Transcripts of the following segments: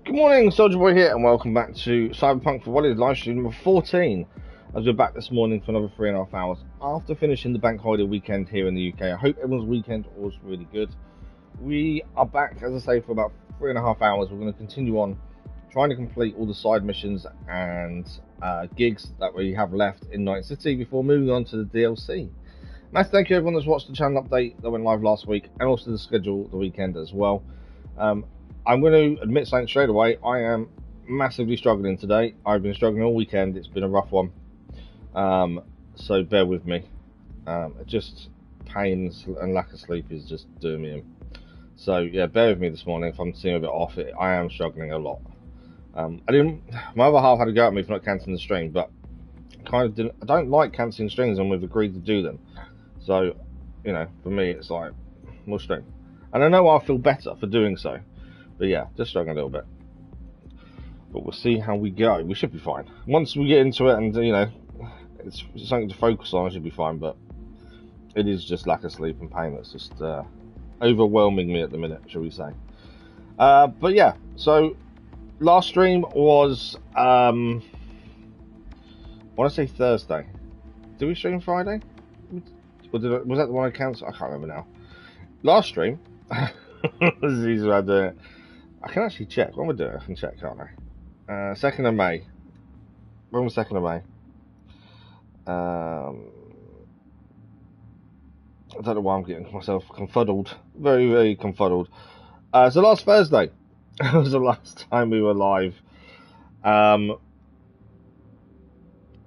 Good morning, Soldier Boy here, and welcome back to Cyberpunk for what is live stream number 14. As we're back this morning for another 3.5 hours after finishing the bank holiday weekend here in the UK. I hope everyone's weekend was really good. We are back, as I say, for about 3.5 hours. We're going to continue on trying to complete all the side missions and gigs that we have left in Night City before moving on to the DLC. Nice, thank you everyone that's watched the channel update that went live last week, and also the schedule the weekend as well. I'm going to admit something straight away. I am massively struggling today. I've been struggling all weekend. It's been a rough one. So bear with me. Just pain and lack of sleep is just doing me in. So yeah, bear with me this morning if I'm seeming a bit off. I am struggling a lot. My other half had to go at me for not cancelling the stream, but I don't like cancelling streams when we've agreed to do them. So, you know, for me it's like more stream. And I know I'll feel better for doing so. But yeah, just struggling a little bit. But we'll see how we go. We should be fine. Once we get into it and, you know, it's something to focus on, I should be fine. But it is just lack of sleep and pain that's just overwhelming me at the minute, shall we say. But yeah, so last stream was, I want to say Thursday. Did we stream Friday? Or was that the one I cancelled? I can't remember now. Last stream. This is easy way of doing it. I can actually check. When we're doing it, I can check, can't I? 2nd of May. When was 2nd of May? I don't know why I'm getting myself confuddled. Very, very confuddled. So last Thursday was the last time we were live. And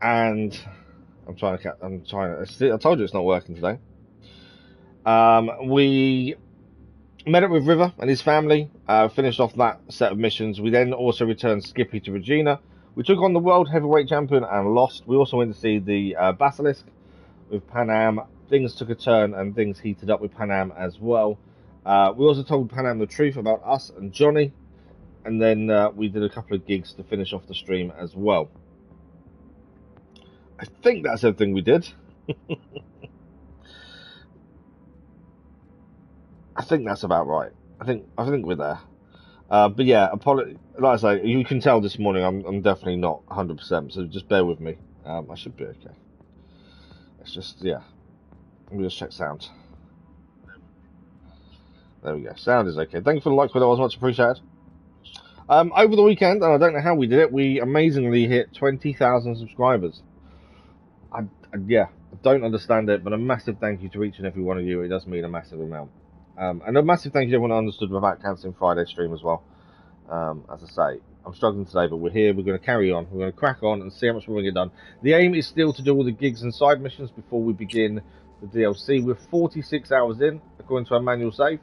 I told you it's not working today. We met up with River and his family, finished off that set of missions. We then also returned Skippy to Regina. We took on the World Heavyweight Champion and lost. We also went to see the Basilisk with Panam. Things took a turn and things heated up with Panam as well. We also told Panam the truth about us and Johnny. And then we did a couple of gigs to finish off the stream as well. I think that's everything we did. I think that's about right. I think we're there. But yeah, like I say, you can tell this morning I'm definitely not 100%. So just bear with me. I should be okay. It's just Let me just check sound. There we go. Sound is okay. Thank you for the like, that was much appreciated. Over the weekend, and I don't know how we did it, we amazingly hit 20,000 subscribers. I don't understand it, but a massive thank you to each and every one of you. It does mean a massive amount. And a massive thank you to everyone who understood about cancelling Friday's stream as well. As I say, I'm struggling today, but we're here. We're going to carry on. We're going to crack on and see how much more we get done. The aim is still to do all the gigs and side missions before we begin the DLC. We're 46 hours in, according to our manual save.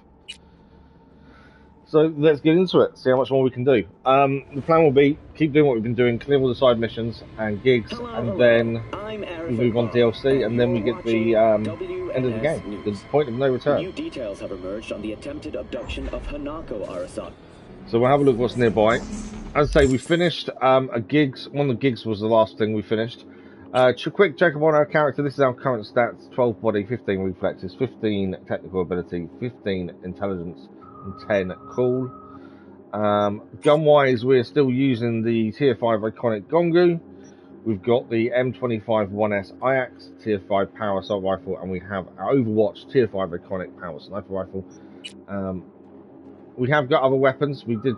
So let's get into it, see how much more we can do. The plan will be, keep doing what we've been doing, clear all the side missions and gigs, and then we move on to DLC, and then we get the end of the game, the point of no return. New details have emerged on the attempted abduction of Hanako Arasaka. So we'll have a look what's nearby. As I say, we finished one of the gigs was the last thing we finished. Quick check up on our character. This is our current stats: 12 body, 15 reflexes, 15 technical ability, 15 intelligence, and 10 cool. Gun wise, we're still using the tier 5 iconic Gongu. We've got the M25 1S IAX tier 5 power assault rifle, and we have our Overwatch tier 5 iconic power sniper rifle. We have got other weapons. We did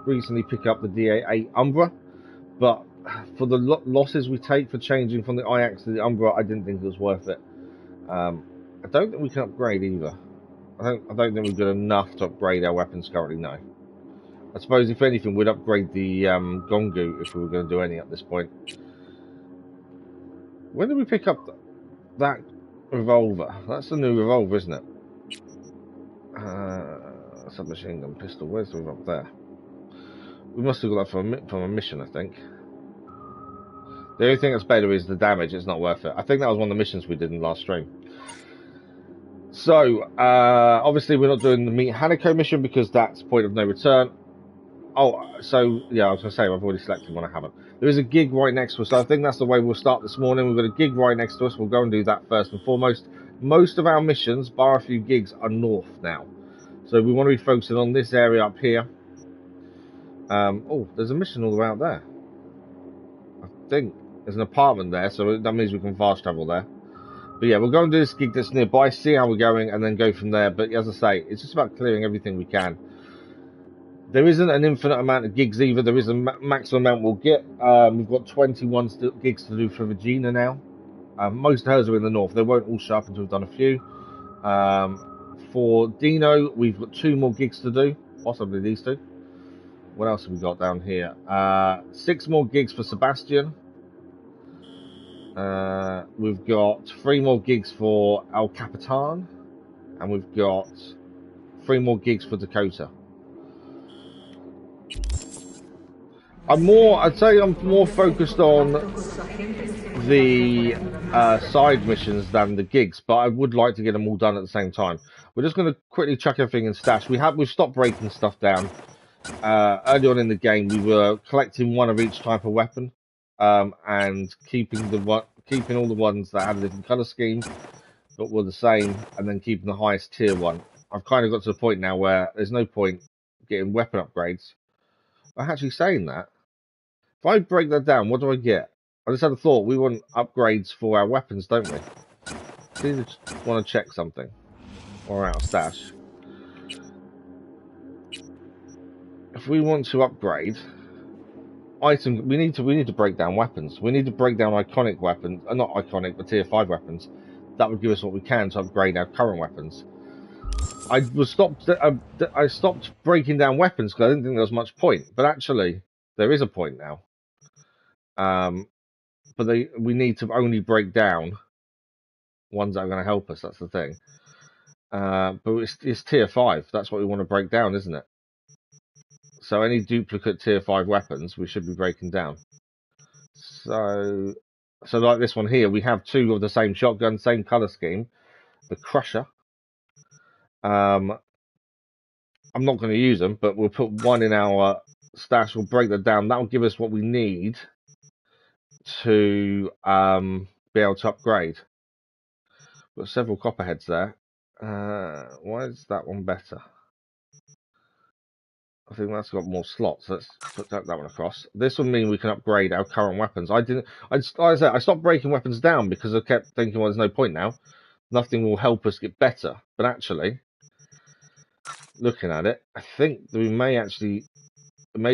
recently pick up the DA8 Umbra, but for the losses we take for changing from the IAX to the Umbra, I didn't think it was worth it. I don't think we can upgrade either. I don't think we've got enough to upgrade our weapons currently, no. I suppose if anything we'd upgrade the Gongu if we were going to do any at this point. When did we pick up that revolver? That's the new revolver, isn't it? Submachine gun pistol. Where's the revolver? There. We must have got that from a mission, I think. The only thing that's better is the damage. It's not worth it. I think that was one of the missions we did in the last stream. So, obviously we're not doing the Meet Hanako mission because that's point of no return. Oh, so, yeah, I was going to say, I've already selected one, I haven't. There is a gig right next to us, so I think that's the way we'll start this morning. We've got a gig right next to us. We'll go and do that first and foremost. Most of our missions, bar a few gigs, are north now. So we want to be focusing on this area up here. Oh, there's a mission all the way out there. I think there's an apartment there, so that means we can fast travel there. But yeah, we'll go and do this gig that's nearby, see how we're going, and then go from there. But as I say, it's just about clearing everything we can. There isn't an infinite amount of gigs either. There is a maximum amount we'll get. We've got 21 gigs to do for Regina now. Most of hers are in the north. They won't all show up until we've done a few. For Dino, we've got 2 more gigs to do, possibly these 2. What else have we got down here? 6 more gigs for Sebastian. We've got 3 more gigs for El Capitan, and we've got 3 more gigs for Dakota. I'd say I'm more focused on the side missions than the gigs, but I would like to get them all done at the same time. We're just going to quickly chuck everything in stash. We've stopped breaking stuff down. Early on in the game, we were collecting 1 of each type of weapon, and keeping all the ones that had a different color scheme, but were the same, and then keeping the highest tier one. I've kind of got to the point now where there's no point getting weapon upgrades. I'm actually saying that. If I break that down, what do I get? I just had a thought. We want upgrades for our weapons, don't we? So you just want to check something. Or out of stash. If we want to upgrade items, we need to break down weapons. We need to break down iconic weapons, not iconic, but tier 5 weapons. That would give us what we can to upgrade our current weapons. I stopped breaking down weapons because I didn't think there was much point. But actually, there is a point now. But we need to only break down ones that are going to help us. That's the thing. But it's tier 5. That's what we want to break down, isn't it? So any duplicate tier 5 weapons we should be breaking down. So like this one here, we have 2 of the same shotgun, same color scheme. The Crusher. I'm not going to use them, but we'll put 1 in our stash. We'll break that down. That will give us what we need to be able to upgrade. Got several copperheads there. Why is that one better? I think that's got more slots. Let's put that one across. This will mean we can upgrade our current weapons. I stopped breaking weapons down because I kept thinking, well, there's no point now. Nothing will help us get better. But actually, looking at it, I think we may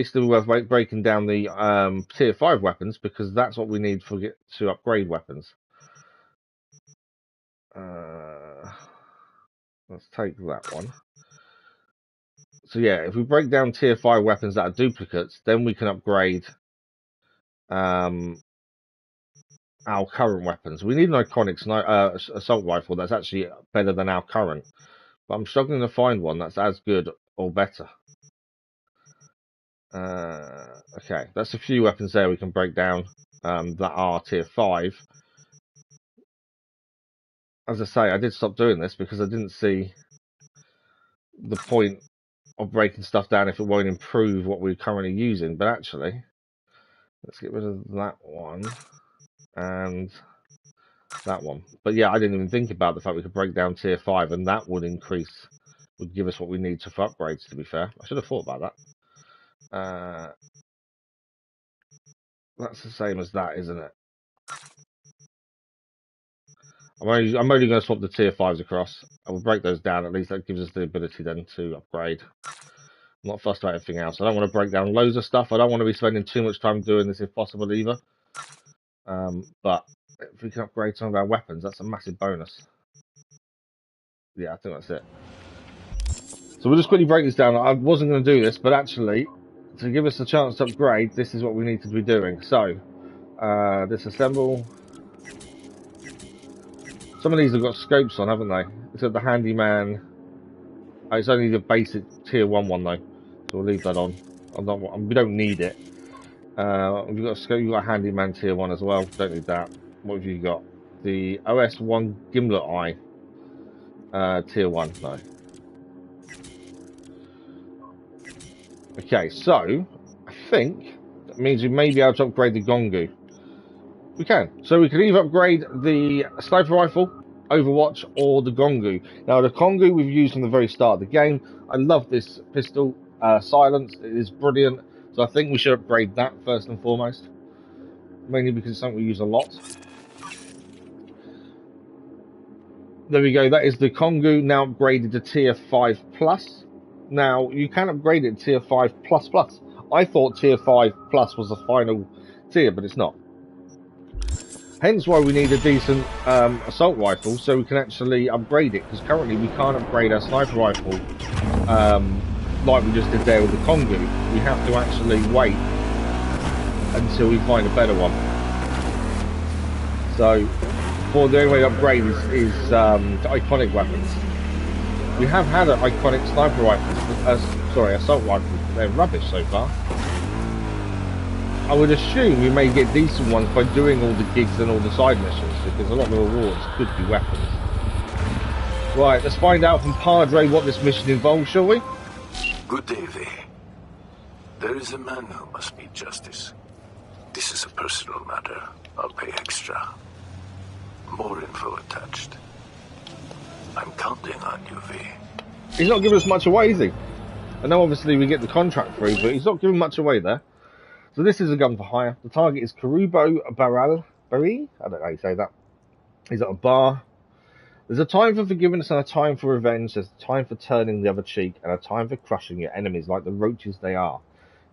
still be worth breaking down the tier 5 weapons because that's what we need to upgrade weapons. Let's take that one. So yeah, if we break down tier 5 weapons that are duplicates, then we can upgrade our current weapons. We need an iconic assault rifle that's actually better than our current. But I'm struggling to find one that's as good or better. Okay, that's a few weapons there we can break down that are tier 5. As I say, I did stop doing this because I didn't see the point of breaking stuff down if it won't improve what we're currently using. But actually, let's get rid of that one and that one. But yeah, I didn't even think about the fact we could break down tier 5 and that would give us what we need for upgrades, to be fair. I should have thought about that. That's the same as that, isn't it? I'm only going to swap the tier 5s across. I will break those down. At least that gives us the ability then to upgrade. I'm not fussed about anything else. I don't want to break down loads of stuff. I don't want to be spending too much time doing this if possible either. But if we can upgrade some of our weapons, that's a massive bonus. Yeah, I think that's it. So we'll just quickly break this down. I wasn't going to do this, but actually, to give us a chance to upgrade, this is what we need to be doing. So, disassemble. Some of these have got scopes on, haven't they? It's got the handyman. Oh, it's only the basic tier 1 one though, so we'll leave that on. We don't need it. We've got a scope. You've got a handyman tier 1 as well. Don't need that. What have you got? The OS1 gimlet eye tier 1. No. Okay, so I think that means we may be able to upgrade the Gongu. We can. So we can either upgrade the sniper rifle, Overwatch, or the Gongu. Now the Gongu we've used from the very start of the game. I love this pistol. Silence, it is brilliant. So I think we should upgrade that first and foremost. Mainly because it's something we use a lot. There we go, that is the Kongu now upgraded to tier 5 plus. Now, you can upgrade it to tier 5 plus plus. I thought tier 5 plus was the final tier, but it's not. Hence why we need a decent assault rifle, so we can actually upgrade it, because currently we can't upgrade our sniper rifle like we just did there with the Kongu. We have to actually wait until we find a better one. So, the only way to upgrade is to iconic weapons. We have had an iconic sniper rifles, assault rifles, but they're rubbish so far. I would assume we may get decent ones by doing all the gigs and all the side missions, because a lot of the rewards could be weapons. Right, let's find out from Padre what this mission involves, shall we? Good day, V. There is a man who must meet justice. This is a personal matter. I'll pay extra. More info attached. I'm counting on you, V. He's not giving us much away, is he? I know obviously we get the contract through, but he's not giving much away there. So this is a gun for hire. The target is Karubo Barry? I don't know how you say that. He's at a bar. There's a time for forgiveness and a time for revenge. There's a time for turning the other cheek and a time for crushing your enemies like the roaches they are.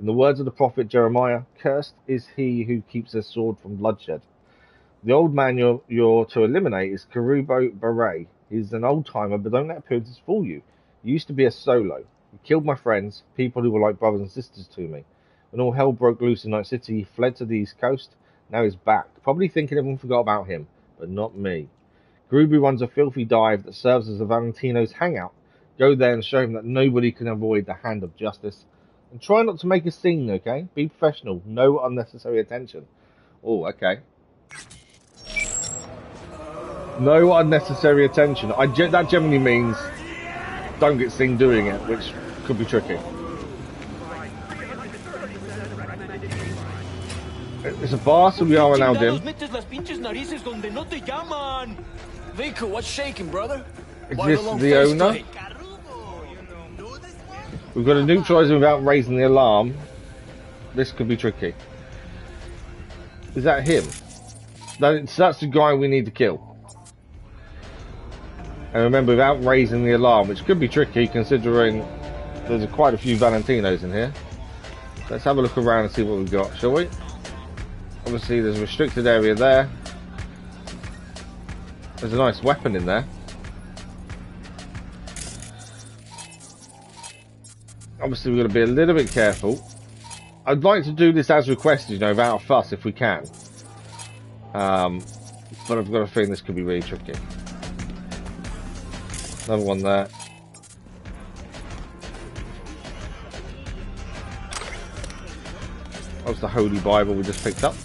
In the words of the prophet Jeremiah, cursed is he who keeps their sword from bloodshed. The old man you're to eliminate is Karubo Barre. He's an old-timer, but don't let appearances fool you. He used to be a solo. He killed my friends, people who were like brothers and sisters to me. When all hell broke loose in Night City, he fled to the East Coast. Now he's back, probably thinking everyone forgot about him, but not me. Gruby runs a filthy dive that serves as a Valentino's hangout. Go there and show him that nobody can avoid the hand of justice. And try not to make a scene, okay? Be professional. No unnecessary attention. Oh, okay. No unnecessary attention. That generally means don't get seen doing it, which could be tricky. It's a bar, so we are allowed in. Vico, what's shaking, brother? Is this the owner? We've got to neutralise him without raising the alarm. This could be tricky. Is that him? That's the guy we need to kill. And remember, without raising the alarm, which could be tricky considering there's quite a few Valentinos in here. Let's have a look around and see what we've got, shall we? Obviously, there's a restricted area there. There's a nice weapon in there. Obviously, we've got to be a little bit careful. I'd like to do this as requested, you know, without a fuss if we can. But I've got a feeling this could be really tricky. Another one there. That's the Holy Bible we just picked up.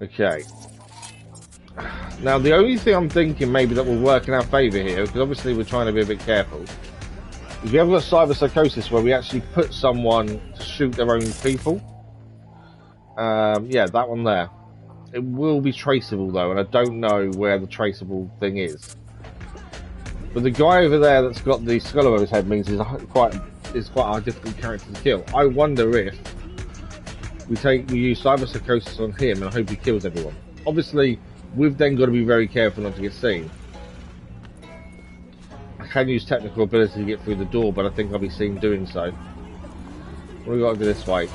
Okay. Now, the only thing I'm thinking maybe that will work in our favour here, because obviously we're trying to be a bit careful, is we have got cyberpsychosis where we actually put someone to shoot their own people. Yeah, that one there. It will be traceable though, and I don't know where the traceable thing is. But the guy over there that's got the skull over his head means he's quite a difficult character to kill. I wonder if we use cyberpsychosis on him and hope he kills everyone. Obviously, we've then got to be very careful not to get seen. I can use technical ability to get through the door, but I think I'll be seen doing so. What do we got to do this way?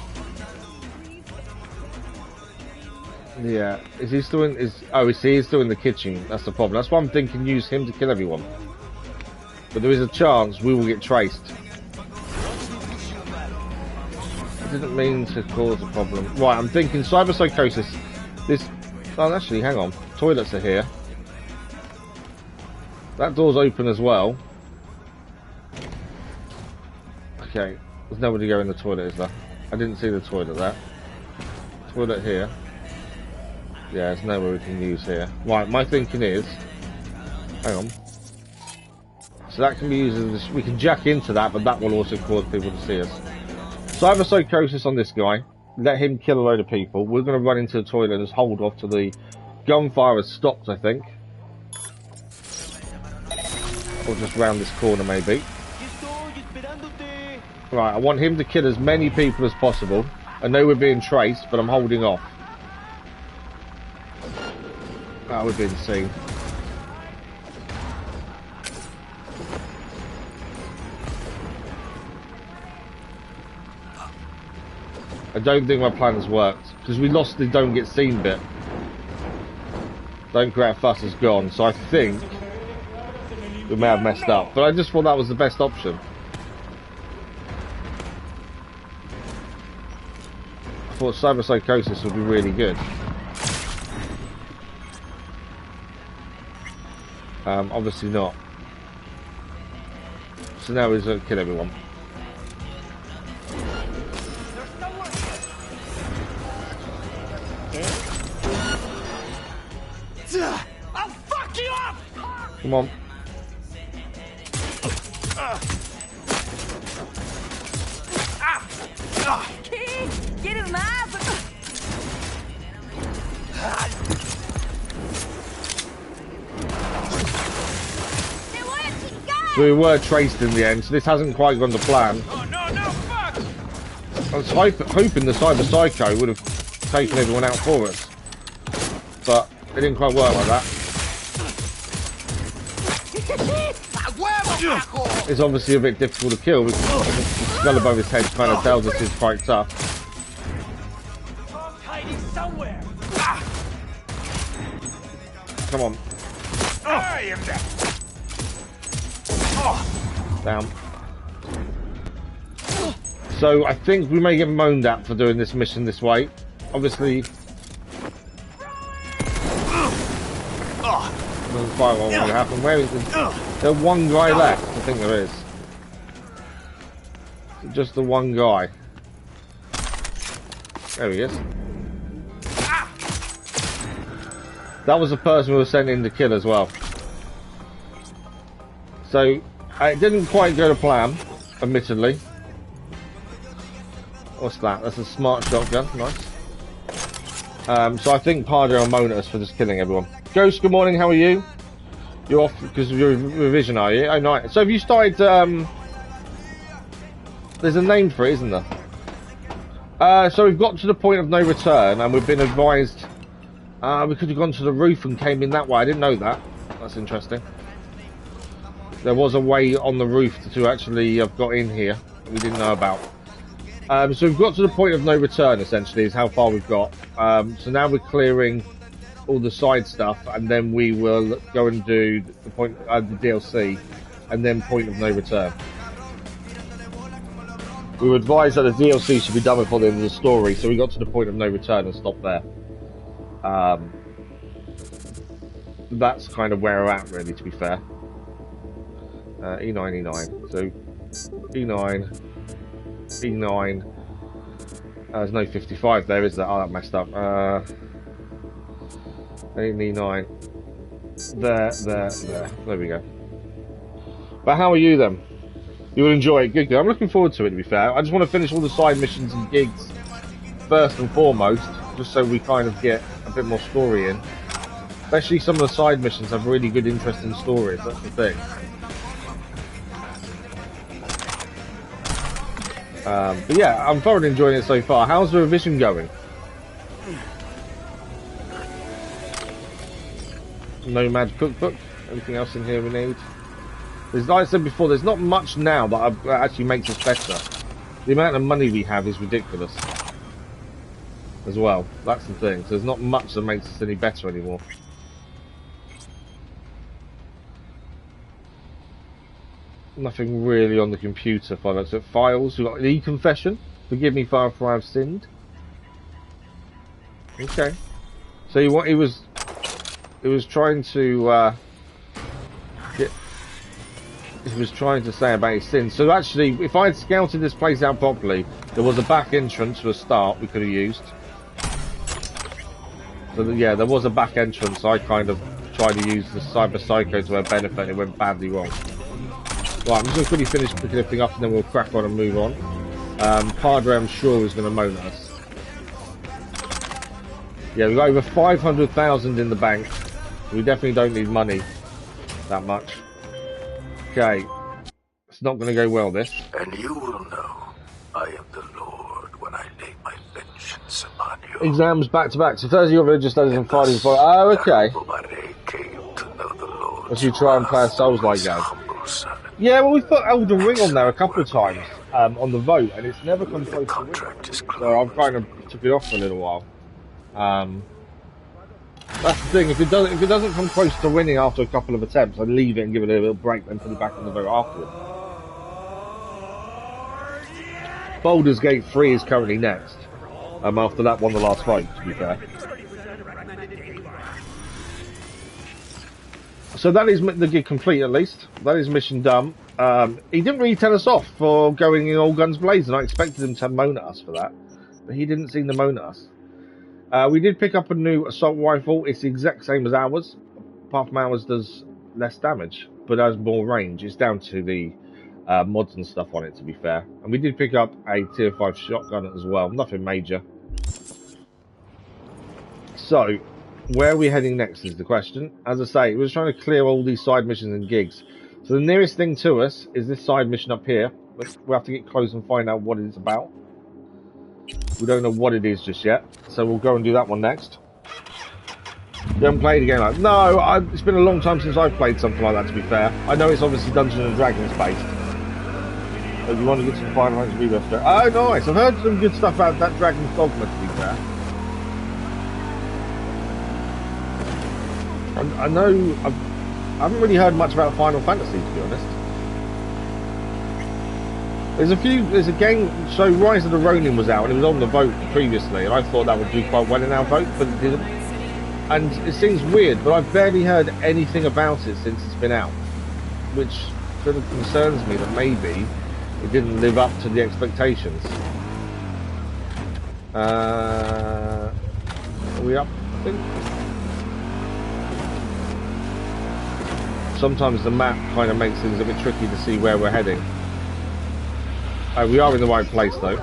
Yeah, is he still in? Oh, he's still in the kitchen. That's the problem. That's why I'm thinking use him to kill everyone. But there is a chance we will get traced. I didn't mean to cause a problem. Right, I'm thinking cyberpsychosis. Oh, actually, hang on. Toilets are here. That door's open as well. Okay, there's nobody going in the toilet, is there? I didn't see the toilet there. Toilet here. Yeah, there's nowhere we can use here. Right, my thinking is... Hang on. So that can be used as... We can jack into that, but that will also cause people to see us. Cyberpsychosis on this guy. Let him kill a load of people. We're going to run into the toilet and just hold off till the gunfire has stopped, I think. Or just round this corner, maybe. Right, I want him to kill as many people as possible. I know we're being traced, but I'm holding off. That would be insane. I don't think my plan has worked, because we lost the don't get seen bit. Don't create a fuss is gone, so I think we may have messed up. But I just thought that was the best option. I thought cyberpsychosis would be really good. Obviously not. So now he's gonna kill everyone. I'll fuck you up! Come on. Get his knife! So we were traced in the end, so this hasn't quite gone to plan. Oh, no, fuck! I was hoping the Cyberpsycho would have taken everyone out for us. But it didn't quite work like that. It's obviously a bit difficult to kill because the skull above his head kind of tells us he's quite tough. Hiding somewhere. Come on. I am dead. Down. So I think we may get moaned at for doing this mission this way. Obviously, doesn't quite what will happen. Where is there one guy left? I think there is. Just the one guy. There he is. That was the person we were sent in to kill as well. So it didn't quite go to plan, admittedly. What's that? That's a smart shotgun. Nice. So I think Padre will moan at us for just killing everyone. Ghost, good morning. How are you? You're off because of your revision, are you? Oh, nice. So have you started? There's a name for it, isn't there? So we've got to the point of no return, and we've been advised we could have gone to the roof and came in that way. I didn't know that. That's interesting. There was a way on the roof to actually have got in here that we didn't know about. So we've got to the point of no return, essentially, is how far we've got. So now we're clearing all the side stuff, and then we will go and do the point, the DLC, and then point of no return. We were advised that the DLC should be done before the end of the story, so we got to the point of no return and stopped there. That's kind of where we're at, really, to be fair. E9, E9. So E9, E9. There's no 55 there, is there? Oh, that messed up. E9. There. There we go. But how are you then? You will enjoy it. Good. I'm looking forward to it, to be fair. I just want to finish all the side missions and gigs first and foremost, just so we kind of get a bit more story in. Especially some of the side missions have really good, interesting stories. That's the thing. But yeah, I'm thoroughly enjoying it so far. How's the revision going? Nomad cookbook. Anything else in here we need? There's, like I said before, there's not much now that actually makes us better. The amount of money we have is ridiculous. As well, that's the thing. So there's not much that makes us any better anymore. Nothing really on the computer. So files. We've got an e-confession. Forgive me, Father, for I have sinned. Okay. So what he was trying to he was trying to say about his sins. So actually, if I had scouted this place out properly, there was a back entrance for a start we could have used. So yeah, there was a back entrance. I kind of tried to use the Cyberpsycho to our benefit. It went badly wrong. Right, I'm just going to quickly finish picking everything up and then we'll crack on and move on. Padre, I'm sure, is going to moan at us. Yeah, we've got over 500,000 in the bank. We definitely don't need money that much. Okay. It's not going to go well, this. And you will know Exams back to back. So Thursday you're religious studies and Fridays. Oh, okay. As you try and play a Souls-like game. Yeah, well, we put Elden Ring on there a couple of times on the vote, and it's never come close to winning. So I've kind of took it off for a little while. That's the thing. If it doesn't come close to winning after a couple of attempts, I leave it and give it a little break, then put it back on the vote afterward. Baldur's Gate 3 is currently next. After that won the last vote, to be fair. So that is the gig complete, at least. That is mission done. He didn't really tell us off for going in all guns blazing. I expected him to moan at us for that, but he didn't seem to moan at us. We did pick up a new assault rifle. It's the exact same as ours, apart from ours does less damage, but has more range. It's down to the mods and stuff on it, to be fair. And we did pick up a tier 5 shotgun as well. Nothing major. So, where are we heading next is the question. As I say, we're just trying to clear all these side missions and gigs. So the nearest thing to us is this side mission up here. We'll have to get close and find out what it's about. We don't know what it is just yet, so we'll go and do that one next. You haven't played a game like that? No, it's been a long time since I've played something like that, to be fair. I know it's obviously Dungeons and Dragons based. If you want to get some Final Fantasy Rebirth. Oh, nice. I've heard some good stuff about that Dragon's Dogma, to be fair. I know I haven't really heard much about Final Fantasy, to be honest. There's a game, so Rise of the Ronin was out and it was on the vote previously, and I thought that would do quite well in our vote, but it didn't. And it seems weird, but I've barely heard anything about it since it's been out, which sort of concerns me that maybe it didn't live up to the expectations. Are we up, I think? Sometimes the map kind of makes things a bit tricky to see where we're heading. We are in the right place though.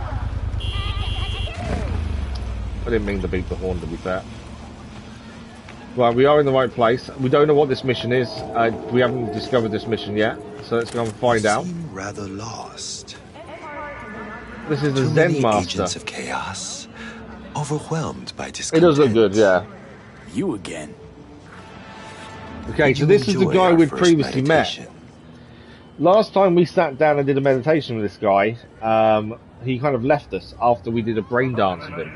I didn't mean to beat the horn, to be fair. Right, we are in the right place. We don't know what this mission is. We haven't discovered this mission yet, so let's go and find out. Rather lost. This is the Zen Master. Agents of chaos, overwhelmed by It discontent. does look good, yeah. You again. Okay, so this is the guy we'd previously met. Last time we sat down and did a meditation with this guy, he kind of left us after we did a brain dance with him.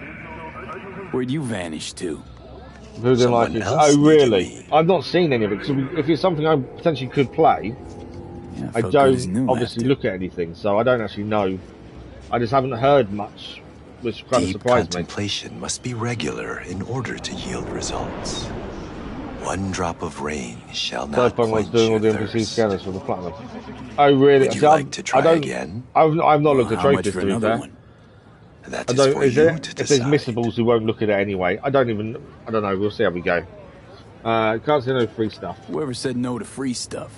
Where'd you vanish to? Who didn't like it? Oh, really? I've not seen any of it, because if it's something I potentially could play, Yeah, I don't obviously look at anything, so I don't actually know. I just haven't heard much, which kind of surprised me. Contemplation must be regular in order to yield results. One drop of rain shall not Cyberpunk was quench doing all the your NPC thirst. scanners for the platinum. Oh, really? Would you like to try again? I've not looked at How much trophies, for to be another fair. one? That I is don't. for Is you it? to If there's decide. missables, we won't look at it anyway. I don't know. We'll see how we go. Can't see no free stuff. Whoever said no to free stuff?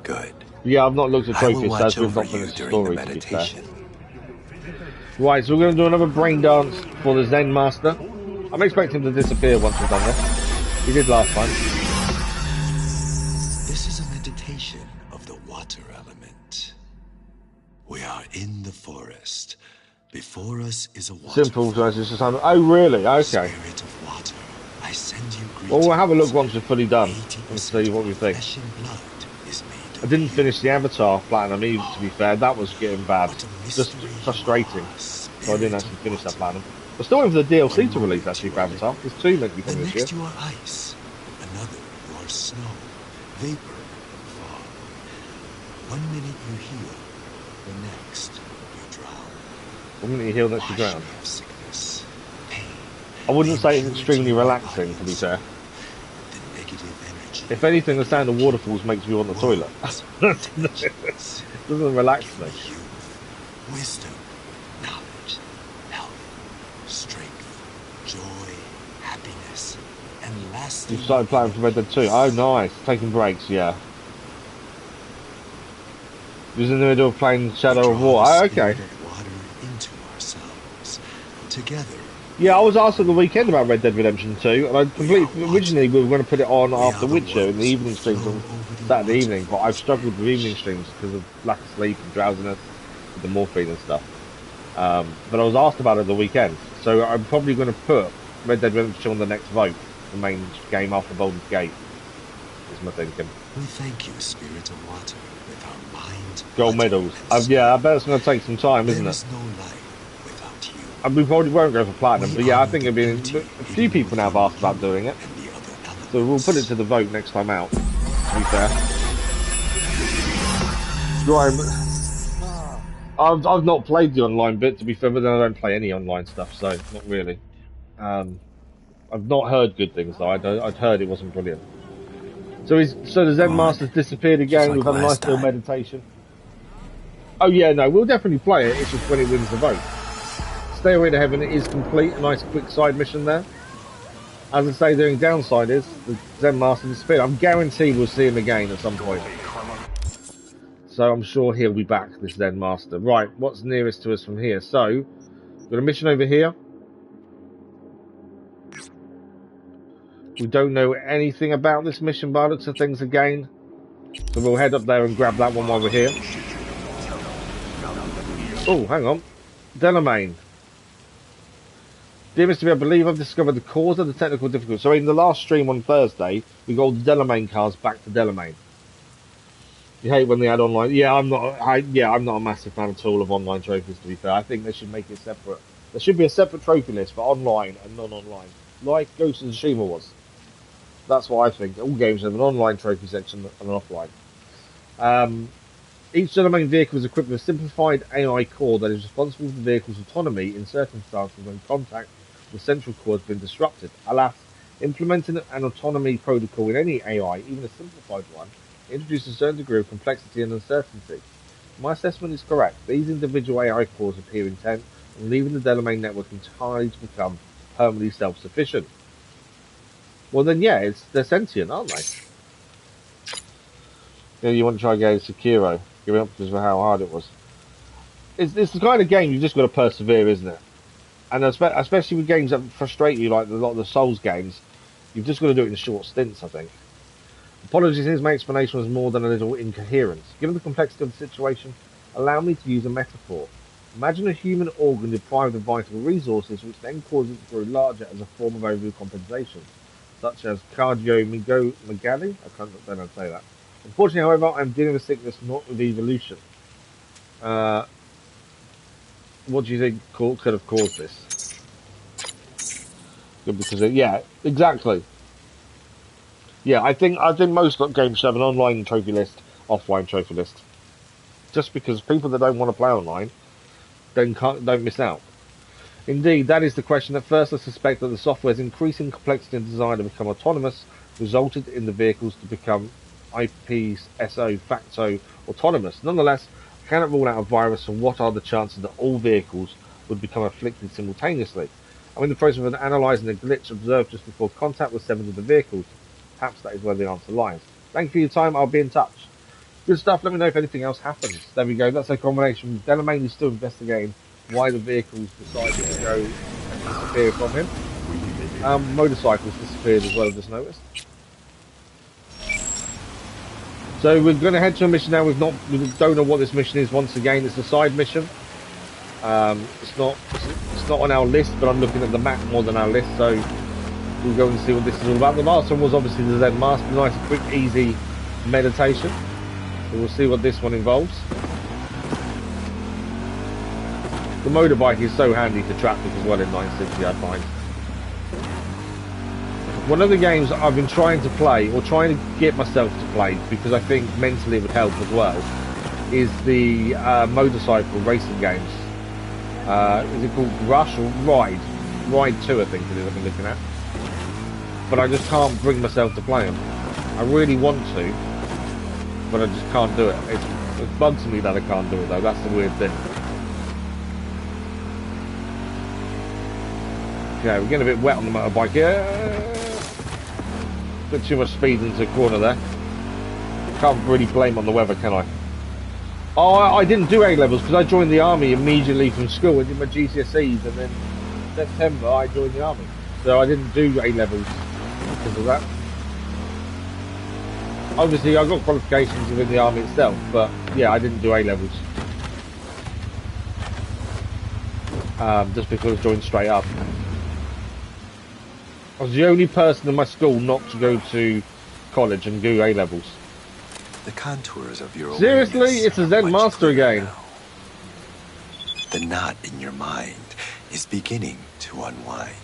Good. Yeah, I've not looked at I will trophies, watch as we've over not you finished the during the story, to be fair. meditation. Right, so we're going to do another brain dance for the Zen Master. I'm expecting him to disappear once we've done this. He did last time. This is a meditation of the water element. We are in the forest. Before us is a water. Simple, so it's just time. Oh, really? Okay. Spirit of water, I send you greetings. Well, we'll have a look once we're fully done and 80% see what we of think. flesh and blood is made I of didn't finish the Avatar Platinum either, to be fair. That was getting bad. What a Just mystery frustrating. you are, So I didn't actually spirit finish of that water. Platinum. We're still waiting for the DLC to release, actually, for Avatar. There's two meant to be The coming this next year. you are ice, another you are snow, vapor, fog. 1 minute you heal, the next you drown. One minute you heal, next you Wash drown. me of sickness, pain, I wouldn't say it's impurity extremely in relaxing, to be bodies. fair. The negative energy. If anything, the sound of waterfalls makes me want the toilet. Worlds, It dimensions, doesn't relax me. youth, wisdom, knowledge, health, strength, joy, happiness, and lasting. You started playing for Red Dead 2. Oh, nice. Taking breaks, yeah. He was in the middle of playing Shadow of War. Oh, okay. Water into ourselves. Together. Yeah, I was asked at the weekend about Red Dead Redemption 2, and originally we were going to put it on after Witcher in the evening streams on Saturday evening, but I've struggled with evening streams because of lack of sleep and drowsiness with the morphine and stuff. But I was asked about it at the weekend, So I'm probably going to put Red Dead Redemption on the next vote, the main game after Baldur's Gate, is my thinking. We thank you, Spirit of Water, with our mind, Gold body, medals. and soul. Yeah, I bet it's going to take some time, isn't There it? is no life without you. And we probably won't go for platinum, We but yeah, I honor think the it'll be beauty a few hidden people now have within asked about you doing it. and the other elements. So we'll put it to the vote next time out, to be fair. Right. I've not played the online bit, to be fair, but then I don't play any online stuff, so not really. I've not heard good things though. I'd heard it wasn't brilliant. So the Zen Master's disappeared again. like We've had a nice last little time. meditation. Oh yeah, no, we'll definitely play it. It's just when it wins the vote. Stairway to Heaven is complete. A nice quick side mission there. As I say, the only downside is the Zen Master disappeared. I'm guaranteed we'll see him again at some point. So I'm sure he'll be back, this Zen Master. Right, what's nearest to us from here? So, we've got a mission over here. We don't know anything about this mission by the looks of things again. So we'll head up there and grab that one while we're here. Oh, hang on. Delamain. Dear Mr. B, I believe I've discovered the cause of the technical difficulty. So in the last stream on Thursday, we got all the Delamain cars back to Delamain. You hate when they add online. Yeah, I'm not a massive fan at all of online trophies, to be fair. I think they should make it separate. There should be a separate trophy list for online and non-online, like Ghost of Tsushima was. That's what I think. All games have an online trophy section and an offline. Each Delamain vehicle is equipped with a simplified AI core that is responsible for the vehicle's autonomy in circumstances when contact with the central core has been disrupted. Alas, implementing an autonomy protocol in any AI, even a simplified one, introduces a certain degree of complexity and uncertainty. My assessment is correct. These individual AI cores appear intent on leaving the Delamain network entirely to become permanently self-sufficient. Well then, yeah, they're sentient, aren't they? Yeah, you want to try again Sekiro, giving up because of how hard it was. It's the kind of game you've just got to persevere, isn't it? And especially with games that frustrate you, like a lot of the Souls games, you've just got to do it in short stints, I think. Apologies, my explanation was more than a little incoherent. Given the complexity of the situation, allow me to use a metaphor. Imagine a human organ deprived of vital resources, which then causes it to grow larger as a form of overcompensation, such as cardiomegaly. I don't know how to say that. Unfortunately, however, I'm dealing with sickness, not with evolution. What do you think could have caused this? Good, because yeah, exactly. Yeah, I think most games should have an online trophy list, offline trophy list. Just because people that don't want to play online don't miss out. Indeed, that is the question. At first, I suspect that the software's increasing complexity and desire to become autonomous resulted in the vehicles to become IPSO facto autonomous. Nonetheless, I cannot rule out a virus, and what are the chances that all vehicles would become afflicted simultaneously? I'm in the process of analysing a glitch observed just before contact with 7 of the vehicles. Perhaps that is where the answer lies. Thank you for your time. I'll be in touch. Good stuff. Let me know if anything else happens. There we go. That's a combination. Delamain is still investigating why the vehicles decided to go and disappear from him. Motorcycles disappeared as well, I've just noticed. So we're going to head to a mission now. We don't know what this mission is. Once again, it's a side mission. It's not on our list, but I'm looking at the map more than our list. So we'll go and see what this is all about. The last one was obviously the Zen Master, nice, quick, easy meditation. So we'll see what this one involves. The motorbike is so handy for traffic as well in 960, I find. One of the games I've been trying to play, or trying to get myself to play, because I think mentally it would help as well, is the motorcycle racing games. Is it called Rush or Ride? Ride 2, I think it is, I've been looking at. But I just can't bring myself to play them. I really want to, but I just can't do it. It bugs me that I can't do it though, that's the weird thing. Okay, we're getting a bit wet on the motorbike here. Bit too much speed into the corner there. Can't really blame on the weather, can I? Oh, I didn't do A-levels because I joined the army immediately from school. I did my GCSEs, and then in September I joined the army. So I didn't do A-levels because of that. Obviously, I got qualifications within the army itself, but yeah, I didn't do A-levels. just because I joined straight up. I was the only person in my school not to go to college and do A levels. The contours of your Seriously, awareness it's a are Zen much Master clearer again. now. The knot in your mind is beginning to unwind.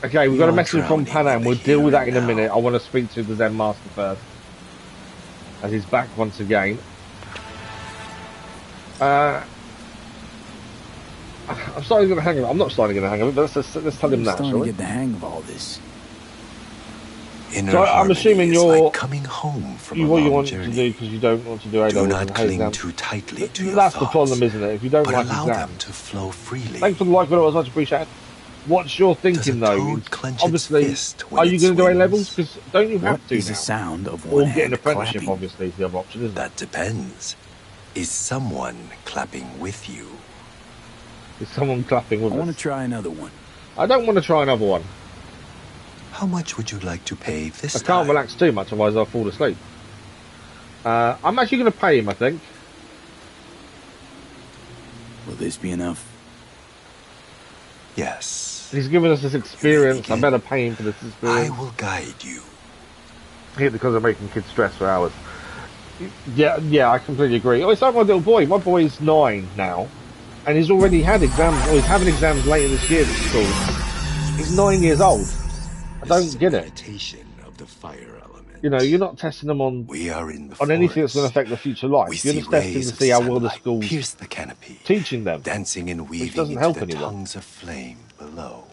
Okay, we've got a You're message from drowning in Panam. the We'll deal with here that and in a minute. now. I want to speak to the Zen Master first, as he's back once again. I'm starting to get the hang of it. I'm not starting to get the hang of it, but let's tell him I'm that, starting shall to we? get the hang of all this. Inner So I'm harmony assuming is you're like coming home from a what you long want journey. to do because you don't want to do A Do levels not and hate cling exams. too tightly to your That's thoughts, the problem, isn't it? If you don't but like allow them exams. to flow freely. Thanks for the like, but it was much appreciated. What's your thinking Does a though? toad clench its Obviously, fist when are you it going to do A swings? levels? Because don't you have What to is now? the sound of Or one get an hand apprenticeship, clapping? obviously, is the other option, isn't it? That depends. Is someone clapping with you? Is someone clapping with I want us? to try another one. I don't want to try another one. How much would you like to pay this I time? can't relax too much, otherwise I'll fall asleep. I'm actually going to pay him, I think. Will this be enough? Yes. He's given us this experience. I begin. better pay him for this I experience. will guide you. Yeah, because I'm making kids stress for hours. Yeah, I completely agree. Oh, it's like my little boy. My boy's 9 now, and he's already had exams, or he's having exams later this year at school. He's 9 years old. I don't get it. Meditation of the fire element. You know, you're not testing them on We are in the anything that's going to forest. affect their future We life. You're see just testing rays to of see how well the sunlight school's pierce the canopy, teaching them. dancing and weaving doesn't into help the anyone. tongues of flame below.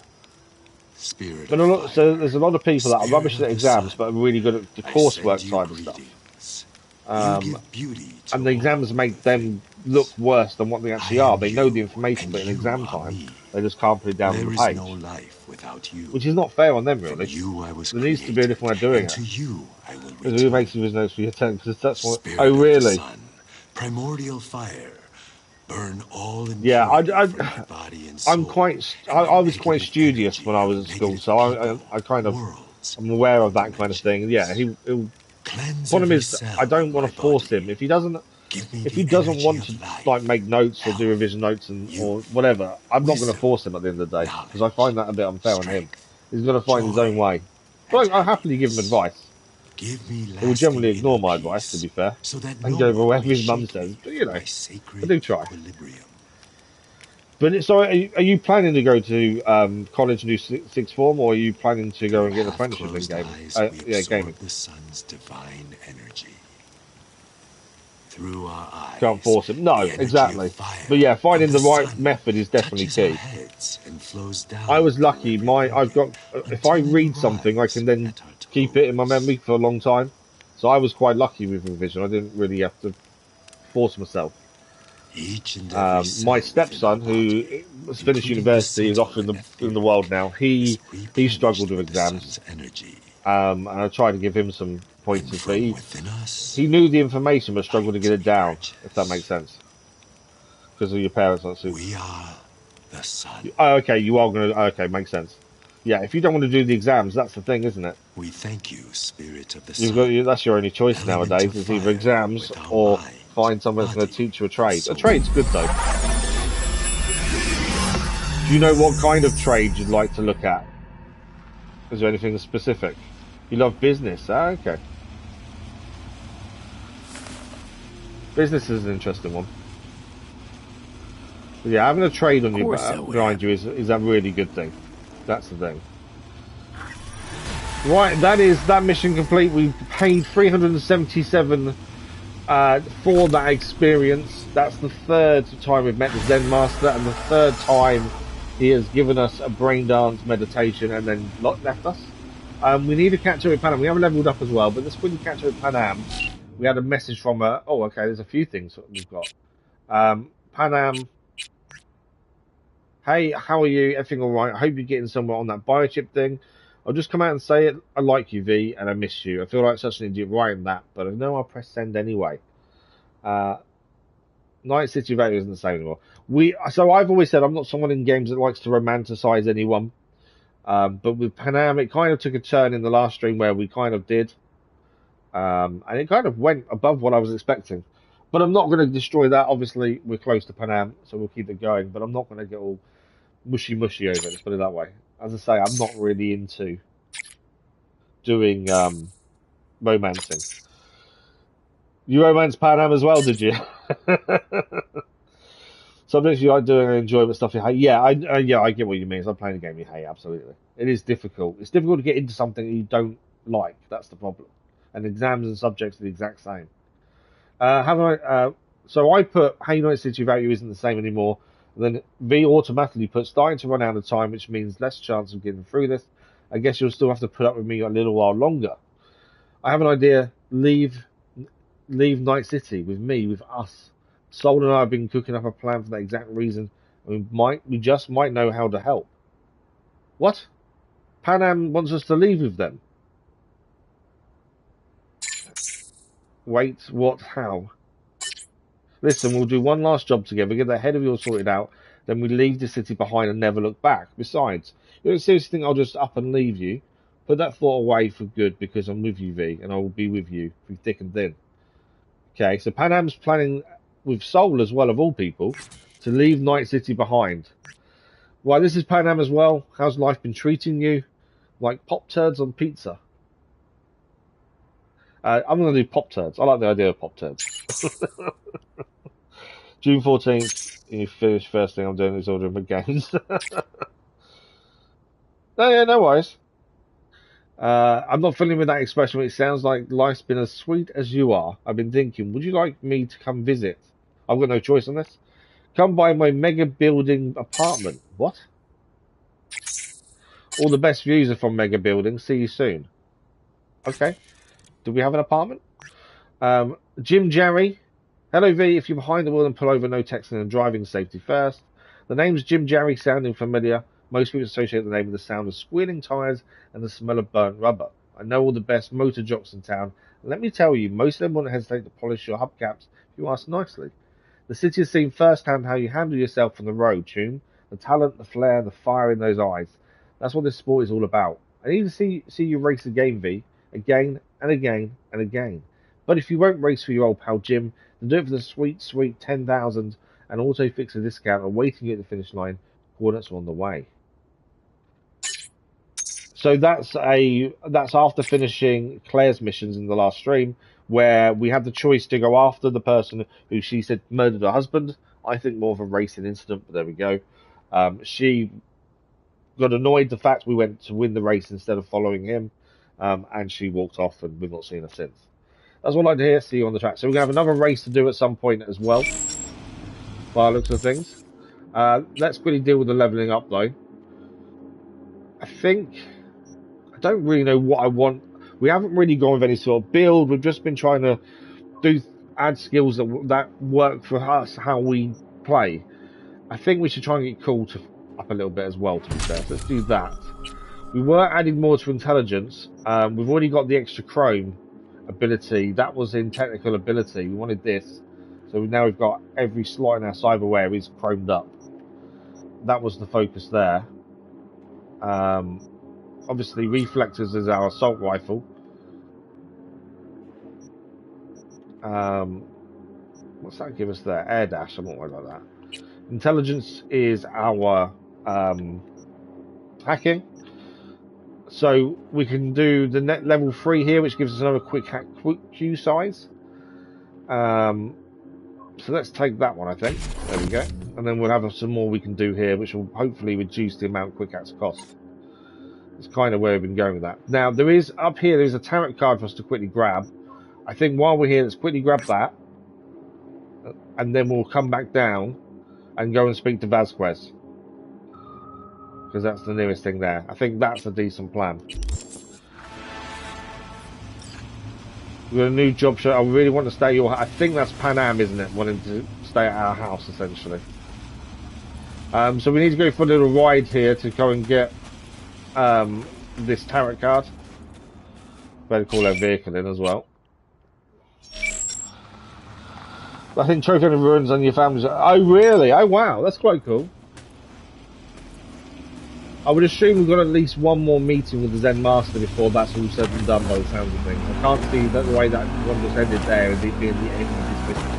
Spirit But of so fire, there's a lot of people that are spirit rubbish of at the exams, sun, but are really good at the I coursework send you side of stuff. greetings. Um, You give beauty to And the exams make them look worse than what they actually I are. am They know you, the information, and but in you exam are time, me. they just can't put it down on There the is page. no life without you. Which is not fair on them, From really. you I was There needs to be a different way of doing and it. to you I will Because who return. makes you his notes for your turn? Because that's what. Spirit Oh, of the really? sun, primordial fire, burn all Yeah, impurity from my body and soul. I'm quite. I was quite Negative studious energy when I was from at school, negative so people, I kind of. worlds, I'm aware of that and kind of thing. Yeah, he'll. Cleanse Problem every is, cell I don't of want my to force body. him. If he doesn't Give me if the he doesn't energy want to of life, like make notes or do health, revision notes or youth, whatever, I'm not going to wisdom, force him at the end of the day because I knowledge, find that a bit unfair on him. strength, He's got to find his joy, own way. and But I'll happily give him happiness. advice. Give me He will generally lasting ignore inner my advice, to peace, be fair, so that and no go over one whatever may his mum shake says. me But you from know, my I sacred do try. equilibrium. But so, are you planning to go to college and do sixth form, or are you planning to go and get an With apprenticeship in half-closed gaming? eyes, we Yeah, absorb gaming. the sun's divine energy. Through our eyes, Can't force him. No, the energy exactly. of fire But yeah, finding of the right sun method is definitely touches our key. heads and flows down I was the lucky. deliberate I've got. organ If I until it read something, I can arrives then at our keep it in my toes. memory for a long time. So I was quite lucky with revision. I didn't really have to force myself. Each and every cell My within stepson, our who body, has finished including the university, is off subtle in and the world etheric, now. is He struggled replenished with with the exams, sun's energy. and I tried to give him some And pointers, but from within us, he knew the information but struggled to get it down. emerges. If that makes sense, because of your parents not super. We are the sun. Oh, okay, you are going to. Okay, makes sense. Yeah, if you don't want to do the exams, that's the thing, isn't it? We thank you, spirit of the You've sun. got that's your only choice Element nowadays. of It's either fire exams with our or mind, find someone that's going to body, teach you a trade. soul. A trade's good though. Do you know what kind of trade you'd like to look at? Is there anything specific? You love business? Ah, okay. Business is an interesting one. But yeah, having a trade on you behind you is a really good thing. That's the thing. Right, that mission complete. We paid 377 for that experience. That's the third time we've met the Zen Master, and the third time he has given us a brain dance meditation and then left us. We need to catch up with Panam. We haven't leveled up as well, but this when you catch up with Panam, we had a message from her. Oh, okay, there's a few things that we've got. Panam, hey, how are you? Everything all right? I hope you're getting somewhere on that biochip thing. I'll just come out and say it. I like you, V, and I miss you. I feel like such an idiot writing that, but I know I'll press send anyway. Night City Value isn't the same anymore. So I've always said I'm not someone in games that likes to romanticize anyone. But with Panam, it kind of took a turn in the last stream where we kind of did. And it kind of went above what I was expecting. But I'm not going to destroy that. Obviously, we're close to Panam, so we'll keep it going. But I'm not going to get all mushy over it. Let's put it that way. As I say, I'm not really into doing romancing. You romance Panam as well, did you? Something you like doing and enjoy, but stuff you hate. Yeah, I get what you mean. It's like playing a game you hate. Absolutely, it is difficult. It's difficult to get into something you don't like. That's the problem. And exams and subjects are the exact same. So I put Hey United City value isn't the same anymore. Then V automatically puts starting to run out of time, which means less chance of getting through this. I guess you'll still have to put up with me a little while longer. I have an idea. Leave Night City with me, with us. Sol and I have been cooking up a plan for that exact reason. We just might know how to help. What? Panam wants us to leave with them. Wait, what? How? Listen, we'll do one last job together, get the head of yours sorted out, then we leave the city behind and never look back. Besides, you don't seriously think I'll just up and leave you? Put that thought away for good, because I'm with you, V, and I will be with you through thick and thin. Okay, so Panam's planning with Sol as well, of all people, to leave Night City behind. Right, this is Panam as well. How's life been treating you? Like Pop-Turds on pizza. I'm going to do Pop-Turds. I like the idea of Pop-Turds. June 14th, you finish. First thing I'm doing is ordering my games. No worries. I'm not filling with that expression, but it sounds like life's been as sweet as you are. I've been thinking, would you like me to come visit? I've got no choice on this. Come by my mega building apartment. What? All the best views are from mega buildings. See you soon. Okay. Do we have an apartment? Jim Jerry. Hello, V. If you're behind the wheel and pull over, no texting and driving, safety first. The name's Jim Jerry, sounding familiar. Most people associate the name with the sound of squealing tyres and the smell of burnt rubber. I know all the best motor jocks in town, and let me tell you, most of them won't hesitate to polish your hubcaps if you ask nicely. The city has seen firsthand how you handle yourself on the road, Tune. The talent, the flair, the fire in those eyes. That's what this sport is all about. I need to see you race again, V. Again and again and again. But if you won't race for your old pal Jim, then do it for the sweet 10,000 and auto fix a discount awaiting you at the finish line. Coordinates are on the way. So that's after finishing Claire's missions in the last stream, where we had the choice to go after the person who she said murdered her husband. I think more of a racing incident, but there we go. She got annoyed the fact we went to win the race instead of following him, and she walked off, and we've not seen her since. That's what I'd like to hear. See you on the track. So we're going to have another race to do at some point as well, by the looks of things. Let's quickly deal with the leveling up, though. I don't really know what I want. We haven't really gone with any sort of build. We've just been trying to add skills that work for us, how we play. I think we should try and get cool up a little bit as well, to be fair. So let's do that. We were adding more to intelligence. We've already got the extra chrome ability. That was in technical ability. We wanted this. So now we've got every slot in our cyberware is chromed up. That was the focus there. Obviously, reflectors is our assault rifle. What's that give us there? Air dash, something like that. Intelligence is our hacking. So we can do the net level 3 here, which gives us another quick queue size. So let's take that one, I think. There we go. And then we'll have some more we can do here, which will hopefully reduce the amount quick hacks cost. That's kind of where we've been going with that. Now, there's a tarot card for us to quickly grab. I think while we're here, let's quickly grab that. And then we'll come back down and go and speak to Vasquez. Because that's the nearest thing there. I think that's a decent plan. We've got a new job show. I really want to stay at your house. I think that's Panam, isn't it? Wanting to stay at our house, essentially. So we need to go for a little ride here to go and get this tarot card. Better call our vehicle in as well. I think Trophy and Ruins on your family's... Oh, really? Oh, wow. That's quite cool. I would assume we've got at least one more meeting with the Zen Master before that's all said and done by the sounds of things. I can't see that the way that one just ended there as it being the end of this mission.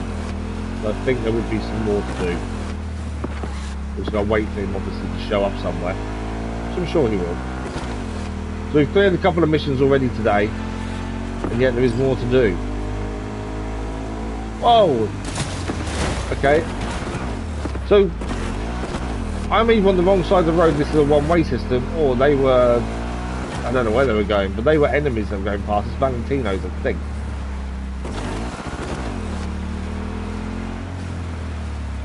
So I think there would be some more to do. We're just going to wait for him, obviously, to show up somewhere. So I'm sure he will. So we've cleared a couple of missions already today, and yet there is more to do. Whoa! Okay. So, I'm either on the wrong side of the road, this is a one-way system, or they were... I don't know where they were going, but they were enemies that were going past. It's Valentino's, I think.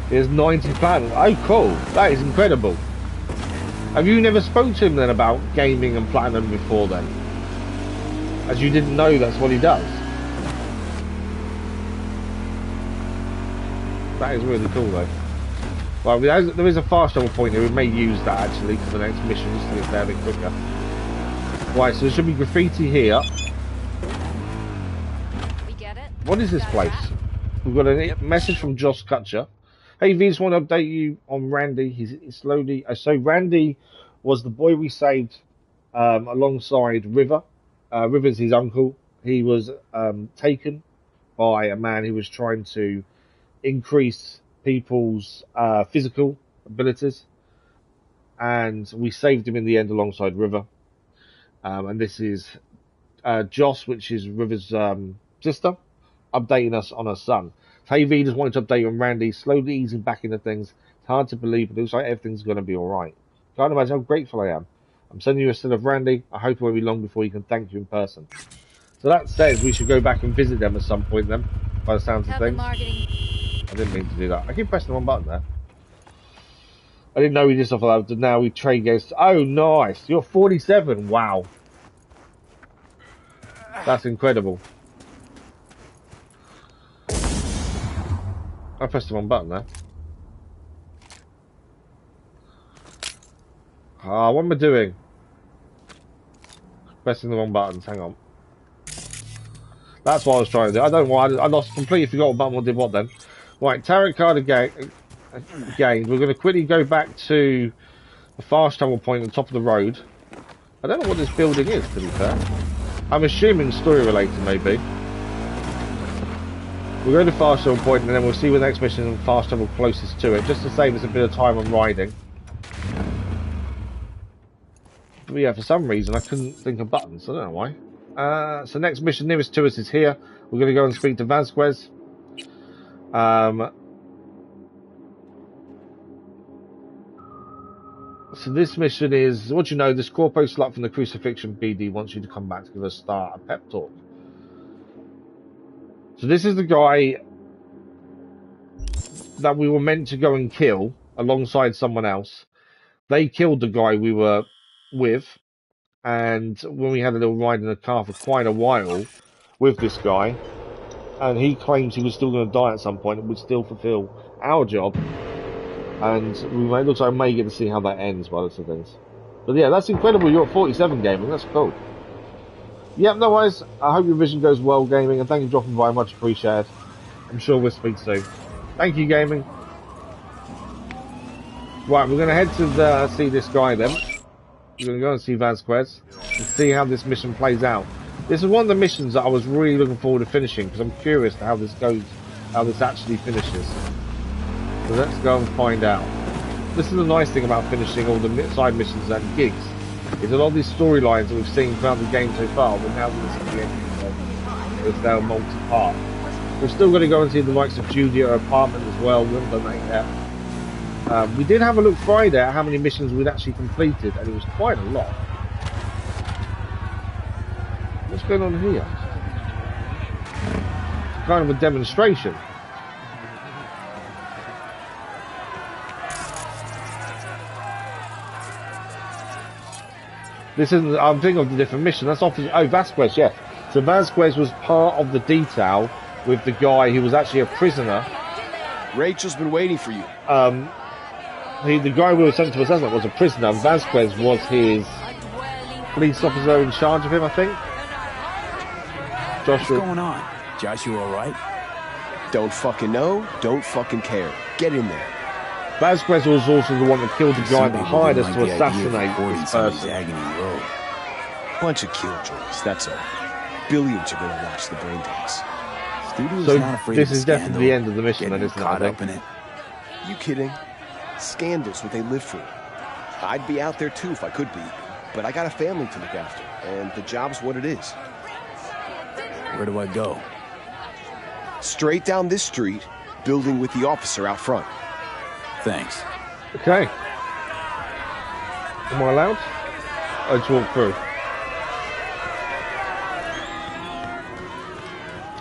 There's 90 platinum. Oh, cool. That is incredible. Have you never spoke to him then about gaming and platinum before then? As you didn't know that's what he does. That is really cool though. Well, there is a fast travel point here. We may use that actually for the next mission just to get there a bit quicker. Right, so there should be graffiti here. We get it? What is this place? We've got a message from Josh Kutcher. Hey V, just want to update you on Randy. He's slowly... so Randy was the boy we saved alongside River. River's his uncle. He was taken by a man who was trying to increase people's physical abilities. And we saved him in the end alongside River. And this is Joss, which is River's sister, updating us on her son. Hey V, just wanted to update you on Randy, slowly easing back into things. It's hard to believe, but it looks like everything's going to be alright. Can't imagine how grateful I am. I'm sending you a still of Randy. I hope it won't be long before you can thank you in person. So that says we should go back and visit them at some point then, by the sounds of things. I didn't mean to do that. I keep pressing the wrong button there. I didn't know we did stuff like that. Now we trade games. Oh, nice. You're 47. Wow. That's incredible. I pressed the wrong button there. Ah, what am I doing? Pressing the wrong buttons. Hang on. That's what I was trying to do. I don't know why. I lost completely forgot what button did what then. Right, tarot card gained. We're going to quickly go back to the fast travel point at the top of the road. I don't know what this building is, to be fair. I'm assuming story related, maybe. We'll go to fast travel point and then we'll see where the next mission and fast travel closest to it, just to save us a bit of time on riding. But yeah, for some reason I couldn't think of buttons. I don't know why. So next mission nearest to us is here. We're going to go and speak to Vasquez. So this mission is, what you know, this corpo slut from the Crucifixion BD wants you to come back to give us a pep talk. So this is the guy that we were meant to go and kill alongside someone else. They killed the guy we were with, and when we had a little ride in the car for quite a while with this guy, and he claims he was still going to die at some point and would still fulfill our job. And it looks like I may get to see how that ends by the looks of things. But yeah, that's incredible. You're at 47 gaming. That's cool. Yep, no worries. I hope your vision goes well, gaming, and thank you for dropping by. Much appreciated. I'm sure we'll speak soon. Thank you, gaming. Right, we're going to head to see this guy then. We're going to go and see Vasquez and see how this mission plays out. This is one of the missions that I was really looking forward to finishing because I'm curious to how this goes, how this actually finishes. So let's go and find out. This is the nice thing about finishing all the side missions and gigs. Is a lot of these storylines that we've seen throughout the game so far, but now this is the end of it's now multi-part. We're still going to go and see the likes of Judy at her apartment as well. We haven't done that yet. We did have a look Friday at how many missions we'd actually completed, and it was quite a lot. What's going on here? It's kind of a demonstration. This isn't, I'm thinking of the different mission. That's obviously, oh, Vasquez, yeah. So Vasquez was part of the detail with the guy who was actually a prisoner. Rachel's been waiting for you. The guy we were sent to assassinate was a prisoner. Vasquez was his police officer in charge of him, I think. Joshua. What's going on? Joshua all right? Don't fucking know, don't fucking care. Get in there. Vasquez was also the one that killed the guy that hired us to assassinate this person. Bunch of killjoys, that's all. Billions are gonna watch the brain tanks. Studio's So not afraid this of a is definitely scandal. the end of the mission, Getting then, isn't it? I caught think. up in it. You kidding? Scandal's what they live for. I'd be out there too if I could be, but I got a family to look after, and the job's what it is. Where do I go? Straight down this street, building with the officer out front. Thanks. Okay. Am I allowed? Oh, to walk through.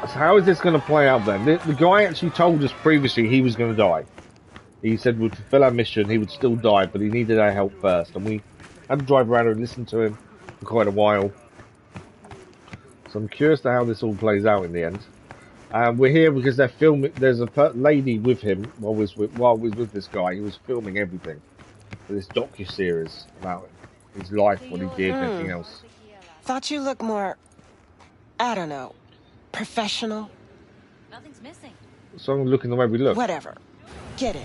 So how is this going to play out then? The guy actually told us previously he was going to die. He said we'd fulfill our mission, he would still die, but he needed our help first. And we had to drive around and listen to him for quite a while. So I'm curious to how this all plays out in the end. We're here because they're filming. There's a lady with him while we was with this guy. He was filming everything for this docu-series about his life, what he did, and everything else. Thought you looked more, I don't know, professional? Nothing's missing. So I'm looking the way we look. Whatever. Get in.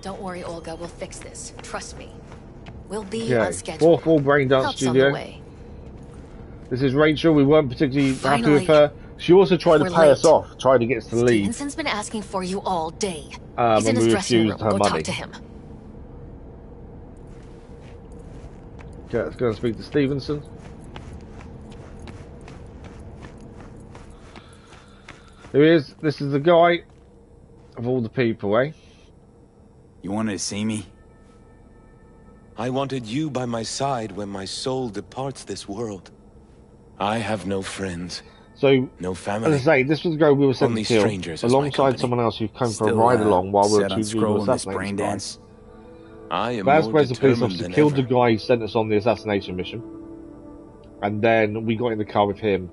Don't worry, Olga. We'll fix this. Trust me. We'll be Yeah, on schedule. 4-4 Brain Dance Help's on Studio. the way. This is Rachel. We weren't particularly happy Finally. with her. She also tried to We're pay us late. off, tried to get us to leave. Stevenson's been asking for you all day. He's And in his we dressing room. refused her Go money. talk to him. Okay, let's go and speak to Stevenson. Who is? This is the guy of all the people, eh? You wanted to see me? I wanted you by my side when my soul departs this world. I have no friends, So, no as family. I say, this was the guy we were sent Only to kill, strangers as my alongside company. someone else who came for a Still, ride along while we were set on to scrolling this assassinate brain this guy. dance. I am more Vasquez, the police determined officer, than killed the ever. guy who sent us on the assassination mission. And then we got in the car with him,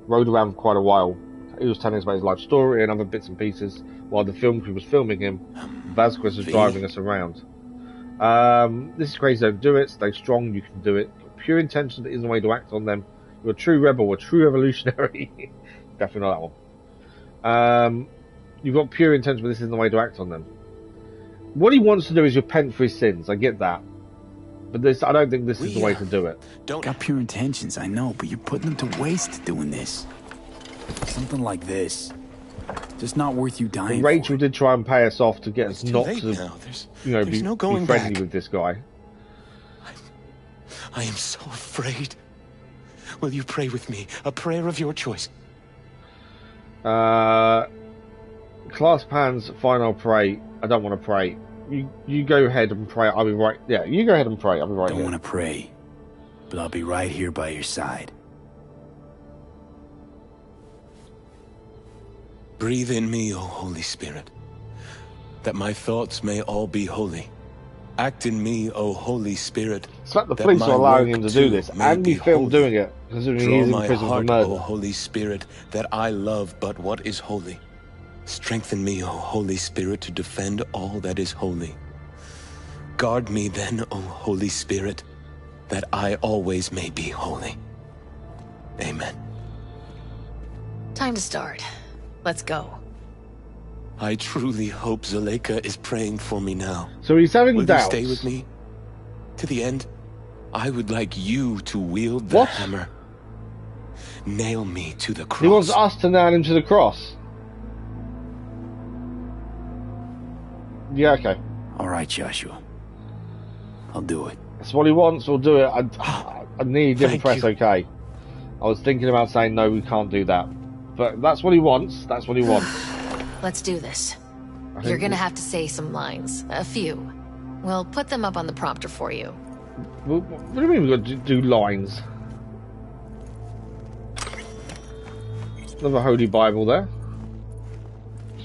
rode around for quite a while. He was telling us about his life story and other bits and pieces while the film crew was filming him. Vasquez was V. driving us around. This is crazy, don't do it. Stay strong, you can do it. Pure intention that isn't the way to act on them. You're a true rebel, a true revolutionary. Definitely not that one. You've got pure intention, but this isn't the way to act on them. What he wants to do is repent for his sins. I get that. But this, I don't think this is the way to do it. Don't Got pure intentions, I know, but you're putting them to waste doing this. Something like this. Just not worth you dying Rachel for. did try and pay us off to get us It's too not late to, now. There's be, no be going friendly back. with this guy. I am so afraid. Will you pray with me? A prayer of your choice. Class Pan's final pray. I don't want to pray. You go ahead and pray. I'll be right. Yeah, you go ahead and pray. I'll be right Don't here. want to pray, but I'll be right here by your side. Breathe in me, O Holy Spirit, that my thoughts may all be holy. Act in me, O Holy Spirit. It's like the that police my are allowing work him to too do this, may and be we filmed holy. doing it, considering Draw he's in my prison for heart, murder. O Holy Spirit, that I love but what is holy. Strengthen me, O Holy Spirit, to defend all that is holy. Guard me then, O Holy Spirit, that I always may be holy. Amen. Time to start. Let's go. I truly hope Zuleika is praying for me now. So he's having Will doubts. you stay with me? To the end? I would like you to wield the What? hammer. Nail me to the cross. He wants us to nail him to the cross. Yeah, okay. All right, Joshua. I'll do it. That's what he wants. We'll do it. I need him to Thank press you. okay. I was thinking about saying no, we can't do that, but that's what he wants. That's what he wants. Let's do this. I You're think gonna have to say some lines. A few. We'll put them up on the prompter for you. What do you mean we've got to do lines? Another Holy Bible there.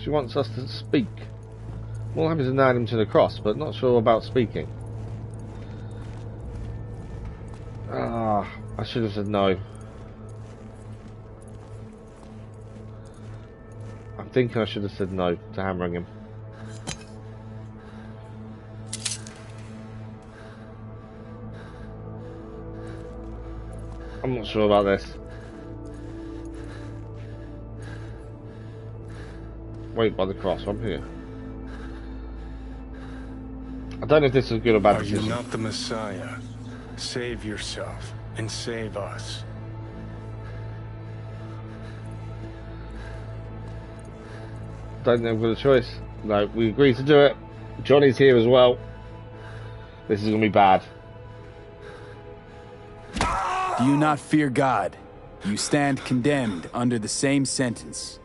She wants us to speak. Well, happy to nail him to the cross, but not sure about speaking. Ah, I should have said no. I'm thinking I should have said no to hammering him. I'm not sure about this. Wait by the cross, I'm here. I don't know if this is a good or bad Are you decision. not the Messiah? Save yourself and save us. don't think we've got a choice. No, we agreed to do it. Johnny's here as well. This is going to be bad. Do you not fear God? You stand condemned under the same sentence.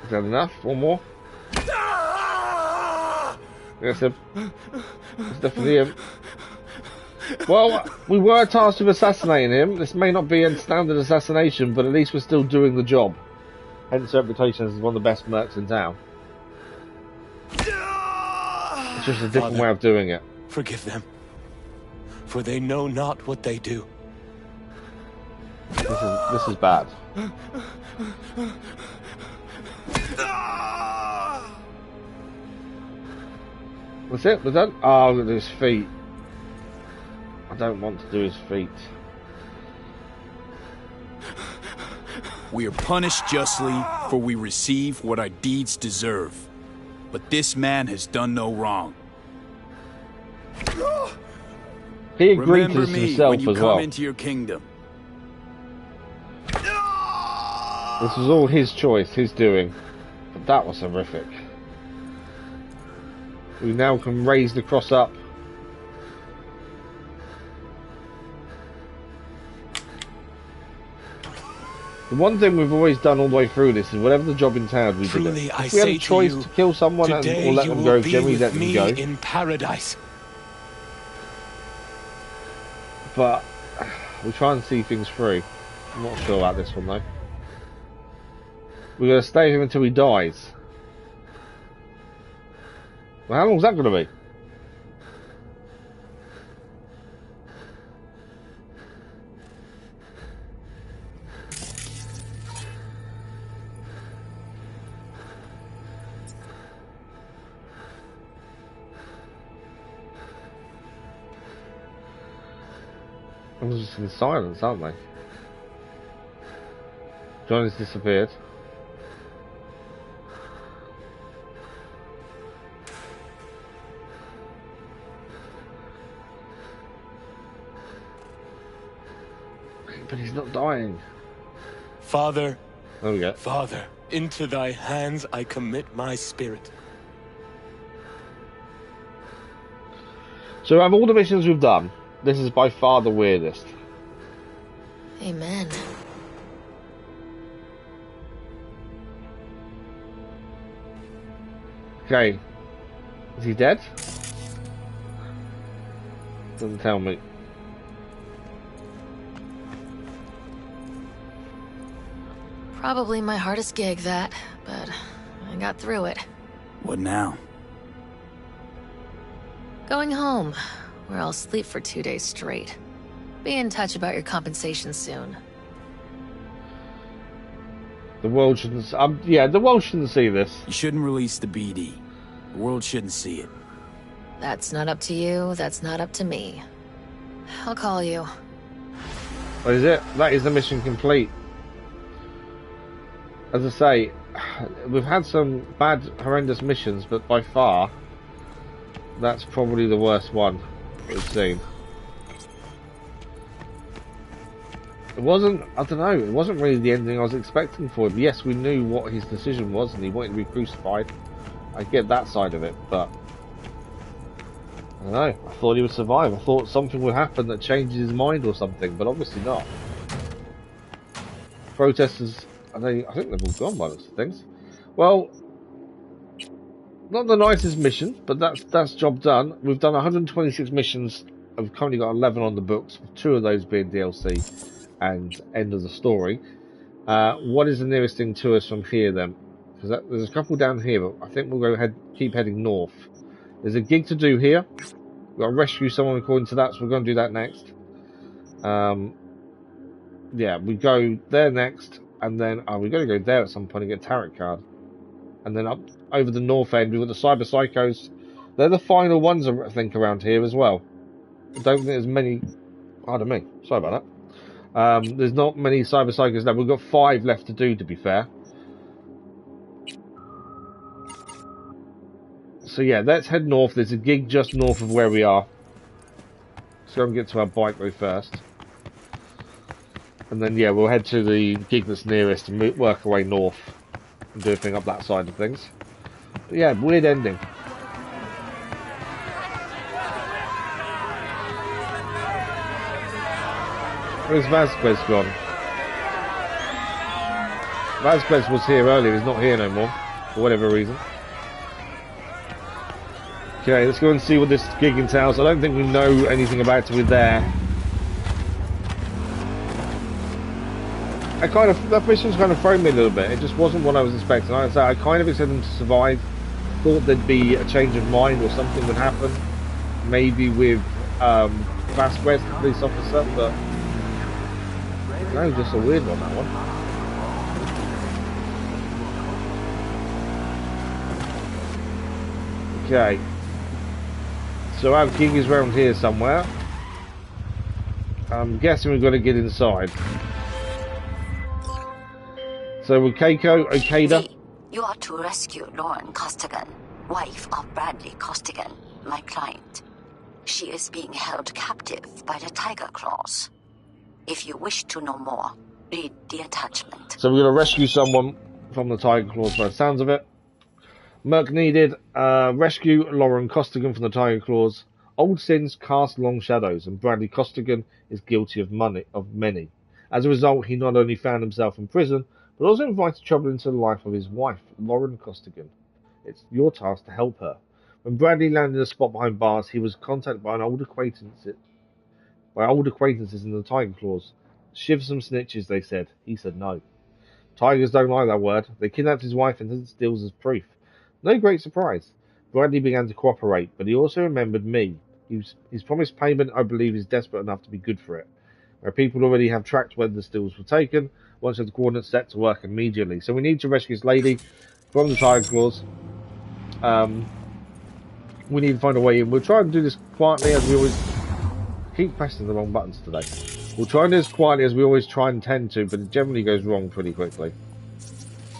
Is that enough? One more? Yes, it's definitely him. Well, we were tasked with assassinating him. This may not be a standard assassination, but at least we're still doing the job. Hence reputation as one of the best mercs in town. It's just a different way of doing it. Forgive them, for they know not what they do. This is bad. That's it, we're done. Oh, look at his feet. I don't want to do his feet. We are punished justly, for we receive what our deeds deserve. But this man has done no wrong. He agreed to Remember this me himself when you as come well. into your kingdom. This was all his choice, his doing. But that was horrific. We now can raise the cross up. The one thing we've always done all the way through this is whatever the job entailed, we did it. If we had a choice to kill someone or let them go, generally let them go. In paradise. But we try and see things through. I'm not sure about this one though. We're going to stay with him until he dies. Well, how long is that going to be? I'm just in silence, aren't they? Johnny's disappeared. But he's not dying. Father, there we go. Father, into thy hands I commit my spirit. So, of all the missions we've done, this is by far the weirdest. Amen. Okay. Is he dead? Doesn't tell me. Probably my hardest gig, that, but I got through it. What now? Going home, where I'll sleep for 2 days straight. Be in touch about your compensation soon. The world shouldn't. Yeah, the world shouldn't see this. You shouldn't release the BD. The world shouldn't see it. That's not up to you. That's not up to me. I'll call you. That is it. That is the mission complete. As I say, we've had some bad, horrendous missions, but by far, that's probably the worst one we've seen. It wasn't, I don't know, it wasn't really the ending I was expecting for him. Yes, we knew what his decision was and he wanted to be crucified. I get that side of it, but I don't know, I thought he would survive. I thought something would happen that changes his mind or something, but obviously not. Protesters, I think they've all gone by those things. Well, not the nicest mission, but that's job done. We've done 126 missions. We've currently got 11 on the books, with 2 of those being DLC and end of the story. What is the nearest thing to us from here then? Because there's a couple down here, but I think we'll go ahead, keep heading north. There's a gig to do here. We've got to rescue someone according to that, so we're going to do that next. Yeah, we go there next, and then we're going to go there at some point and get a tarot card. And then up over the north end, we've got the Cyberpsychos. They're the final ones, I think, around here as well. I don't think there's many. Pardon me. Sorry about that. There's not many Cyberpsychos left. We've got 5 left to do, to be fair. So yeah, let's head north. There's a gig just north of where we are. Let's go and get to our bike road first. And then, yeah, we'll head to the gig that's nearest and work our way north and do a thing up that side of things. But yeah, weird ending. Where's Vasquez gone? Vasquez was here earlier, he's not here no more, for whatever reason. Okay, let's go and see what this gig entails. I don't think we know anything about it till we're there. That mission's kind of thrown me a little bit. It just wasn't what I was expecting. I kind of expected them to survive. Thought there'd be a change of mind or something would happen. Maybe with Vasquez, the police officer, but no, just a weird one, that one. Okay. So our gig is around here somewhere. I'm guessing we've got to get inside. So with Keiko, Okada. You are to rescue Lauren Costigan, wife of Bradley Costigan, my client. She is being held captive by the Tiger Claws. If you wish to know more, read the attachment. So we're going to rescue someone from the Tiger Claws by the sounds of it. Merc needed. Rescue Lauren Costigan from the Tiger Claws. Old sins cast long shadows, and Bradley Costigan is guilty of many. As a result, he not only found himself in prison, but also invited trouble into the life of his wife, Lauren Costigan. It's your task to help her. When Bradley landed a spot behind bars, he was contacted by old acquaintances in the Tiger Claws. Shiv some snitches, they said. He said no. Tigers don't like that word. They kidnapped his wife and sent stills as proof. No great surprise. Bradley began to cooperate, but he also remembered me. His promised payment, I believe, is desperate enough to be good for it. Where people already have tracked where the stills were taken, once the coordinates set to work immediately. So we need to rescue this lady from the Tiger Claws. We need to find a way in. We'll try and do this quietly as we always... keep pressing the wrong buttons today. We'll try and do this quietly as we always try and tend to, but it generally goes wrong pretty quickly.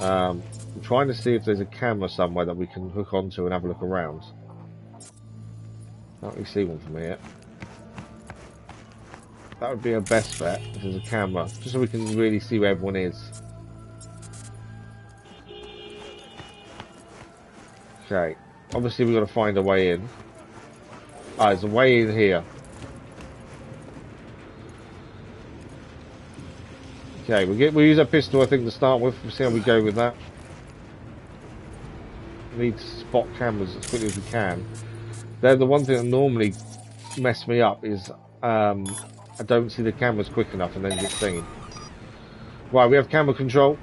I'm trying to see if there's a camera somewhere that we can hook onto and have a look around. Can't really see one from here. That would be our best bet if there's a camera, just so we can really see where everyone is. Okay, obviously we've got to find a way in. Ah, there's a way in here. Okay, we use a pistol, I think, to start with. We'll see how we go with that. We need to spot cameras as quickly as we can. They're the one thing that normally mess me up is I don't see the cameras quick enough and then get seen. Right, we have camera control.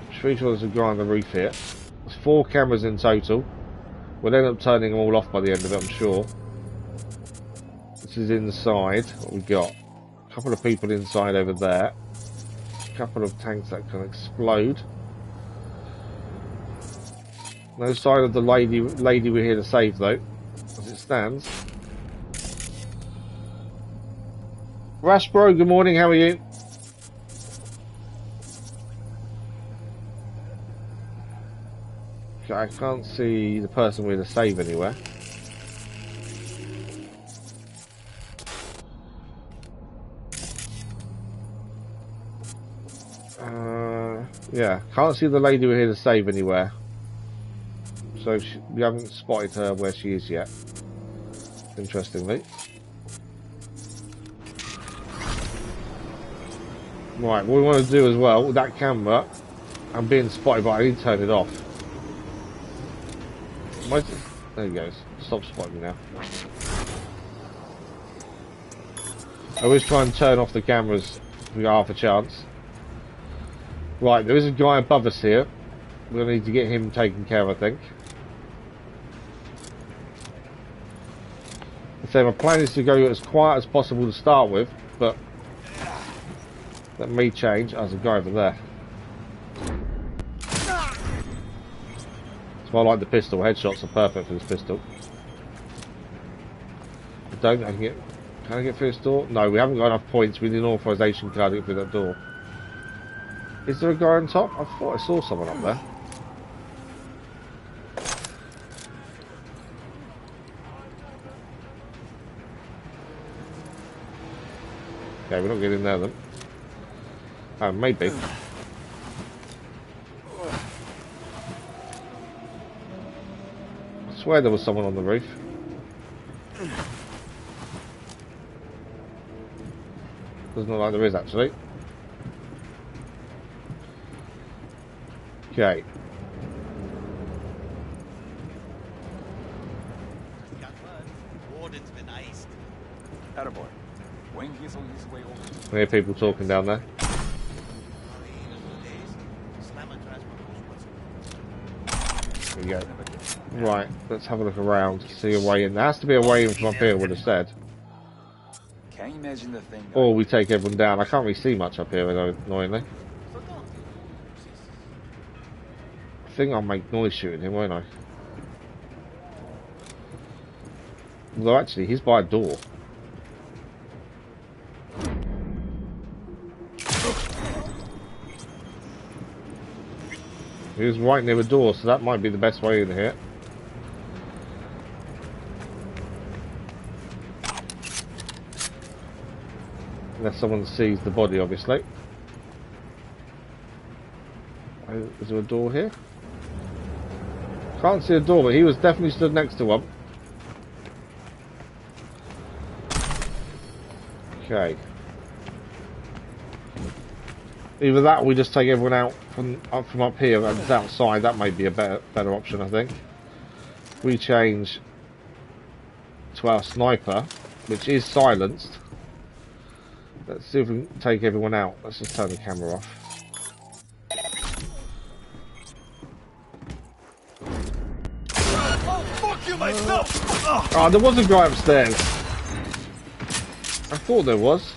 I'm pretty sure there's a guy on the roof here. There's 4 cameras in total. We'll end up turning them all off by the end of it, I'm sure. This is inside. What we got? A couple of people inside over there. A couple of tanks that can explode. No sign of the lady we're here to save, though, as it stands. Rashbro, good morning, how are you? Okay, I can't see the person we're to save anywhere. Yeah, can't see the lady we're here to save anywhere. So we haven't spotted her where she is yet, interestingly. Right, what we want to do as well with that camera, I'm being spotted, but I need to turn it off. There he goes. Stop spotting me now. I always try and turn off the cameras if we got half a chance. Right, there is a guy above us here. We're going to need to get him taken care of, I think. So my plan is to go as quiet as possible to start with, but that may change. Oh, there's a guy over there. So I like the pistol. Headshots are perfect for this pistol. Can I get through this door? No, we haven't got enough points. We need an authorization card to get through that door. Is there a guy on top? I thought I saw someone up there. Okay, we're not getting there then. Oh, maybe. I swear there was someone on the roof. Doesn't look like there is actually. Okay. Attaboy. When he's on his way over. I hear people talking down there. There we go. Right, let's have a look around to see a way in. There has to be a way in from up here, I would have said. Can't imagine the thing. Or we take everyone down. I can't really see much up here, annoyingly. I think I'll make noise shooting him, won't I? Although actually, he's by a door. He was right near a door, so that might be the best way in here. Unless someone sees the body, obviously. Is there a door here? Can't see a door, but he was definitely stood next to one. Okay. Either that or we just take everyone out from up here and it's outside. That may be a better option, I think. We change to our sniper, which is silenced. Let's see if we can take everyone out. Let's just turn the camera off. Oh, fuck you myself! Oh, there was a guy upstairs. I thought there was.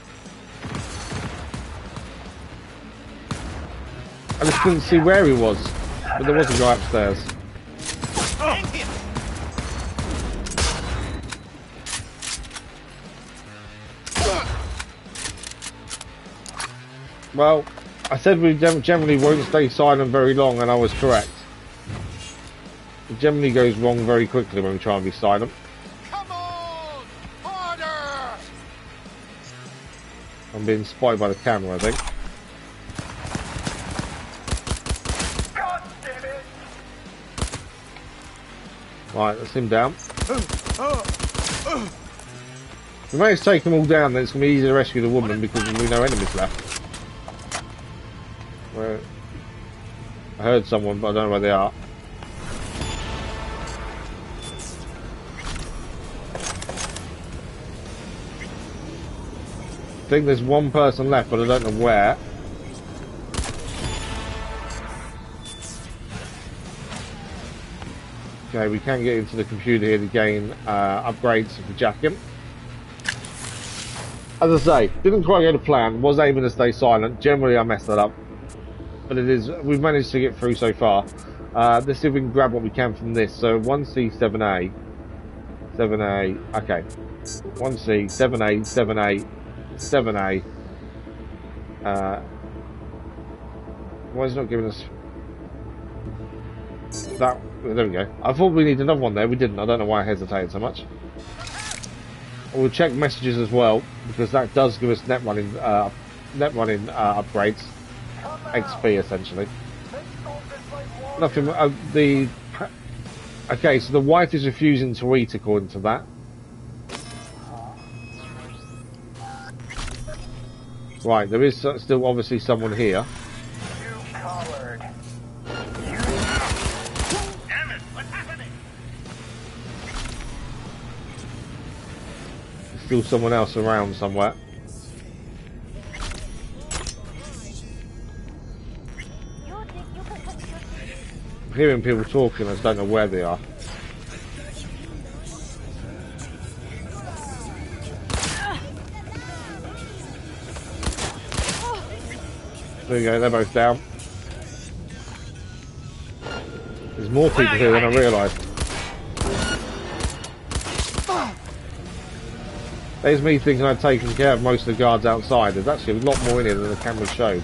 I just couldn't see where he was, but there was a guy upstairs. Well, I said we generally won't stay silent very long, and I was correct. It generally goes wrong very quickly when we try and be silent. Come on! Harder! I'm being spied by the camera, I think. God damn it! Right, that's him down. We may have taken them all down, then it's going to be easy to rescue the woman because we no enemies left. I heard someone, but I don't know where they are. I think there's one person left, but I don't know where. Okay, we can get into the computer here to gain upgrades for Jackin. As I say, didn't quite go to plan, was aiming to stay silent. Generally I messed that up. But it is, we've managed to get through so far. Let's see if we can grab what we can from this. So 1C, 7A. 7A, okay. 1C, 7A, 7A, 7A. Why is it not giving us that? There we go. I thought we needed another one there. We didn't. I don't know why I hesitated so much. We'll check messages as well because that does give us net running upgrades, XP essentially. Nothing. Okay, so the wife is refusing to eat according to that. Right, there is still obviously someone here. You coward! Damn it! What's happening? There's still someone else around somewhere. I'm hearing people talking, I just don't know where they are. There we go, they're both down. There's more people here than I realised. There's me thinking I'd taken care of most of the guards outside. There's actually a lot more in here than the camera showed.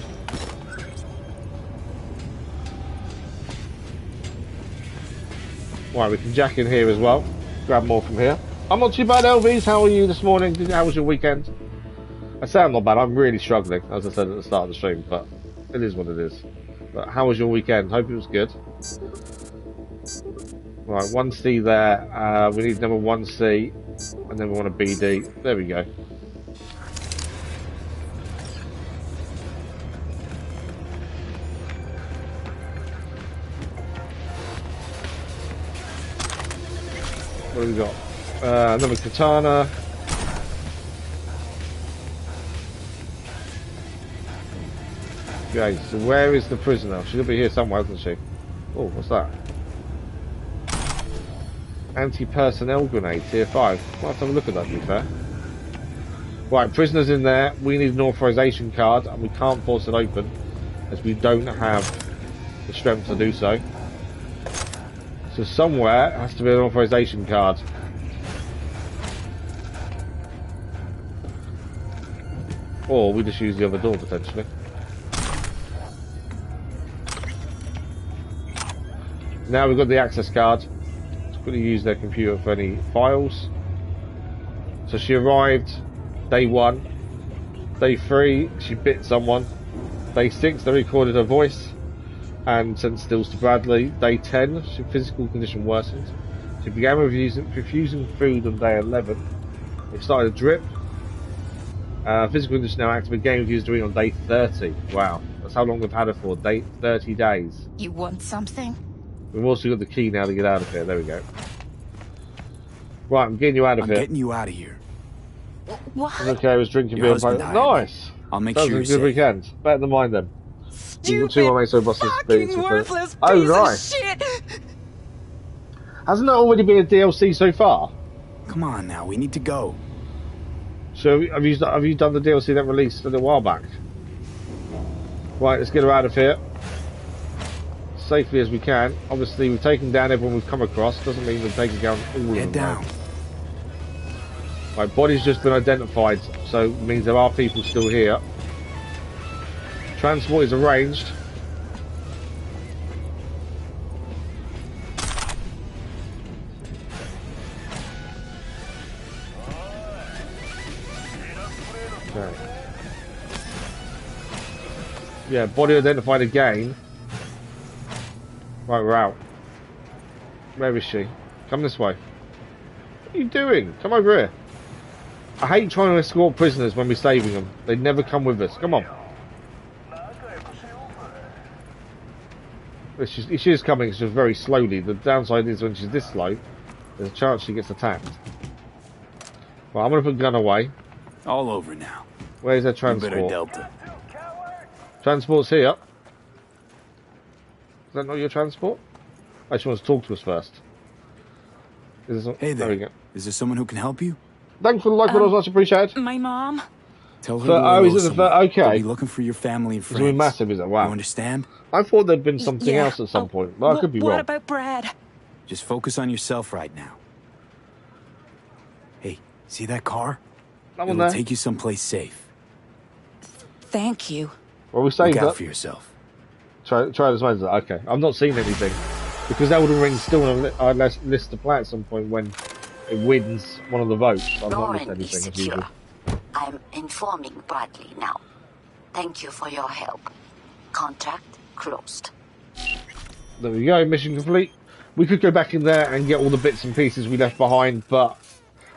Right, we can jack in here as well. Grab more from here. I'm not too bad, LVs. How are you this morning? How was your weekend? I say I'm not bad. I'm really struggling, as I said at the start of the stream, but it is what it is. But how was your weekend? Hope it was good. Right, 1C there. We need number 1C, and then we want a BD. There we go. What have we got? Another katana. Okay, so where is the prisoner? She's gonna be here somewhere, isn't she? Oh, what's that? Anti-personnel grenade, tier 5. Might have to have a look at that, to be fair. Right, prisoners in there. We need an authorization card, and we can't force it open, as we don't have the strength to do so. So somewhere has to be an authorization card. Or we just use the other door, potentially. Now we've got the access card. Let's quickly use their computer for any files. So she arrived day 1. Day 3, she bit someone. Day 6, they recorded her voice and sent stills to Bradley. Day 10, her physical condition worsened. She began refusing food on day 11. It started to drip. Physical condition now active again, with doing on day 30. Wow, that's how long we've had her for. 30 days. You want something? We've also got the key now to get out of here. There we go. Right, I'm getting you out of here. I'm getting you out of here. What? Okay, I was drinking beer. Nice. I'll make that sure was you're a good safe. weekend. Better than mine then. Stupid, fucking worthless piece oh, nice. of shit! Hasn't that already been a DLC so far? Come on now, we need to go. So have you done the DLC that released a little while back? Right, let's get her out of here. Safely as we can. Obviously, we've taken down everyone we've come across. Doesn't mean we've taken down all of them. Head down. Right, body's just been identified, so it means there are people still here. Transport is arranged. Okay. Yeah, body identified again. Right, we're out. Where is she? Come this way. What are you doing? Come over here. I hate trying to escort prisoners when we're saving them. They never come with us. Come on. She is coming, it's just very slowly. The downside is when she's this slow, there's a chance she gets attacked. Well, I'm going to put gun away. All over now. Where's their transport? Better Delta. Transport's here. Is that not your transport? Oh, she wants to talk to us first. Hey there. There we go. Is there someone who can help you? Thanks for the like, but I was much appreciated. My mom? Tell her Oh, is it the okay? They'll be looking for your family and friends. It's really massive, is it? Wow. You understand? I thought there'd been something else at some point, but I could be wrong. What about Brad? Just focus on yourself right now. Hey, see that car? That one It'll there. take you someplace safe. Thank you. Well, we saved Look out it. for yourself. Try this one. Okay, I've not seen anything because Elden Ring's still on our list to play at some point when it wins one of the votes. I've not missed Lauren is anything as usual. secure. I'm informing Bradley now. Thank you for your help. Contract closed. There we go. Mission complete. We could go back in there and get all the bits and pieces we left behind, but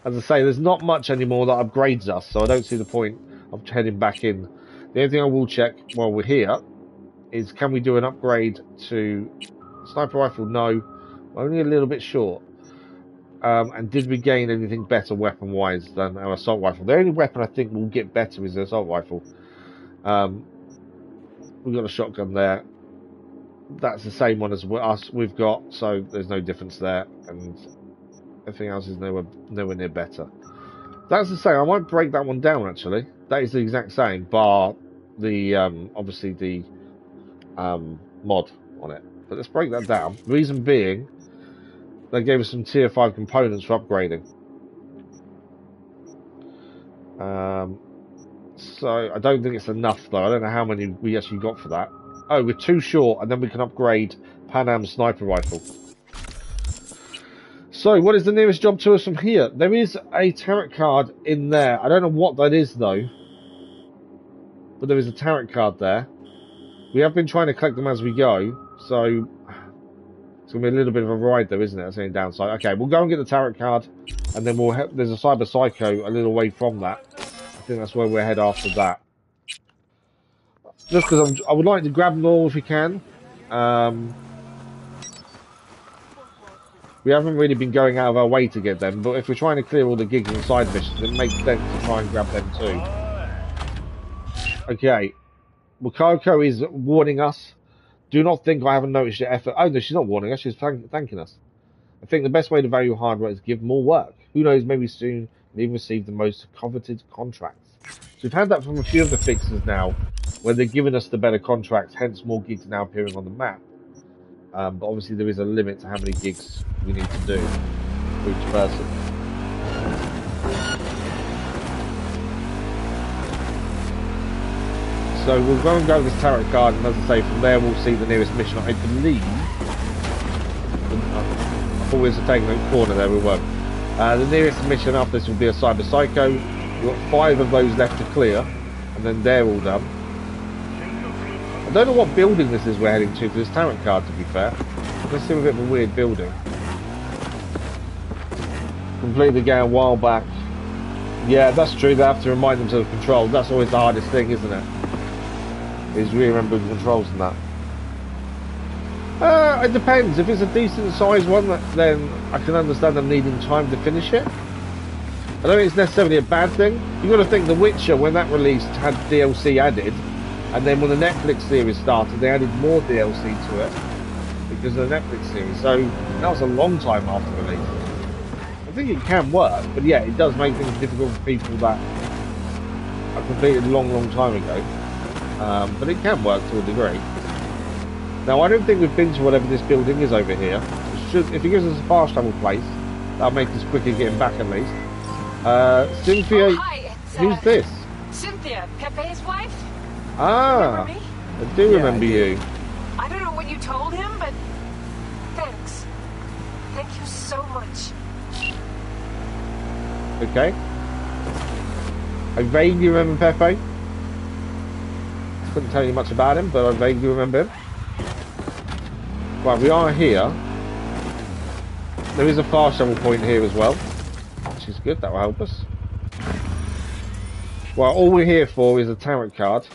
as I say, there's not much anymore that upgrades us, so I don't see the point of heading back in. The only thing I will check while we're here is, can we do an upgrade to sniper rifle? No, only a little bit short. And did we gain anything better weapon-wise than our assault rifle? The only weapon I think will get better is the assault rifle. We've got a shotgun there. That's the same one as we've got, so there's no difference there, and everything else is nowhere near better. That's the same. I might break that one down actually. That is the exact same, bar the obviously the mod on it. But let's break that down. Reason being, they gave us some tier 5 components for upgrading. So I don't think it's enough though. I don't know how many we actually got for that. Oh, we're too short, and then we can upgrade Pan Am sniper rifle. So, what is the nearest job to us from here? There is a tarot card in there. I don't know what that is though. but there is a tarot card there. We have been trying to collect them as we go, so it's going to be a little bit of a ride though, isn't it? That's the only downside. Okay, we'll go and get the tarot card, and then we'll there's a Cyberpsycho a little way from that. I think that's where we'll head after that. Just because I would like to grab them all if we can. We haven't really been going out of our way to get them, but if we're trying to clear all the gigs and side missions, it makes sense to try and grab them too. Okay. Wakako is warning us. Do not think I haven't noticed your effort. Oh no, she's not warning us, she's thanking us. I think the best way to value hard work is give more work. Who knows, maybe soon we'll even receive the most coveted contracts. So we've had that from a few of the fixes now, where they're giving us the better contracts, hence more gigs now appearing on the map. But obviously there is a limit to how many gigs we need to do for each person. So we'll go and go with this tarot card, and as I say, from there we'll see the nearest mission. I believe. I thought we were taking a corner there, we weren't. The nearest mission after this will be a Cyberpsycho. We've got 5 of those left to clear, and then they're all done. I don't know what building this is we're heading to for this tarot card, to be fair. This seems a bit of a weird building. Completed the game a while back. Yeah, that's true, they have to remind themselves of controls. That's always the hardest thing, isn't it? Is remembering the controls and that. It depends. If it's a decent sized one, then I can understand them needing time to finish it. I don't think it's necessarily a bad thing. You've got to think The Witcher, when that released, had DLC added, and then when the Netflix series started, they added more DLC to it because of the Netflix series. So that was a long time after release. I think it can work, but yeah, it does make things difficult for people that are completed a long time ago. But it can work to a degree. Now, I don't think we've been to whatever this building is over here. If it gives us a fast travel place, that'll make us quicker getting back at least. Cynthia, oh, hi, who's this? Cynthia, Pepe's wife. Ah, remember me? I do remember you. I don't know what you told him, but thanks. Thank you so much. Okay. I vaguely remember Pepe. Couldn't tell you much about him, but I vaguely remember him. Right, we are here. There is a fast travel point here as well, which is good. That will help us. Well, all we're here for is a tarot card,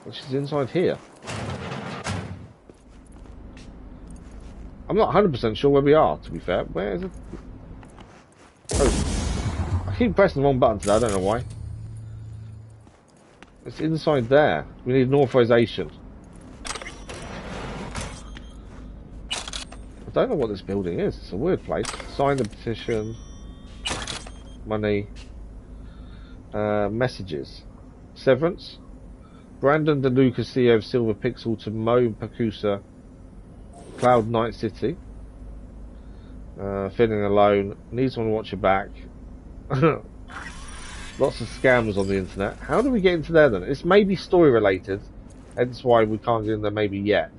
which is inside here. I'm not 100% sure where we are, to be fair. Where is it? Oh, I keep pressing the wrong button today, I don't know why. It's inside there. We need an authorization. I don't know what this building is. It's a weird place. Sign the petition. Money. Messages. Severance. Brandon DeLuca, CEO of Silver Pixel, to Mo Pacusa, Cloud Night City. Feeling alone. Need someone to watch your back. Lots of scams on the internet. How do we get into there then? It's maybe story related, hence why we can't get in there maybe yet.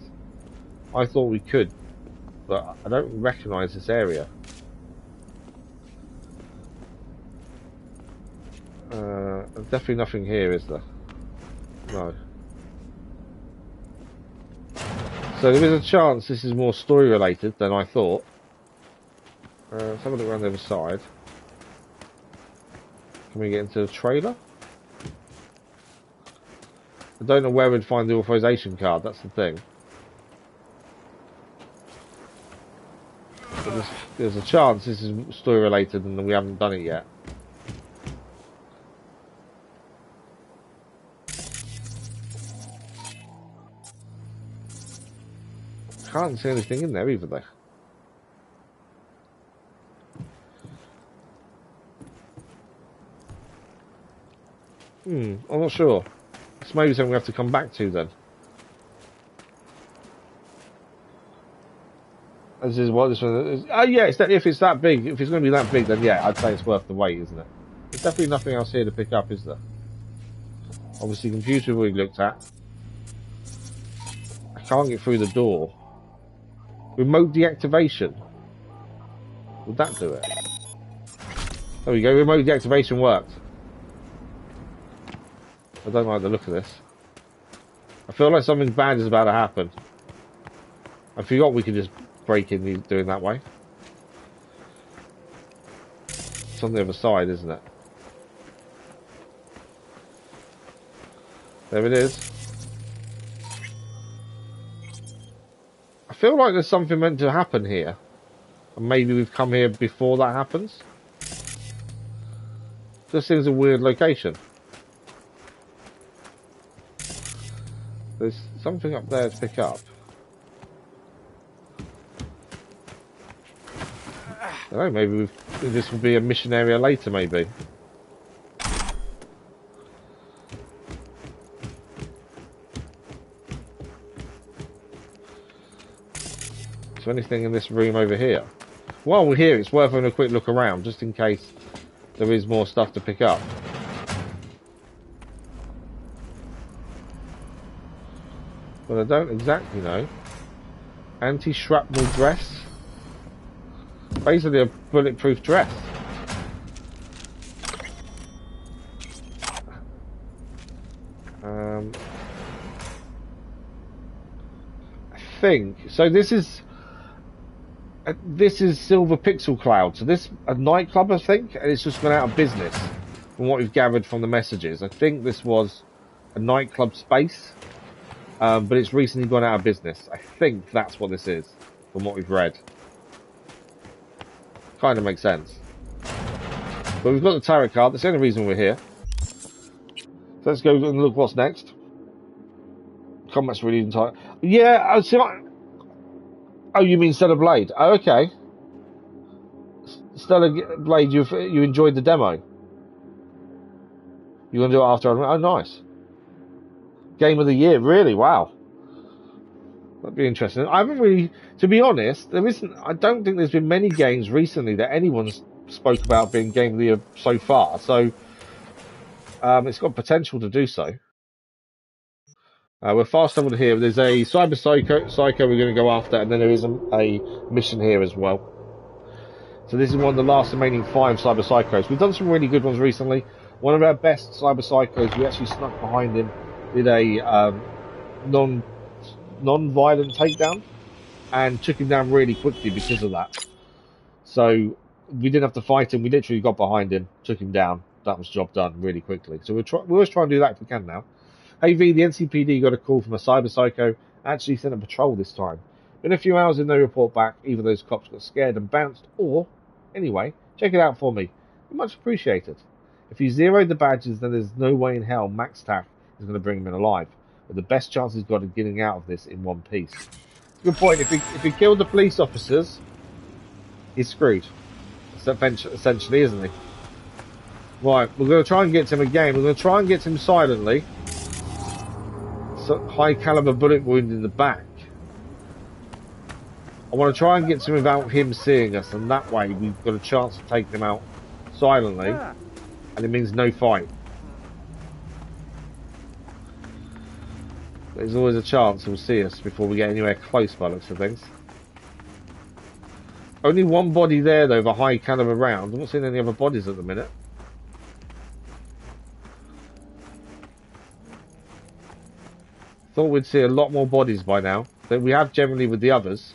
I thought we could, but I don't recognise this area. There's definitely nothing here, is there? No. So there is a chance this is more story related than I thought. Let's have a look around the other side. Can we get into the trailer? I don't know where we'd find the authorization card, that's the thing. But there's a chance this is story related and we haven't done it yet. Can't see anything in there either though. I'm not sure. It's maybe something we have to come back to then. This is what this one is. Oh yeah, if it's that big, if it's going to be that big, then yeah, I'd say it's worth the wait, isn't it? There's definitely nothing else here to pick up, is there? Obviously, computer we looked at. I can't get through the door. Remote deactivation. Would that do it? There we go. Remote deactivation worked. I don't like the look of this. I feel like something bad is about to happen. I forgot we could just break in doing that way. It's on the other side, isn't it? There it is. I feel like there's something meant to happen here. And maybe we've come here before that happens. This seems a weird location. There's something up there to pick up. I don't know, maybe this will be a mission area later, maybe. Is there anything in this room over here? While we're here, it's worth having a quick look around, just in case there is more stuff to pick up. But I don't exactly know. Anti-shrapnel dress. Basically a bulletproof dress. I think so. This is Silver Pixel Cloud. So this a nightclub, I think, and it's just gone out of business. From what we've gathered from the messages, I think this was a nightclub space. But it's recently gone out of business. I think that's what this is, from what we've read. Kind of makes sense. But we've got the tarot card. That's the only reason we're here. So let's go and look what's next. Combat's really entire. Yeah, oh, you mean Stellar Blade? Oh, okay. Stellar Blade, you enjoyed the demo. You want to do it after? Oh, nice. Game of the year, really? Wow. That'd be interesting. I haven't really, to be honest, I don't think there's been many games recently that anyone's spoke about being Game of the Year so far. So, it's got potential to do so. We're fast over here. There's a Cyberpsycho we're going to go after, and then there is a mission here as well. So this is one of the last remaining 5 Cyberpsychos. We've done some really good ones recently. One of our best Cyberpsychos, we actually snuck behind him, did a non-violent takedown, and took him down really quickly because of that. So we didn't have to fight him. We literally got behind him, took him down. That was job done really quickly. So we always try and do that if we can now. AV, the NCPD got a call from a Cyberpsycho, actually sent a patrol this time. Been a few hours and no report back, either those cops got scared and bounced, or, anyway, check it out for me. Much appreciated. If you zeroed the badges, then there's no way in hell Max Tack is going to bring him in alive. But the best chance he's got of getting out of this in one piece. Good point. If he killed the police officers, he's screwed. Essentially, isn't he? Right, we're going to try and get to him again. We're going to try and get to him silently. So, high caliber bullet wound in the back. I want to try and get to him without him seeing us, and that way we've got a chance of taking him out silently, and it means no fight. There's always a chance he'll see us before we get anywhere close by looks of things. Only one body there though, the high caliber round. I'm not seeing any other bodies at the minute. Thought we'd see a lot more bodies by now than we have generally with the others.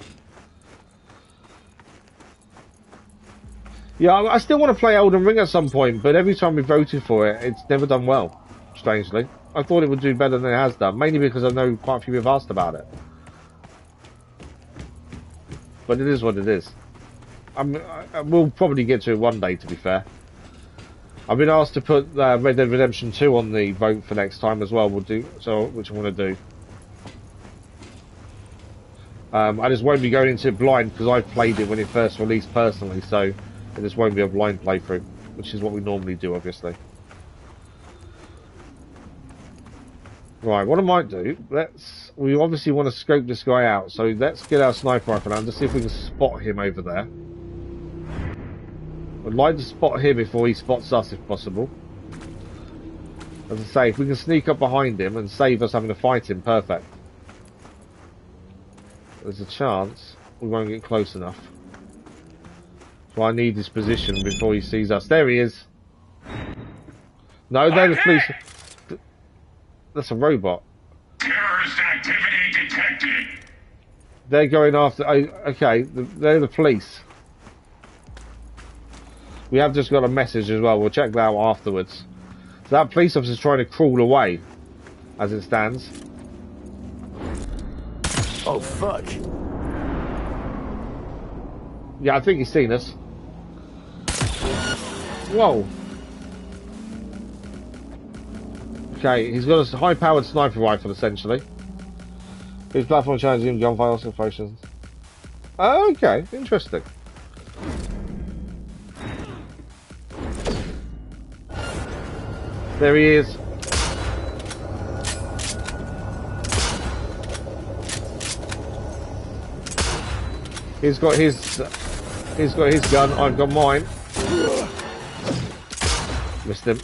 Yeah, I still want to play Elden Ring at some point, but every time we voted for it, it's never done well, strangely. I thought it would do better than it has done, mainly because I know quite a few people have asked about it. But it is what it is. We'll probably get to it one day, to be fair. I've been asked to put Red Dead Redemption 2 on the vote for next time as well, which I want to do. I just won't be going into it blind, because I played it when it first released personally, so it just won't be a blind playthrough, which is what we normally do, obviously. Right, what I might do, we obviously want to scope this guy out, so let's get our sniper rifle out and just see if we can spot him over there. I'd like to spot him before he spots us, if possible. As I say, if we can sneak up behind him and save us having to fight him, perfect. There's a chance we won't get close enough. So I need his position before he sees us. There he is. No, they're the police. That's a robot. Terrorist activity detected. They're going after... okay, they're the police. We have just got a message as well. We'll check that out afterwards. So that police officer's trying to crawl away, as it stands. Oh, fuck. Yeah, I think he's seen us. Whoa. Okay, he's got a high-powered sniper rifle, essentially. His platform challenges him, gunfire, also potions. Okay, interesting. There he is. He's got his gun. I've got mine. Missed him.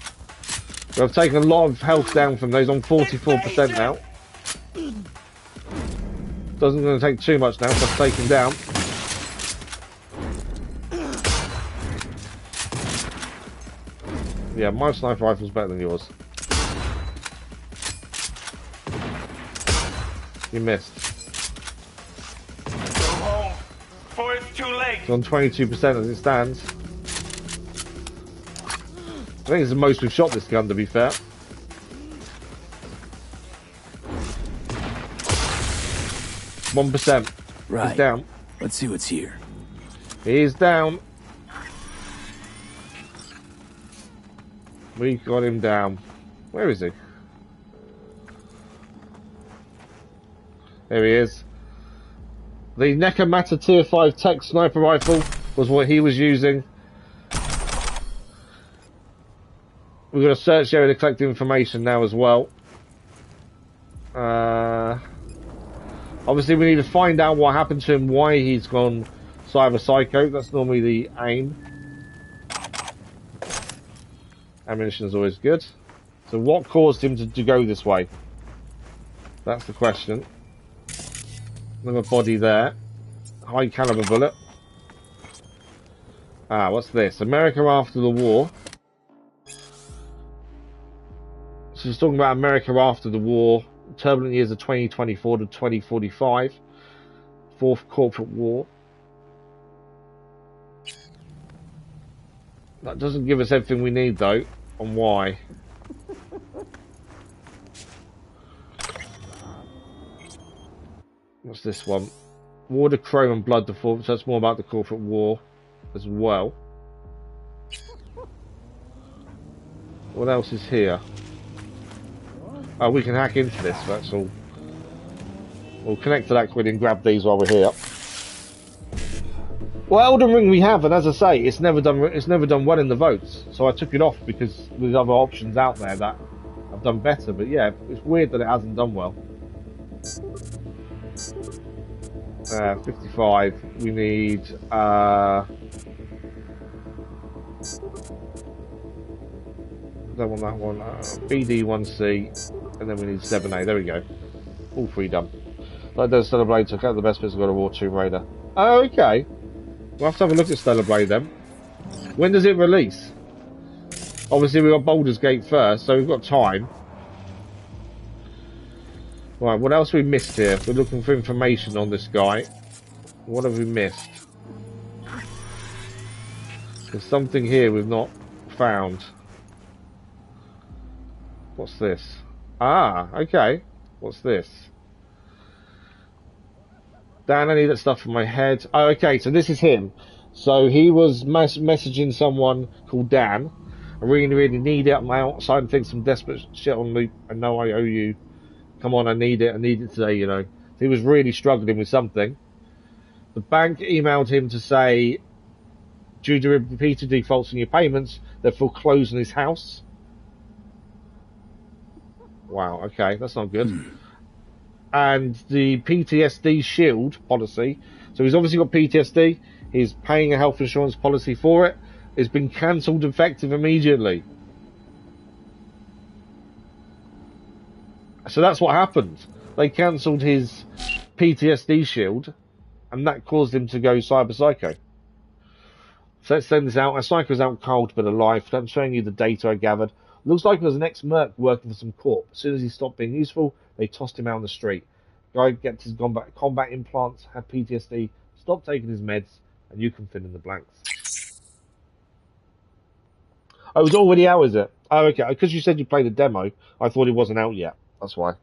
I've taken a lot of health down from those. I'm 44% now. Doesn't going to take too much now, so I've taken down. Yeah, my sniper rifle's better than yours. You missed. Go home before it's too late. It's on 22% as it stands. I think it's the most we've shot this gun, to be fair. %. Right. He's down. Let's see what's here. He's down. We got him down. Where is he? There he is. The Nekomata Tier 5 Tech Sniper Rifle was what he was using. We're going to search the area to collect information now as well. Obviously we need to find out what happened to him, why he's gone Cyberpsycho. That's normally the aim. Ammunition is always good. So what caused him to go this way? That's the question. Another body there. High caliber bullet. Ah, what's this? America after the war. So he's talking about America after the war. Turbulent years of 2024 to 2045. Fourth corporate war. That doesn't give us everything we need though, on why. What's this one? War to Chrome and Blood to Form, so that's more about the corporate war as well. What else is here? Oh, we can hack into this, that's all. We'll connect to that quickly and grab these while we're here. Well, Elden Ring we have, and as I say, it's never done well in the votes. So I took it off because there's other options out there that have done better. But yeah, it's weird that it hasn't done well. 55. We need don't want that one. BD1C, and then we need 7A. There we go. All three done. Like those Stellar Blade took out the best bits of God of War Tomb Raider. Oh, okay. We'll have to have a look at Stellar Blade then. When does it release? Obviously we've got Baldur's Gate first, so we've got time. Right, what else have we missed here? We're looking for information on this guy. What have we missed? There's something here we've not found. What's this? Ah, okay. What's this? Dan, I need that stuff in my head. Oh, okay, so this is him. So he was messaging someone called Dan. I really, really need it. I'm outside and think some desperate shit on loop. I know I owe you. Come on, I need it today, you know. He was really struggling with something. The bank emailed him to say, due to repeated defaults in your payments, they're foreclosing his house. Wow, okay, that's not good. And the PTSD shield policy, so he's obviously got PTSD, he's paying a health insurance policy for it, it's been cancelled effective immediately. So that's what happened. They cancelled his PTSD shield, and that caused him to go Cyberpsycho. So let's send this out. A Psycho's out cold but alive. I'm showing you the data I gathered. Looks like it was an ex-merc working for some corp. As soon as he stopped being useful, they tossed him out on the street. Guy gets his combat implants, had PTSD, stopped taking his meds, and you can fill in the blanks. Oh, it was already out, is it? Oh, okay. Because you said you played a demo, I thought it wasn't out yet. That's why.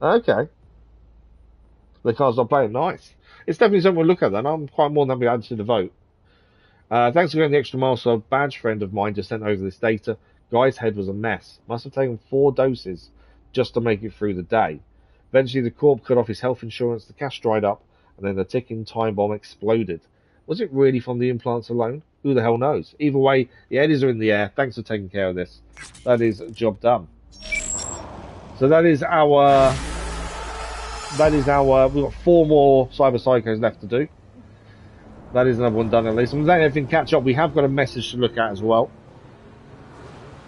Okay. The cards not playing. Nice. It's definitely something we'll look at then. I'm quite more than happy to add to the vote. Thanks for going the extra mile, so a badge friend of mine just sent over this data. Guy's head was a mess. Must have taken 4 doses just to make it through the day. Eventually the corp cut off his health insurance, the cash dried up, and then the ticking time bomb exploded. Was it really from the implants alone? Who the hell knows? Either way, the eddies are in the air. Thanks for taking care of this. That is job done. So that is our... We've got 4 more Cyberpsychos left to do. That is another one done at least. I'm letting everything catch up. We have got a message to look at as well.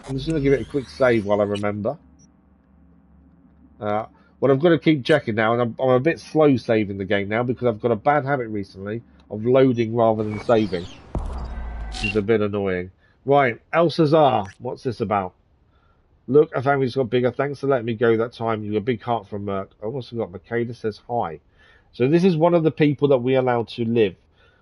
I'm just going to give it a quick save while I remember. What I've got to keep checking now, and I'm a bit slow saving the game now because I've got a bad habit recently of loading rather than saving, which is a bit annoying. Right, El Cesar, what's this about? Look, our family's got bigger. Thanks for letting me go that time. You got a big heart from Merc. I also got Makeda says hi. So this is one of the people that we allowed to live.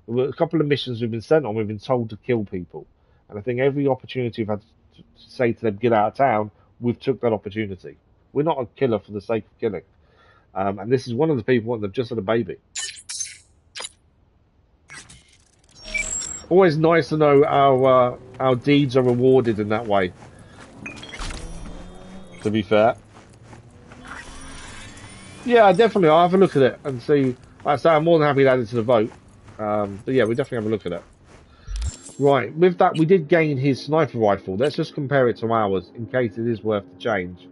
A couple of missions we've been sent on, we've been told to kill people. And I think every opportunity we've had to say to them, get out of town, we've took that opportunity. We're not a killer for the sake of killing. And this is one of the people that have just had a baby. Always nice to know our deeds are rewarded in that way. To be fair. Yeah, definitely. I'll have a look at it and see. Like I say, I'm more than happy to add it to the vote. But yeah, we definitely have a look at it. Right, with that, we did gain his sniper rifle. Let's just compare it to ours in case it is worth the change.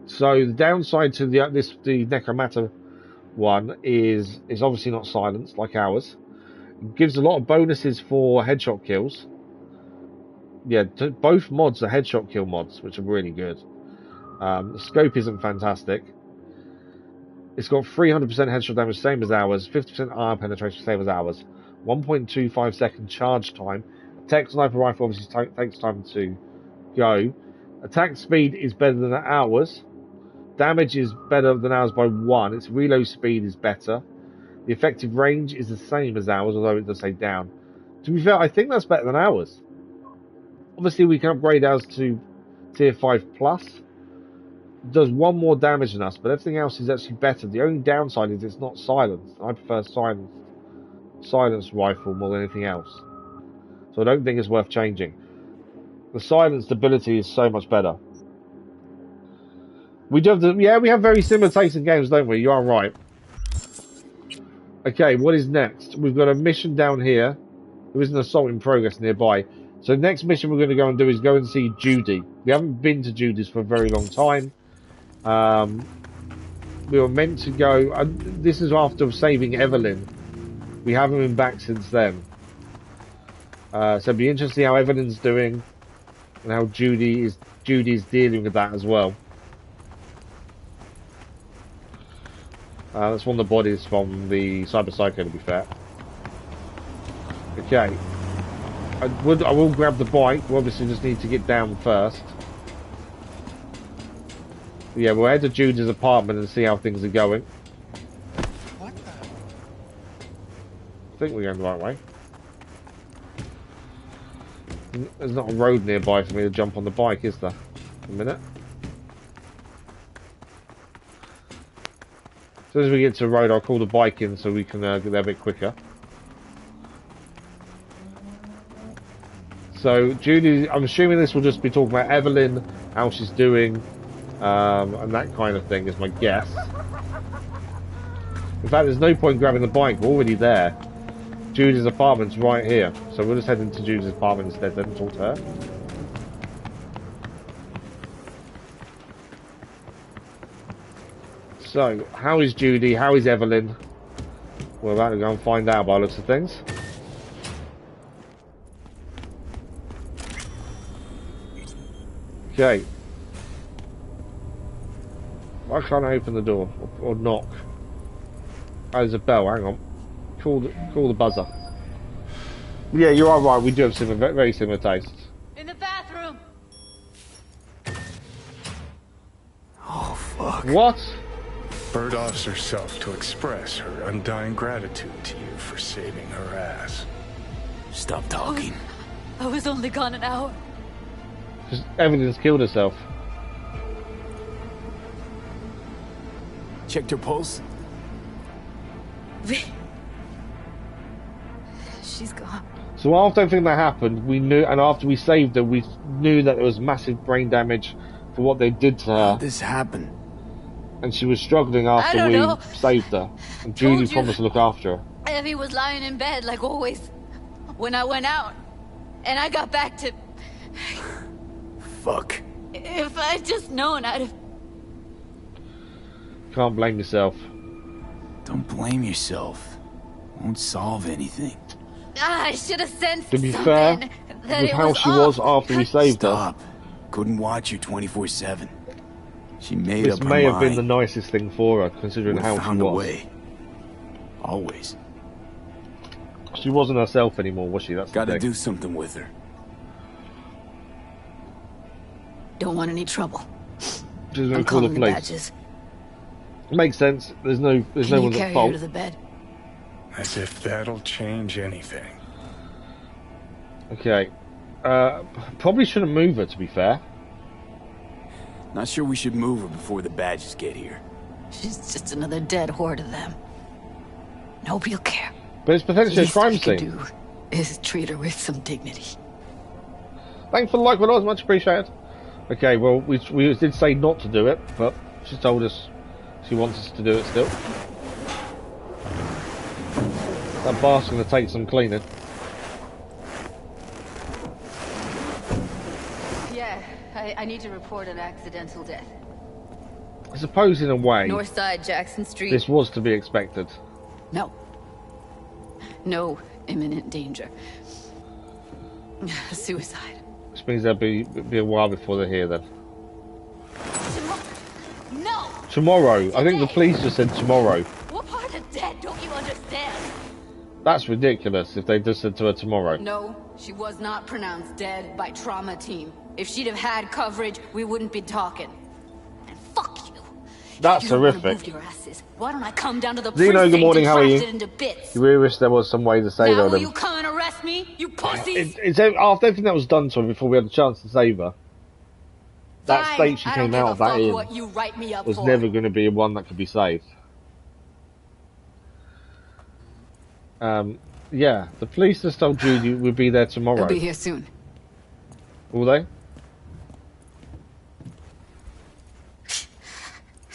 So the downside to the Necromata one is obviously not silenced like ours. It gives a lot of bonuses for headshot kills. Yeah, both mods are headshot kill mods, which are really good. The scope isn't fantastic. It's got 300% headshot damage, same as ours. 50% armor penetration, same as ours. 1.25 second charge time. Tech sniper rifle obviously takes time to go. Attack speed is better than ours. Damage is better than ours by 1. Its reload speed is better. The effective range is the same as ours, although it does say down. To be fair, I think that's better than ours. Obviously, we can upgrade ours to tier 5 plus. It does 1 more damage than us, but everything else is actually better. The only downside is it's not silenced. I prefer silenced rifle more than anything else. So I don't think it's worth changing. The silenced ability is so much better. We do have we have very similar tastes in games, don't we? You are right. Okay, what is next? We've got a mission down here. There is an assault in progress nearby. So the next mission we're going to go and do is go and see Judy. We haven't been to Judy's for a very long time. We were meant to go... this is after saving Evelyn. We haven't been back since then. So it'll be interesting how Evelyn's doing and how Judy's dealing with that as well. That's one of the bodies from the Cyberpsycho, to be fair. Okay. I will grab the bike. We obviously just need to get down first. Yeah, we'll head to Judy's apartment and see how things are going. What the? I think we're going the right way. There's not a road nearby for me to jump on the bike, is there? A minute. As soon as we get to the road, I'll call the bike in so we can get there a bit quicker. So, Judy, I'm assuming this will just be talking about Evelyn, how she's doing, and that kind of thing is my guess. In fact, there's no point grabbing the bike, we're already there. Judy's apartment's right here, so we'll just head into Judy's apartment instead, then talk to her. So, how is Judy? How is Evelyn? We're about to go and find out by the looks of things. Okay. Why can't I open the door? Or knock? Oh, there's a bell, hang on. Call the buzzer. Yeah, you are right, we do have very similar tastes. Fuck. What? Bird offers herself to express her undying gratitude to you for saving her ass. Stop talking. I was only gone an hour. Just Evelyn's killed herself. Checked her pulse? She's gone. So after everything that happened, we knew, and after we saved her, we knew that there was massive brain damage for what they did to her. How'd this happen? And she was struggling after we saved her. And Judy promised to look after her. Evie was lying in bed like always when I went out. And I got back to... Fuck. If I'd just known, I'd have... Can't blame yourself. Don't blame yourself. Won't solve anything. I should have sensed To be fair, with how she was after we saved her, Couldn't watch you 24/7. She made this up her may have been mind. the nicest thing for her, considering how she Found a was. way. Always. She wasn't herself anymore, was she? That's Gotta the thing. do something with her. Don't want any trouble. She's going I'm to call the calling the police. badges. Makes sense. There's no Can you one's at carry her fault. to the bed? As if that'll change anything. Okay. Probably shouldn't move her, to be fair. Not sure we should move her before the badges get here. She's just another dead whore to them. Nobody will care. But it's potentially a Least crime we can scene. do is treat her with some dignity. Thanks for the like, but much appreciated. Okay, well, we did say not to do it, but she told us she wants us to do it still. That bar's going to take some cleaning. Yeah, I need to report an accidental death. I suppose, in a way, Northside Jackson Street. this was to be expected. No. No imminent danger. Suicide. Which means there'll be a while before they're here then. No! Tomorrow. I think the police just said tomorrow. What part of dead don't you understand? That's ridiculous if they just said to her tomorrow. No, she was not pronounced dead by trauma team. If she'd have had coverage, we wouldn't be talking. And fuck you. That's You don't wanna horrific. move your asses. Why don't I come down to the Zeno, good precinct morning, and how are draft you? it into bits? You really wish there was some way to save Now her. will you come and arrest me, you pussies? It's after everything that was done to her before we had a chance to save her. That Fine, state she I came don't out give of a that fuck in what you write me up was for. never going to be one that could be saved. Yeah, the police just told Judy we'd be there tomorrow. I'll be here soon. Will they?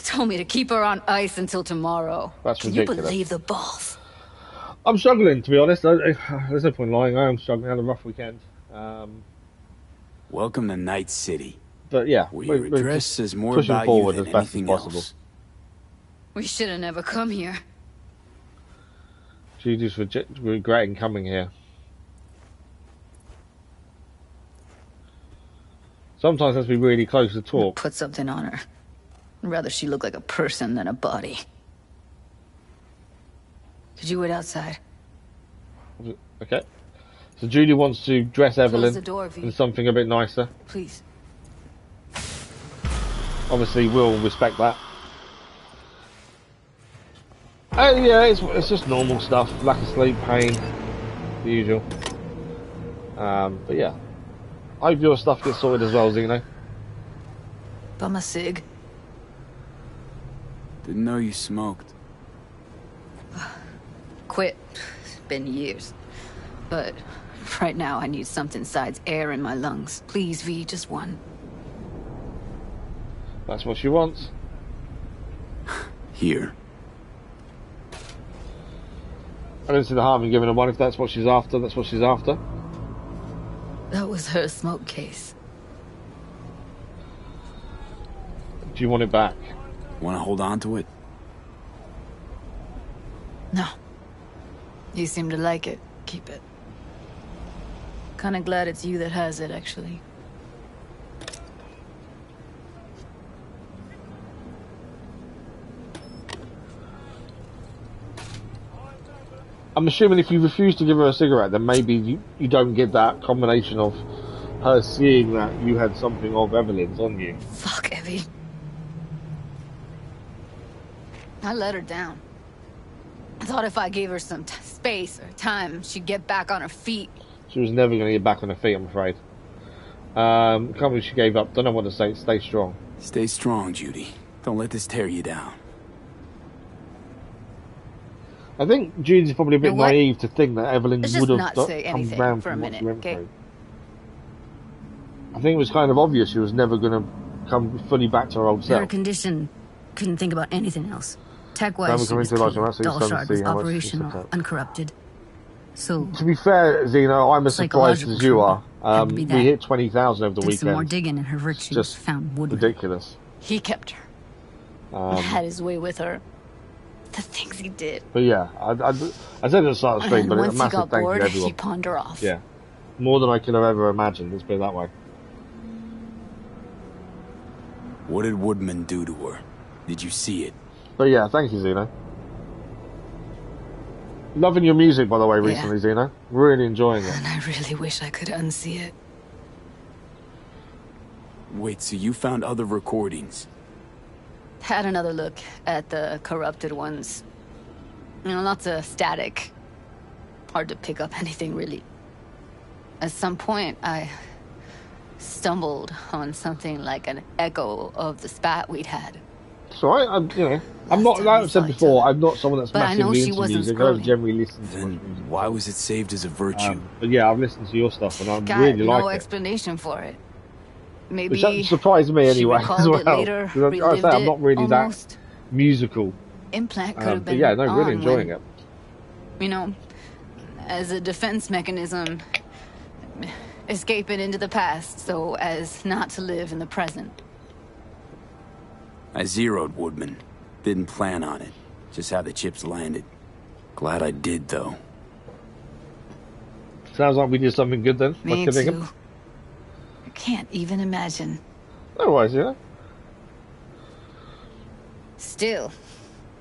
Told me to keep her on ice until tomorrow. That's Can ridiculous. you believe the balls? I'm struggling, to be honest. There's no point lying. I am struggling. I had a rough weekend. Welcome to Night City. But yeah, Where your we're address just says more pushing about forward you as than best as anything possible. else. We should have never come here. Judy's regretting coming here. Sometimes it has to be really close to talk. Put something on her. I'd rather she look like a person than a body. Could you wait outside? Okay. So Judy wants to dress Evelyn the door, V. in something a bit nicer. Please. Obviously, we'll respect that. Yeah, it's just normal stuff. Lack of sleep, pain, the usual. But yeah. I hope your stuff gets sorted as well, Zeno. Bum a cig. Didn't know you smoked. Quit. It's been years. But right now I need something besides air in my lungs. Please, V, just one. That's what she wants. Here. I don't see the harm in giving her one. If that's what she's after, that's what she's after. That was her smoke case. Do you want it back? Want to hold on to it? No. You seem to like it. Keep it. Kinda glad it's you that has it, actually. I'm assuming if you refuse to give her a cigarette, then maybe you don't get that combination of her seeing that you had something of Evelyn's on you. Fuck, Evie. I let her down. I thought if I gave her some space or time, she'd get back on her feet. She was never going to get back on her feet, I'm afraid. Can't believe she gave up. Don't know what to say. Stay strong. Stay strong, Judy. Don't let this tear you down. I think Judy's probably a bit naive to think that Evelyn Let's would just have not say come anything round for a from what minute, she went okay? through. I think it was kind of obvious she was never going to come fully back to her old Her self. condition couldn't think about anything else. Tech-wise, Never she come was into life, clean. I'm absolutely Doll stunned shard to was see how much she operational, took out. uncorrupted. So, To be fair, Zeno, I'm as surprised as you are. Had to be that. We hit 20,000 over the did some more weekend. digging and her virtues Just found Woodman. ridiculous. He kept her. Had his way with her. The things he did. But yeah, I said at the start of the stream, And but a once he massive got thank you bored, to everyone. he pawned her off. Yeah, more than I could have ever imagined. Let's put it that way. What did Woodman do to her? Did you see it? But yeah, thank you, Zeno. Loving your music, by the way, recently, Zeno. Really enjoying it. And I really wish I could unsee it. Wait, so you found other recordings? Had another look at the corrupted ones. You know, lots of static. Hard to pick up anything, really. At some point, I stumbled on something like an echo of the spat we'd had. So I'm not, like I've said before, I'm not someone that's But I know massively she into wasn't music. I don't scrolling. generally listen to much music. Why was it saved as a virtue? But yeah, I've listened to your stuff and I Got really no like it. explanation for it. Maybe Which surprised me she anyway as recalled well. it later, 'Cause like I say, I'm not really almost. that musical. Implant could have But been yeah, no, really on enjoying when, it. You know, as a defense mechanism, escaping into the past so as not to live in the present. I zeroed Woodman. Didn't plan on it. Just how the chips landed. Glad I did, though. Sounds like we did something good then. Me By killing too. him. I can't even imagine. No worries, yeah. Still,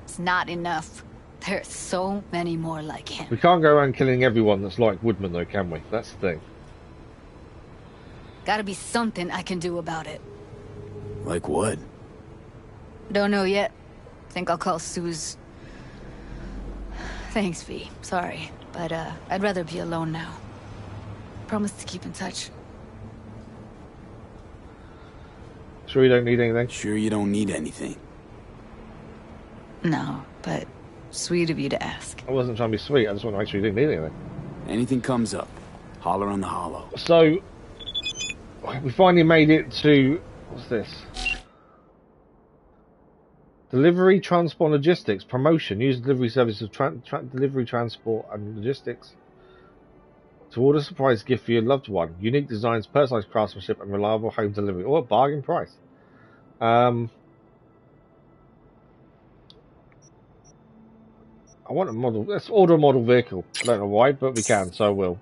it's not enough. There's so many more like him. We can't go around killing everyone that's like Woodman though, can we? That's the thing. Gotta be something I can do about it. Like what? Don't know yet. Think I'll call Suze. Thanks, V. Sorry, but I'd rather be alone now. Promise to keep in touch. Sure you don't need anything? Sure you don't need anything. No, but sweet of you to ask. I wasn't trying to be sweet, I just want to make sure you didn't need anything. Anything comes up, holler on the hollow. So, we finally made it to, what's this? Delivery, transport, logistics, promotion. Use delivery services of delivery, transport, and logistics to order a surprise gift for your loved one. Unique designs, personalized craftsmanship, and reliable home delivery. Or a bargain price. I want a model. Let's order a model vehicle. I don't know why, but we can, so I will.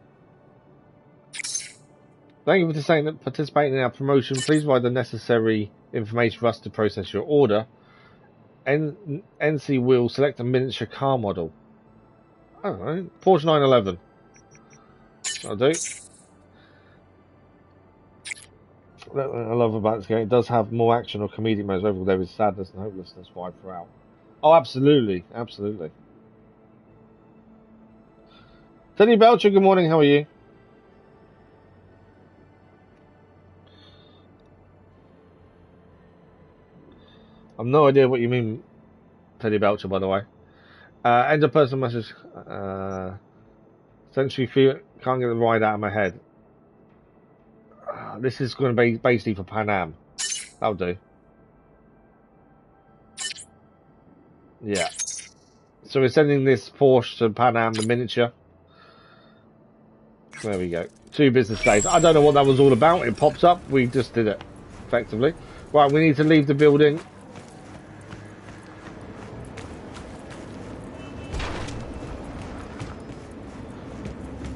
Thank you for participating in our promotion. Please provide the necessary information for us to process your order. NC will select a miniature car model. I don't know. Porsche 911. I'll do. What I love about this game, it does have more action or comedic modes. Overall, there is sadness and hopelessness vibe throughout. Oh, absolutely. Absolutely. Teddy Belcher, good morning. How are you? I've no idea what you mean, Teddy Belcher, by the way. End of personal message. Essentially, can't get the ride out of my head. This is going to be basically for Pan Am. That'll do. Yeah. So we're sending this Porsche to Pan Am, the miniature. There we go. 2 business days. I don't know what that was all about. It pops up. We just did it, effectively. Right, we need to leave the building.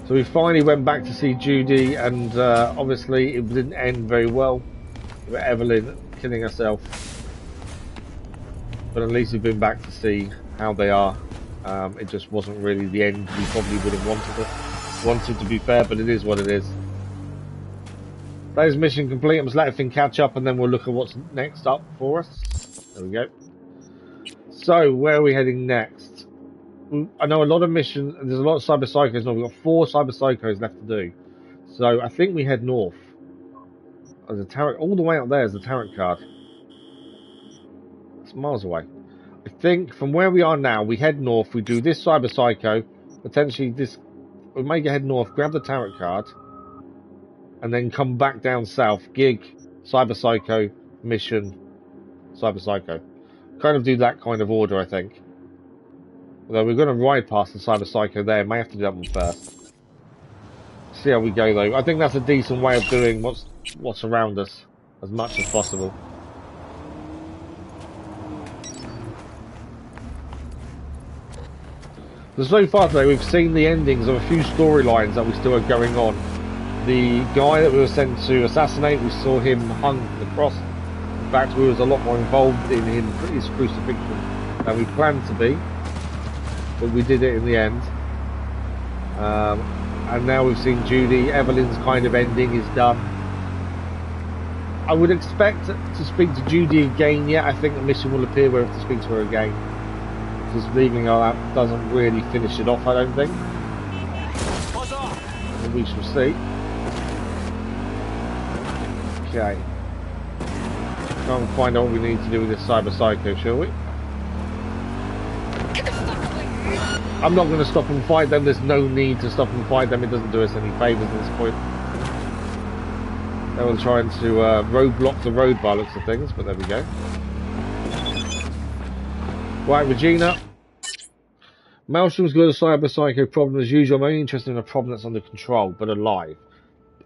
So we finally went back to see Judy, and obviously it didn't end very well with Evelyn killing herself. But at least we've been back to see how they are. It just wasn't really the end we probably would have wanted to be fair, but it is what it is. Today's mission complete. I'm just letting everything catch up, and then we'll look at what's next up for us. There we go. So, where are we heading next? I know a lot of missions, there's a lot of Cyberpsychos now. We've got 4 Cyberpsychos left to do. So, I think we head north. There's a tarot, all the way up there is the tarot card. It's miles away. I think from where we are now, we head north, we do this Cyberpsycho, potentially this, we may head north, grab the tarot card, and then come back down south, gig, Cyberpsycho, mission, Cyberpsycho. Kind of do that kind of order, I think. Although we're going to ride past the Cyberpsycho there, may have to do that one first. See how we go though. I think that's a decent way of doing what's around us as much as possible. So far today we've seen the endings of a few storylines that we still are going on. The guy that we were sent to assassinate, we saw him hung to the cross. In fact, we was a lot more involved in his crucifixion than we planned to be. But we did it in the end. And now we've seen Judy. Evelyn's kind of ending is done. I would expect to speak to Judy again, yet I think the mission will appear where we have to speak to her again. Just leaving her out doesn't really finish it off, I don't think. But we shall see. Okay. Try and find out what we need to do with this Cyberpsycho, shall we? I'm not going to stop and fight them. There's no need to stop and fight them. It doesn't do us any favours at this point. They were trying to roadblock the road by looks of things, but there we go. Right, Regina. Maelstrom's got a Cyberpsycho problem as usual. I'm only interested in a problem that's under control, but alive.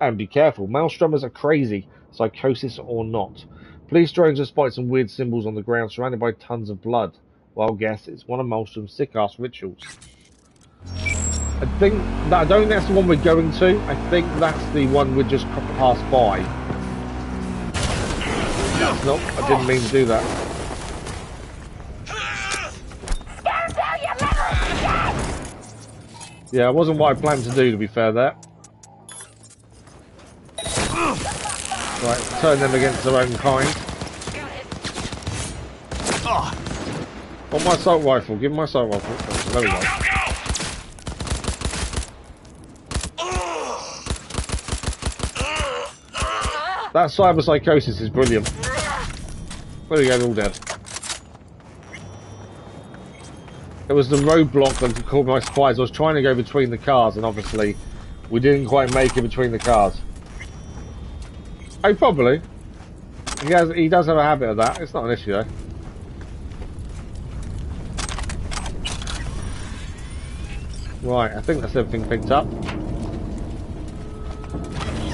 And be careful, Maelstromers are crazy, psychosis or not. Police drones have spotted some weird symbols on the ground surrounded by tons of blood. Well, guess it's one of Maelstrom's sick-ass rituals. I don't think that's the one we're going to. I think that's the one we just passed by. That's not. I didn't mean to do that. Yeah, it wasn't what I planned to do, to be fair there. Right, turn them against their own kind. Want my assault rifle? Give me my assault rifle. There we go. That cyberpsychosis is brilliant. There we go, they're all dead. It was the roadblock that caught my surprise. I was trying to go between the cars, and obviously we didn't quite make it between the cars. Oh, probably. He does have a habit of that. It's not an issue though. Right, I think that's everything picked up.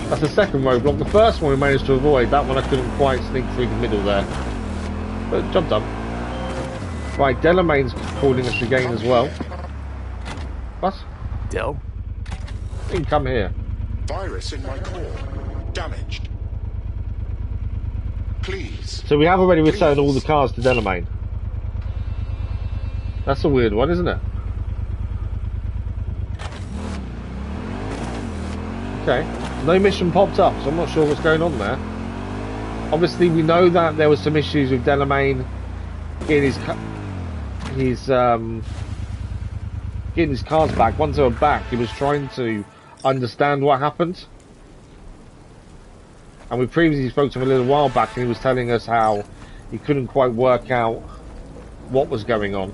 That's the second roadblock. The first one we managed to avoid. That one I couldn't quite sneak through the middle there. But job done. Right, Delamain's calling us again as well. What? Del? You can come here. Virus in my core. Damaged. Please. So we have already returned all the cars to Delamain. That's a weird one, isn't it? Okay. No mission popped up, so I'm not sure what's going on there. Obviously, we know that there was some issues with Delamain getting his cars back. Once they were back, he was trying to understand what happened. And we previously spoke to him a little while back, and he was telling us how he couldn't quite work out what was going on.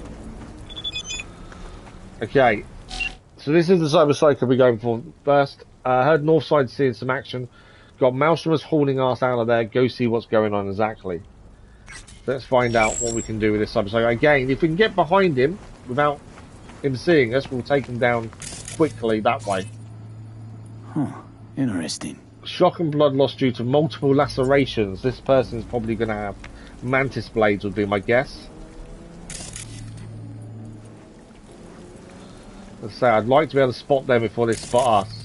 Okay, so this is the Cyberpsycho we're going for first. Heard Northside seeing some action. Got Maelstromers hauling us out of there. Go see what's going on exactly. So let's find out what we can do with this Cyberpsycho. Again, if we can get behind him without him seeing us, we'll take him down quickly that way. Huh, interesting. Shock and blood loss due to multiple lacerations. This person's probably going to have mantis blades, would be my guess. Let's say I'd like to be able to spot them before they spot us.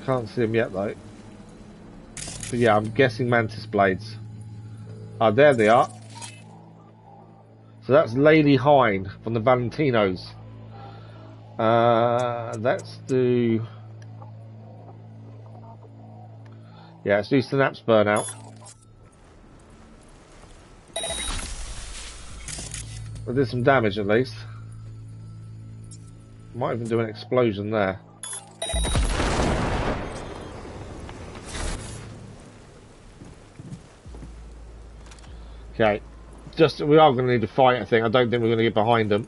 Can't see them yet though. But yeah, I'm guessing mantis blades. Ah, there they are. So that's Lady Hine from the Valentinos. Let's do Yeah, let's do synapse burnout. We did some damage at least. Might even do an explosion there. Okay. Just, we are going to need to fight, I think. I don't think we're going to get behind them.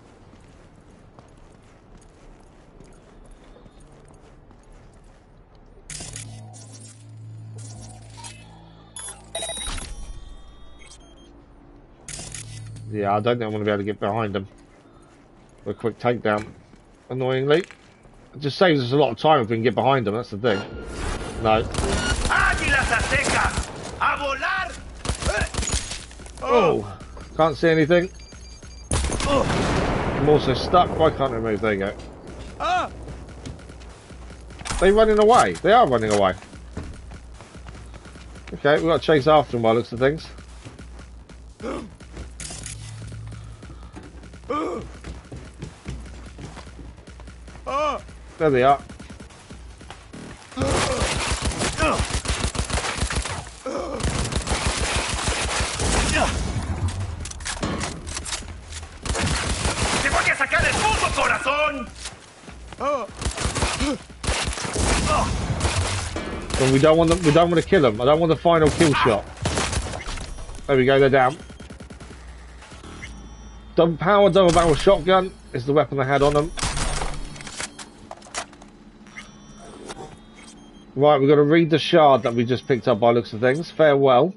Yeah, I don't think I'm going to be able to get behind them. A quick takedown. Annoyingly. It just saves us a lot of time if we can get behind them, that's the thing. No. Oh! Can't see anything. I'm also stuck. Why can't I move? There you go. They're running away. They are running away. Okay, we've got to chase after them by the looks of things. There they are. And we don't want them, we don't want to kill them. I don't want the final kill shot. There we go, they're down. Double barrel shotgun is the weapon I had on them. Right, we've got to read the shard that we just picked up by looks of things. Farewell.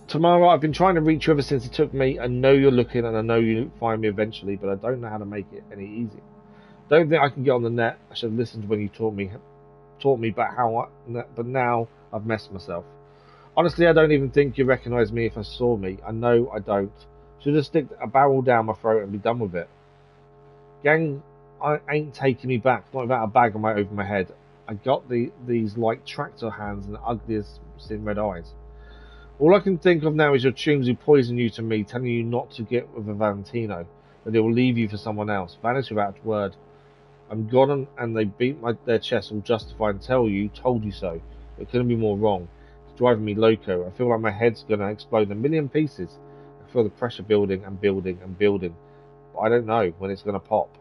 Tomorrow, I've been trying to reach you ever since it took me. I know you're looking and I know you'll find me eventually, but I don't know how to make it any easier. Don't think I can get on the net. I should have listened when you taught me about how but now I've messed myself. Honestly, I don't even think you recognise me if I saw me. I know I don't. Should just stick a barrel down my throat and be done with it. Gang, I ain't taking me back, not without a bag over my head. I got these like tractor hands and the ugliest sin red eyes. All I can think of now is your chums who poison you to me, telling you not to get with a Valentino, that they will leave you for someone else. Vanish without a word. I'm gone and they beat their chests all justified and told you so. It couldn't be more wrong. It's driving me loco. I feel like my head's going to explode in a million pieces. I feel the pressure building and building and building. But I don't know when it's going to pop.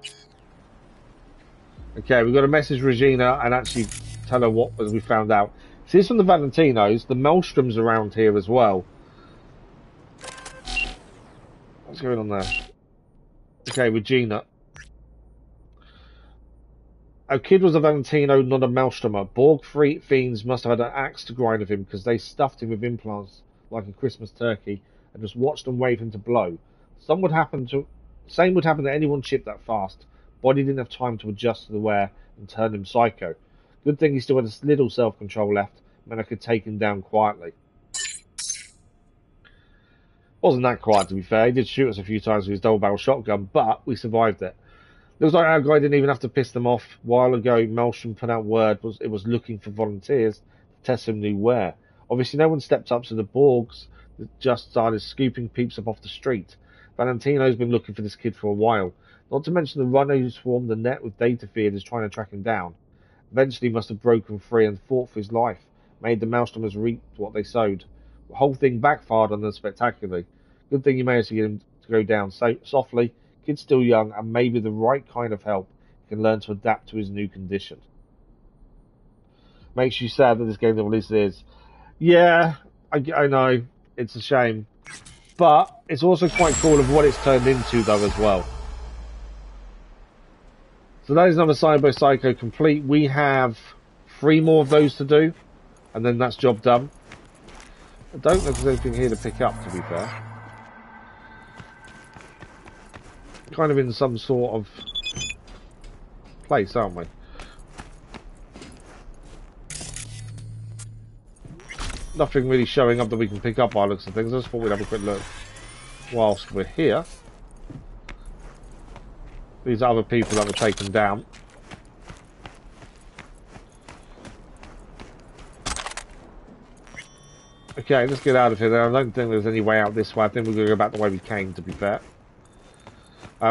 Okay, we've got to message Regina and actually tell her what we found out. See, this from the Valentinos, the Maelstrom's around here as well. What's going on there? Okay, Regina. Our kid was a Valentino, not a Maelstromer. Borg fiends must have had an axe to grind with him because they stuffed him with implants like a Christmas turkey and just watched and wait for him to blow. Same would happen to anyone chipped that fast. Body didn't have time to adjust to the wear and turn him psycho. Good thing he still had a little self-control left, meant I could take him down quietly. Wasn't that quiet, to be fair. He did shoot us a few times with his double-barrel shotgun, but we survived it. Looks like our guy didn't even have to piss them off. A while ago, Maelstrom put out word it was looking for volunteers to test some new wear. Obviously, no one stepped up, so the Borgs just started scooping peeps up off the street. Valentino's been looking for this kid for a while. Not to mention the runner who swarmed the net with data feed is trying to track him down. Eventually, he must have broken free and fought for his life. Made the Maelstromers reap what they sowed. The whole thing backfired on them spectacularly. Good thing you managed to get him to go down softly. Kid's still young, and maybe the right kind of help can learn to adapt to his new condition. Makes you sad that this game release is. Yeah, I know. It's a shame. But it's also quite cool of what it's turned into, though, as well. So that is another Cyberpsycho complete. We have 3 more of those to do, and then that's job done. I don't know if there's anything here to pick up, to be fair. Kind of in some sort of place, aren't we? Nothing really showing up that we can pick up by looks of things. I just thought we'd have a quick look whilst we're here. These other people that were taken down. Okay, let's get out of here. I don't think there's any way out this way. I think we're going to go back the way we came, to be fair.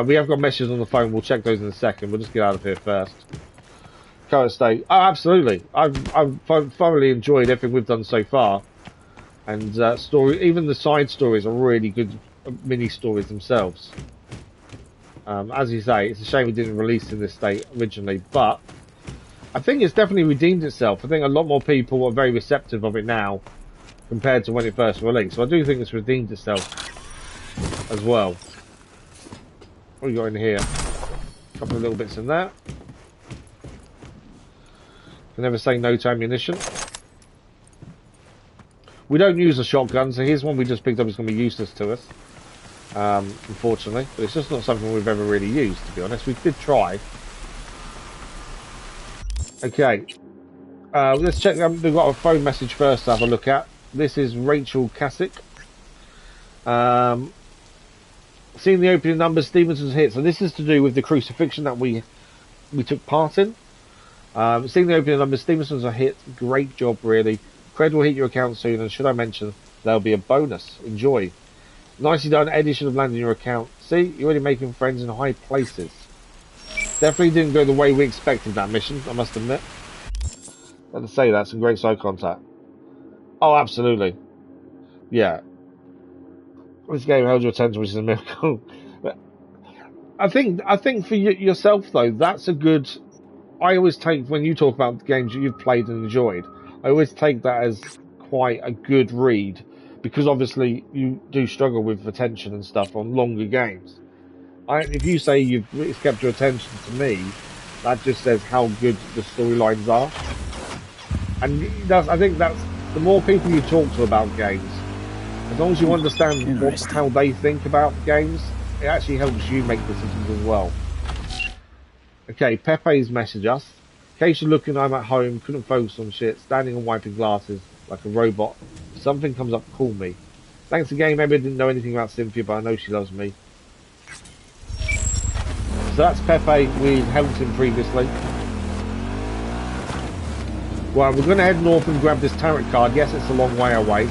We have got messages on the phone. We'll check those in a second. We'll just get out of here first. Psycho estate. Oh, absolutely. I've thoroughly enjoyed everything we've done so far, and even the side stories are really good mini stories themselves. As you say, it's a shame we didn't release in this state originally, but I think it's definitely redeemed itself. I think a lot more people are very receptive of it now compared to when it first released. So I do think it's redeemed itself as well. What we got in here? A couple of little bits in there. Can never say no to ammunition. We don't use a shotgun, so here's one we just picked up. It's going to be useless to us, unfortunately. But it's just not something we've ever really used, to be honest. We did try. Okay. Let's check. We've got a phone message first to have a look at. This is Rachel Kasich. Seeing the opening numbers, Stevenson's hit. So this is to do with the crucifixion that we took part in. Seeing the opening numbers, Stevenson's a hit. Great job, really. Cred will hit your account soon, and should I mention, there'll be a bonus. Enjoy. Nicely done. Eddie should have landed in your account. See, you're already making friends in high places. Definitely didn't go the way we expected that mission, I must admit. Got to say that, some great side contact. Oh, absolutely. Yeah. This game held your attention, which is a miracle. I think for yourself though, that's a good. I always take, when you talk about games that you've played and enjoyed, I always take that as quite a good read, because obviously you do struggle with attention and stuff on longer games. If you say it's kept your attention, to me, that just says how good the storylines are. And I think that's the more people you talk to about games, as long as you understand how they think about games, it actually helps you make decisions as well. Okay, Pepe's messaged us. In case you're looking, I'm at home, couldn't focus on shit, standing and wiping glasses like a robot. If something comes up, call me. Thanks again, maybe I didn't know anything about Cynthia, but I know she loves me. So that's Pepe, we helped him previously. Well, we're going to head north and grab this tarot card. Yes, it's a long way away,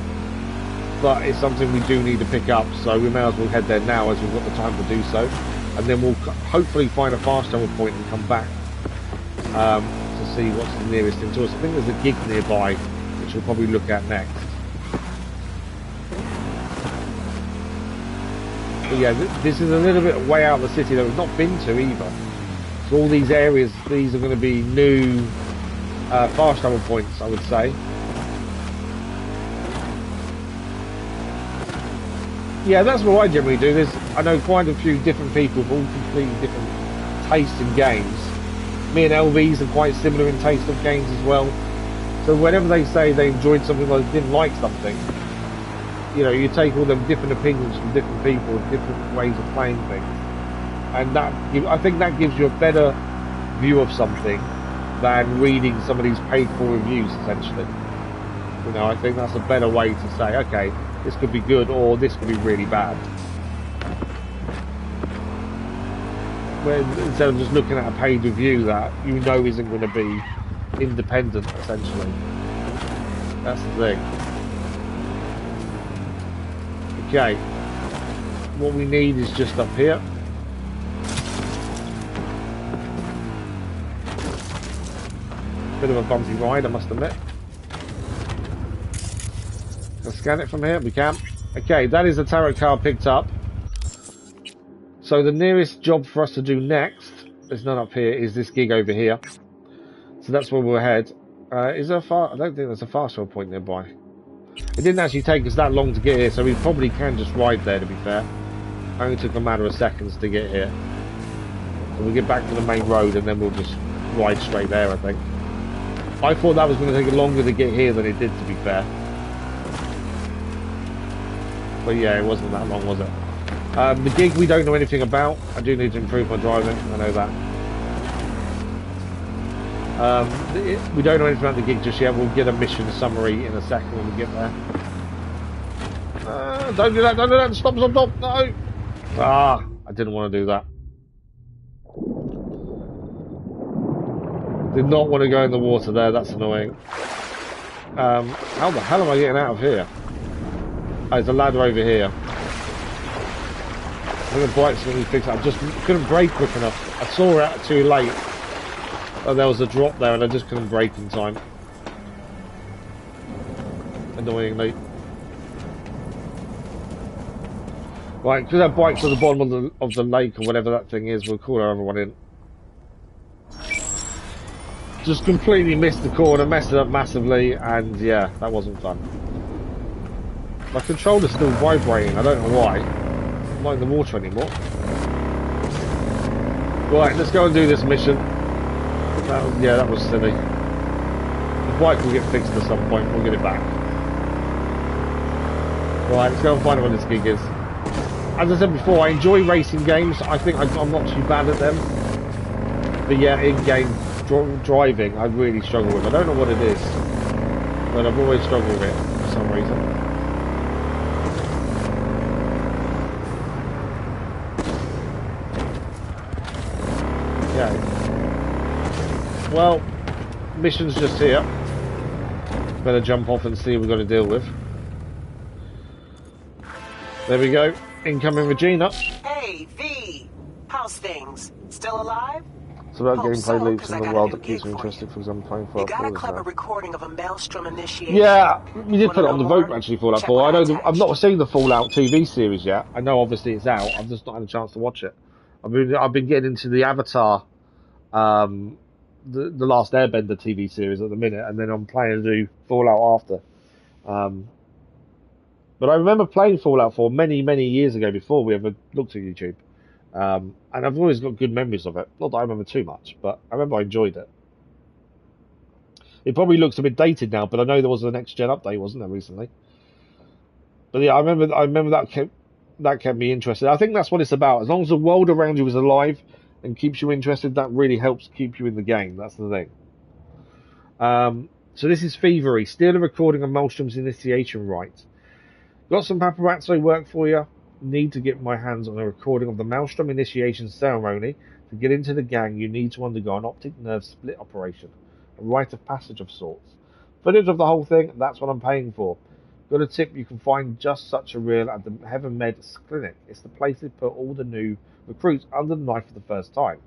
but it's something we do need to pick up, so we may as well head there now as we've got the time to do so. And then we'll hopefully find a fast travel point and come back to see what's the nearest thing to us. I think there's a gig nearby, which we'll probably look at next. But yeah, this is a little bit way out of the city that we've not been to either. So all these areas, these are going to be new fast travel points, I would say. Yeah, that's what I generally do. I know quite a few different people with all completely different tastes in games. Me and LVs are quite similar in taste of games as well. So whenever they say they enjoyed something or they didn't like something, you know, you take all them different opinions from different people, different ways of playing things, and I think that gives you a better view of something than reading some of these paid-for reviews, essentially. You know, I think that's a better way to say, okay, this could be good or this could be really bad. Where instead of just looking at a paid review that you know isn't going to be independent, essentially. That's the thing. Okay. What we need is just up here. Bit of a bumpy ride, I must admit. Can I scan it from here? We can. Okay, that is the tarot card picked up. So the nearest job for us to do next, there's none up here, is this gig over here. So that's where we'll head. Is there I don't think there's a fast travel point nearby. It didn't actually take us that long to get here, so we probably can just ride there, to be fair. Only took a matter of seconds to get here. So we'll get back to the main road and then we'll just ride straight there, I think. I thought that was going to take longer to get here than it did, to be fair. But yeah, it wasn't that long, was it? The gig we don't know anything about. I do need to improve my driving, I know that. We don't know anything about the gig just yet. We'll get a mission summary in a second when we get there. Don't do that, don't do that, stop, stop, stop, no! Ah, I didn't want to do that. Did not want to go in the water there, that's annoying. How the hell am I getting out of here? Oh, there's a ladder over here. I think the bike's going to be fixed. I just couldn't brake quick enough. I saw it too late. Oh, there was a drop there and I just couldn't brake in time. Annoyingly. Right, because that bike's at the bottom of the lake or whatever that thing is, we'll call everyone in. Just completely missed the corner, messed it up massively, and yeah, that wasn't fun. My controller's still vibrating, I don't know why. I'm not in the water anymore. Right, let's go and do this mission. That was silly. The bike will get fixed at some point, we'll get it back. Right, let's go and find out what this gig is. As I said before, I enjoy racing games. I think I'm not too bad at them. But yeah, in-game driving, I really struggle with. I don't know what it is, but I've always struggled with it for some reason. Okay. Well, mission's just here. Better jump off and see what we've got to deal with. There we go. Incoming Regina. Hey, V. How's things? Still alive? It's about gameplay loops in the world that keeps me interested. For example, playing Fallout 4. You got a clever recording of a Maelstrom initiation. Yeah, we did put it on the vote actually. Fallout 4. I know. I've not seen the Fallout TV series yet. I know obviously it's out. I've just not had a chance to watch it. I've been getting into the Avatar, the Last Airbender TV series at the minute, and then I'm planning to do Fallout after. But I remember playing Fallout 4 many years ago before we ever looked at YouTube. And I've always got good memories of it. Not that I remember too much, but I remember I enjoyed it. It probably looks a bit dated now, but I know there was a next gen update, wasn't there, recently? But yeah, I remember that kept me interested. I think that's what it's about. As long as the world around you is alive and keeps you interested, that really helps keep you in the game. That's the thing. So this is Thievery. Steal a recording of Maelstrom's initiation rite. Got some paparazzo work for you. Need to get my hands on a recording of the Maelstrom initiation ceremony. To get into the gang, you need to undergo an optic nerve split operation, a rite of passage of sorts. Footage of the whole thing, that's what I'm paying for. Got a tip, you can find just such a reel at the Heaven Med Clinic. It's the place they put all the new recruits under the knife for the first time.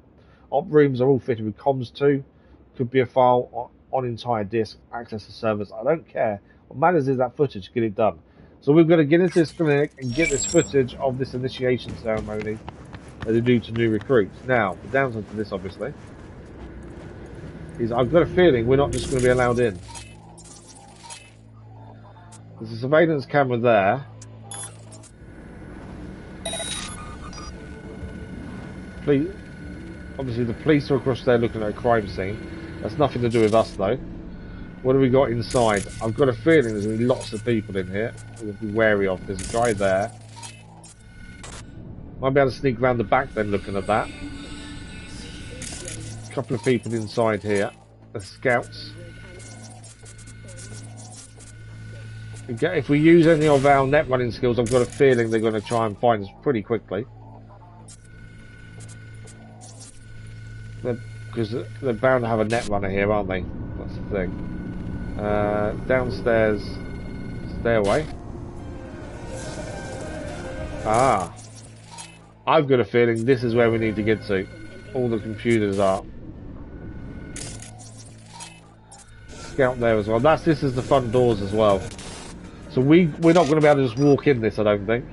Op rooms are all fitted with comms too. Could be a file on entire disk, access to servers, I don't care. What matters is that footage, get it done. So we've got to get into this clinic and get this footage of this initiation ceremony that they do to new recruits. Now, the downside to this, obviously, is I've got a feeling we're not just going to be allowed in. There's a surveillance camera there. Obviously, the police are across there looking at a crime scene. That's nothing to do with us, though. What have we got inside? I've got a feeling there's going to be lots of people in here. We'll be wary of. There's a guy there. Might be able to sneak around the back then looking at that. A couple of people inside here. The scouts. If we use any of our net running skills, I've got a feeling they're going to try and find us pretty quickly. Because they're bound to have a net runner here, aren't they? That's the thing. Downstairs stairway. Ah, I've got a feeling this is where we need to get to. All the computers are. Scout there as well. This is the front doors as well. So we're not going to be able to just walk in this, I don't think.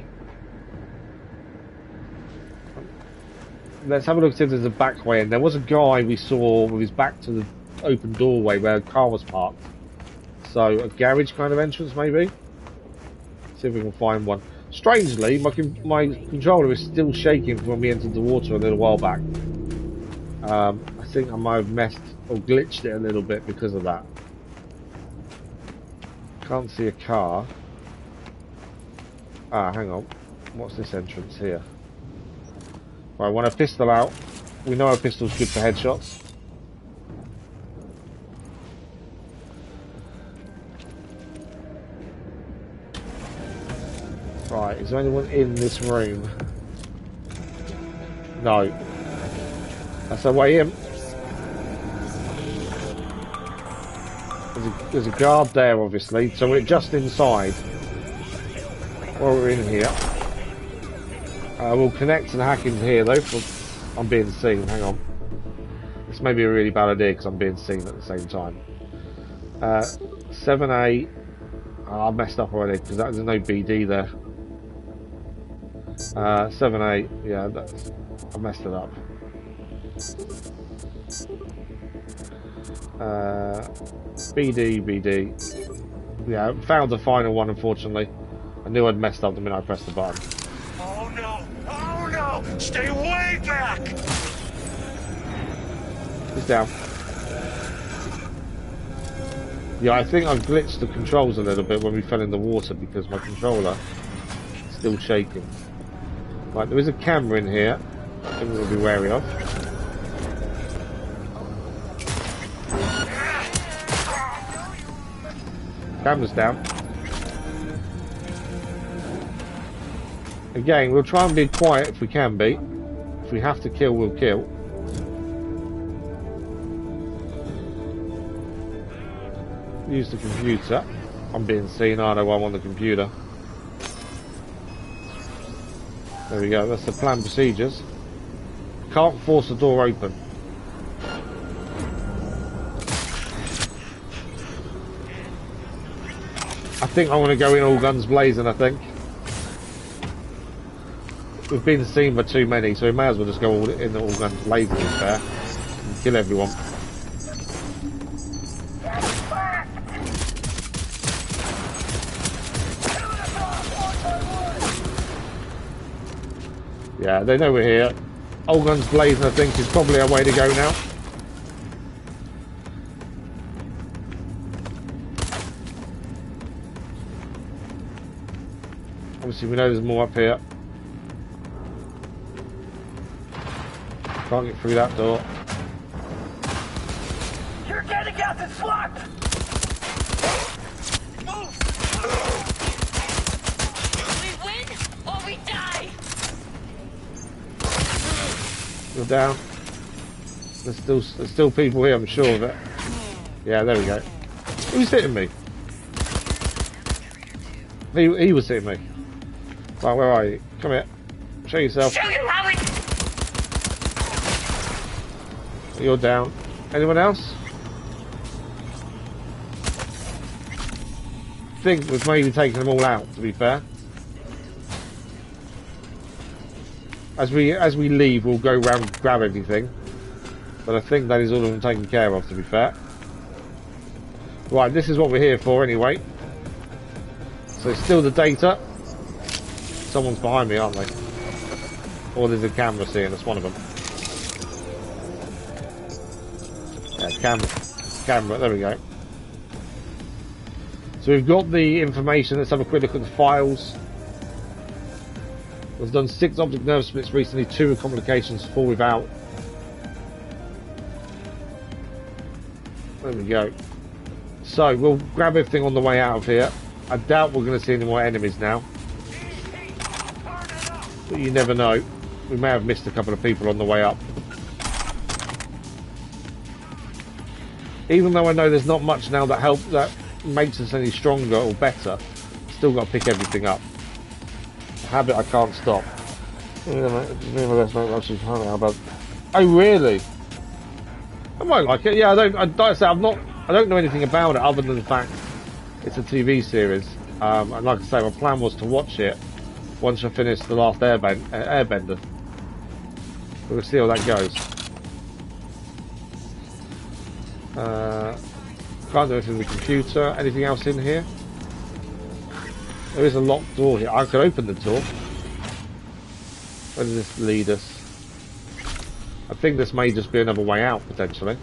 Let's have a look see if there's a back way in. There was a guy we saw with his back to the open doorway where a car was parked. So a garage kind of entrance maybe. See if we can find one. Strangely, my controller is still shaking from when we entered the water a little while back. I think I might have messed or glitched it a little bit because of that. Can't see a car. Ah, hang on. What's this entrance here? Right, I want a pistol out. We know a pistol's good for headshots. Right, is there anyone in this room? No. That's our way in. There's a guard there, obviously, so we're just inside. While we're in here. We'll connect and hack in here, though, for I'm being seen. Hang on. This may be a really bad idea because I'm being seen at the same time. 7A. Oh, I messed up already because there's no BD there. 7A. Yeah, I messed it up. BD. Yeah, found the final one, unfortunately. I knew I'd messed up the minute I pressed the button. Oh no! Oh no! Stay way back! He's down. Yeah, I think I've glitched the controls a little bit when we fell in the water because my controller is still shaking. Right, there is a camera in here. I think we'll be wary of. Camera's down. Again, we'll try and be quiet if we can be. If we have to kill, we'll kill. Use the computer. I'm being seen, I know I'm on the computer. There we go, that's the planned procedures. Can't force the door open. I think I want to go in all guns blazing, I think. We've been seen by too many, so we may as well just go all in all guns blazing there and kill everyone. Yeah, they know we're here. All guns blazing, I think, is probably our way to go now. Obviously, we know there's more up here. Can't get through that door. You're getting out and swapped! Move! We win or we die! You're down. There's still people here, I'm sure of it. Yeah, there we go. Who's hitting me? He was hitting me. Right, where are you? Come here. Show yourself. Show you how it... You're down. Anyone else? I think we've maybe taken them all out, to be fair. As we leave, we'll go round and grab everything. But I think that is all of them taken care of, to be fair. Right, this is what we're here for anyway. So it's still the data. Someone's behind me, aren't they? Or there's a camera seeing us, one of them. Yeah, camera, there we go. So we've got the information. Let's have a quick look at the files. We've done 6 optic nerve splits recently, 2 with complications, 4 without. There we go. So we'll grab everything on the way out of here. I doubt we're going to see any more enemies now. But you never know. We may have missed a couple of people on the way up. Even though I know there's not much now that makes us any stronger or better, still got to pick everything up. A habit I can't stop. Oh really? I might like it. Yeah, I don't know anything about it other than the fact it's a TV series. And like I say, my plan was to watch it once I finish the last Airbender. We'll see how that goes. Can't do anything with the computer. Anything else in here? There is a locked door here. I could open the door. Where does this lead us? I think this may just be another way out, potentially.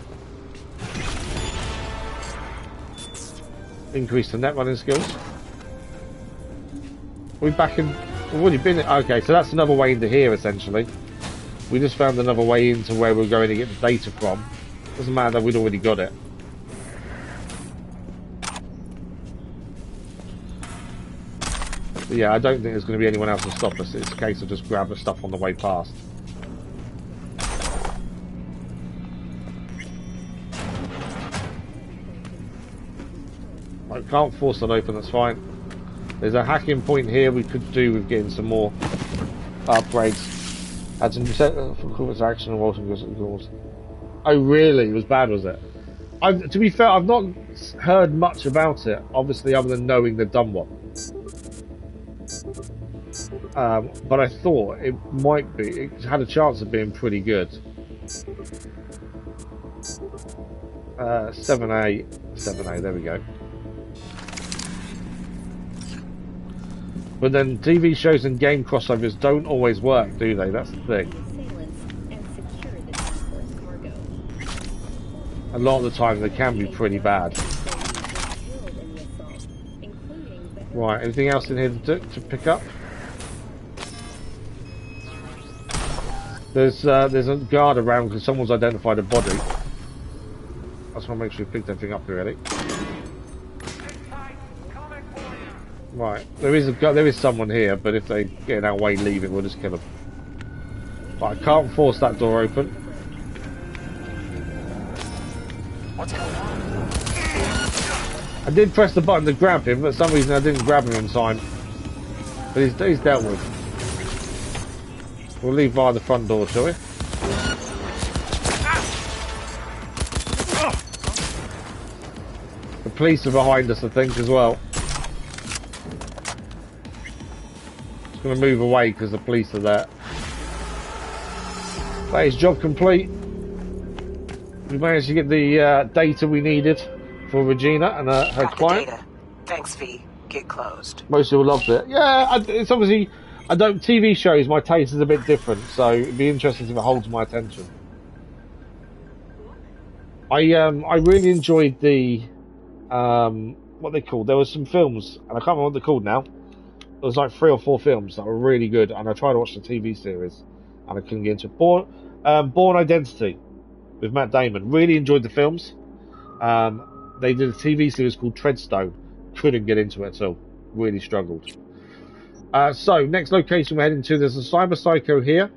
Increase the net running skills. We're back in... We've already been... Okay, so that's another way into here, essentially. We just found another way into where we're going to get the data from. Doesn't matter that we'd already got it. But yeah, I don't think there's going to be anyone else to stop us. It's a case of just grab the stuff on the way past. I can't force that open, that's fine. There's a hacking point here we could do with getting some more upgrades. Add some performance action and welcome goals. Oh, really? It was bad, was it? To be fair, I've not heard much about it, obviously, other than knowing they've done one. But I thought it might be. It had a chance of being pretty good. 7A, 7A. There we go. But then TV shows and game crossovers don't always work, do they? That's the thing. A lot of the time they can be pretty bad. Right, anything else in here to pick up? There's a guard around because someone's identified a body. I just want to make sure we picked everything up already. Right, there is someone here, but if they get in our way leaving, we'll just kill them. But I can't force that door open. What's going on? I did press the button to grab him, but for some reason I didn't grab him in time. But he's dealt with. We'll leave via the front door, shall we? The police are behind us, I think, as well. Just going to move away because the police are there. That is job complete. We managed to get the data we needed for Regina and her client. Data. Thanks, V. Get closed. Most people loved it. Yeah, it's obviously... TV shows, my taste is a bit different, so it'd be interesting if it holds my attention. I really enjoyed the... what they called. There were some films, and I can't remember what they're called now. There was like 3 or 4 films that were really good, and I tried to watch the TV series, and I couldn't get into it. Born Identity with Matt Damon. Really enjoyed the films. They did a TV series called Treadstone. Couldn't get into it at all. Really struggled. So, next location we're heading to, there's a Cyberpsycho here.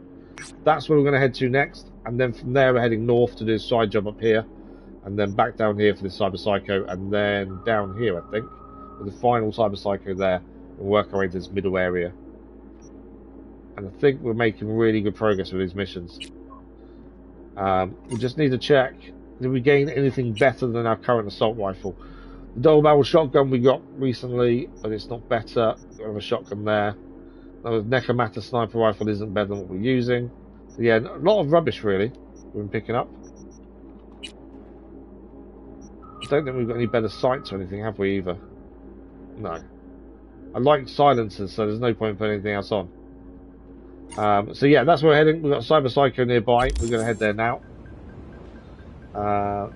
That's where we're going to head to next. And then from there we're heading north to do a side job up here. And then back down here for the Cyberpsycho. And then down here, I think, with the final Cyberpsycho there. We'll work our way to this middle area. And I think we're making really good progress with these missions. We just need to check. Did we gain anything better than our current assault rifle? The double-barrel shotgun we got recently, but it's not better. We have a shotgun there. The Necromata sniper rifle isn't better than what we're using. So yeah, a lot of rubbish really we've been picking up. I don't think we've got any better sights or anything, have we, either? No. I like silencers, so there's no point putting anything else on. So yeah, that's where we're heading. We've got Cyberpsycho nearby. We're going to head there now. Oh,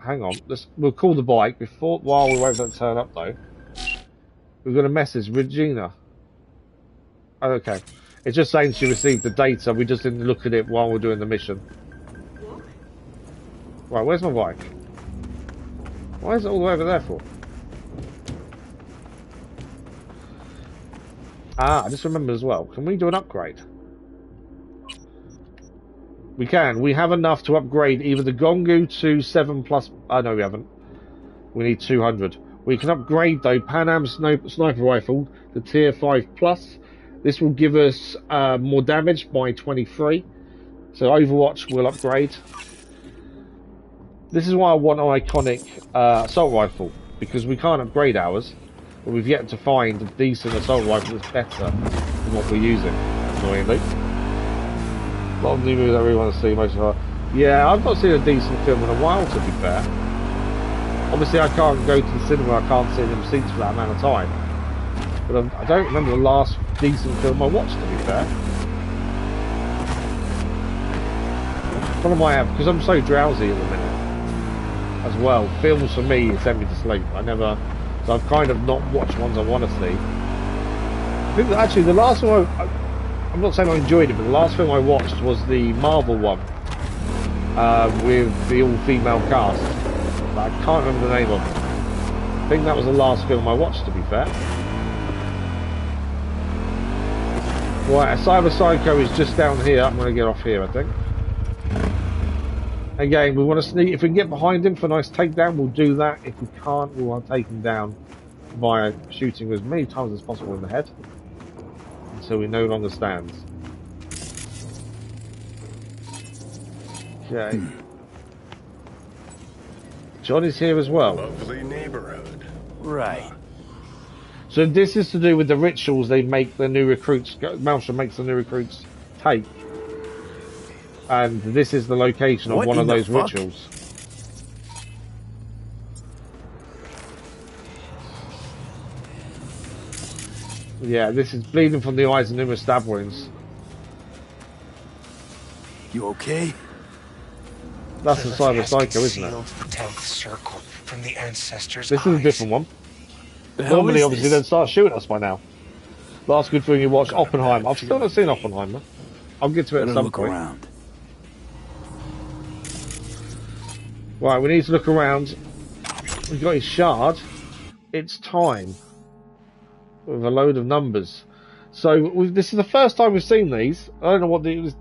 hang on. We'll call the bike while we wait for it to turn up, though. We've got a message, Regina. Oh, okay. It's just saying she received the data. We just didn't look at it while we're doing the mission. Right, where's my bike? Why is it all the way over there for? I just remembered as well. Can we do an upgrade? We can. We have enough to upgrade either the Gongu to 7+... Oh, no, we haven't. We need 200. We can upgrade, though, Pan Am Sniper Rifle to Tier 5+. This will give us more damage by 23. So Overwatch will upgrade. This is why I want an iconic assault rifle, because we can't upgrade ours, but we've yet to find a decent assault rifle that's better than what we're using, annoyingly. A lot of new movies I really want to see, most of our... Yeah, I've not seen a decent film in a while, to be fair. Obviously, I can't go to the cinema, I can't sit in them seats for that amount of time. But I don't remember the last decent film I watched, to be fair. What am I at? Because I'm so drowsy at the minute. As well. Films, for me, send me to sleep. So I've kind of not watched ones I want to see. I think that actually the last one I'm not saying I enjoyed it, but the last film I watched was the Marvel one with the all-female cast. But I can't remember the name of it. I think that was the last film I watched, to be fair. Right, a Cyberpsycho is just down here. I'm going to get off here, I think. Again, we want to sneak. If we can get behind him for a nice takedown, we'll do that. If we can't, we'll take him down by shooting as many times as possible in the head until he no longer stands. Okay. Johnny's here as well. Lovely neighborhood. Right. So this is to do with the rituals they make the new recruits. Maelstrom makes the new recruits take. And this is the location of one of those rituals. Yeah, this is bleeding from the eyes and numerous stab wounds. You okay? That's the Cyberpsycho, isn't it? The 10th circle from the ancestors' This is a different one. Normally, obviously, they'd start shooting us by now. Last good thing you watched, Oppenheimer. I've still not seen Oppenheimer. I'll get to it at some point. Around. Right, we need to look around. We've got his shard. It's time. With a load of numbers. So, this is the first time we've seen these. I don't know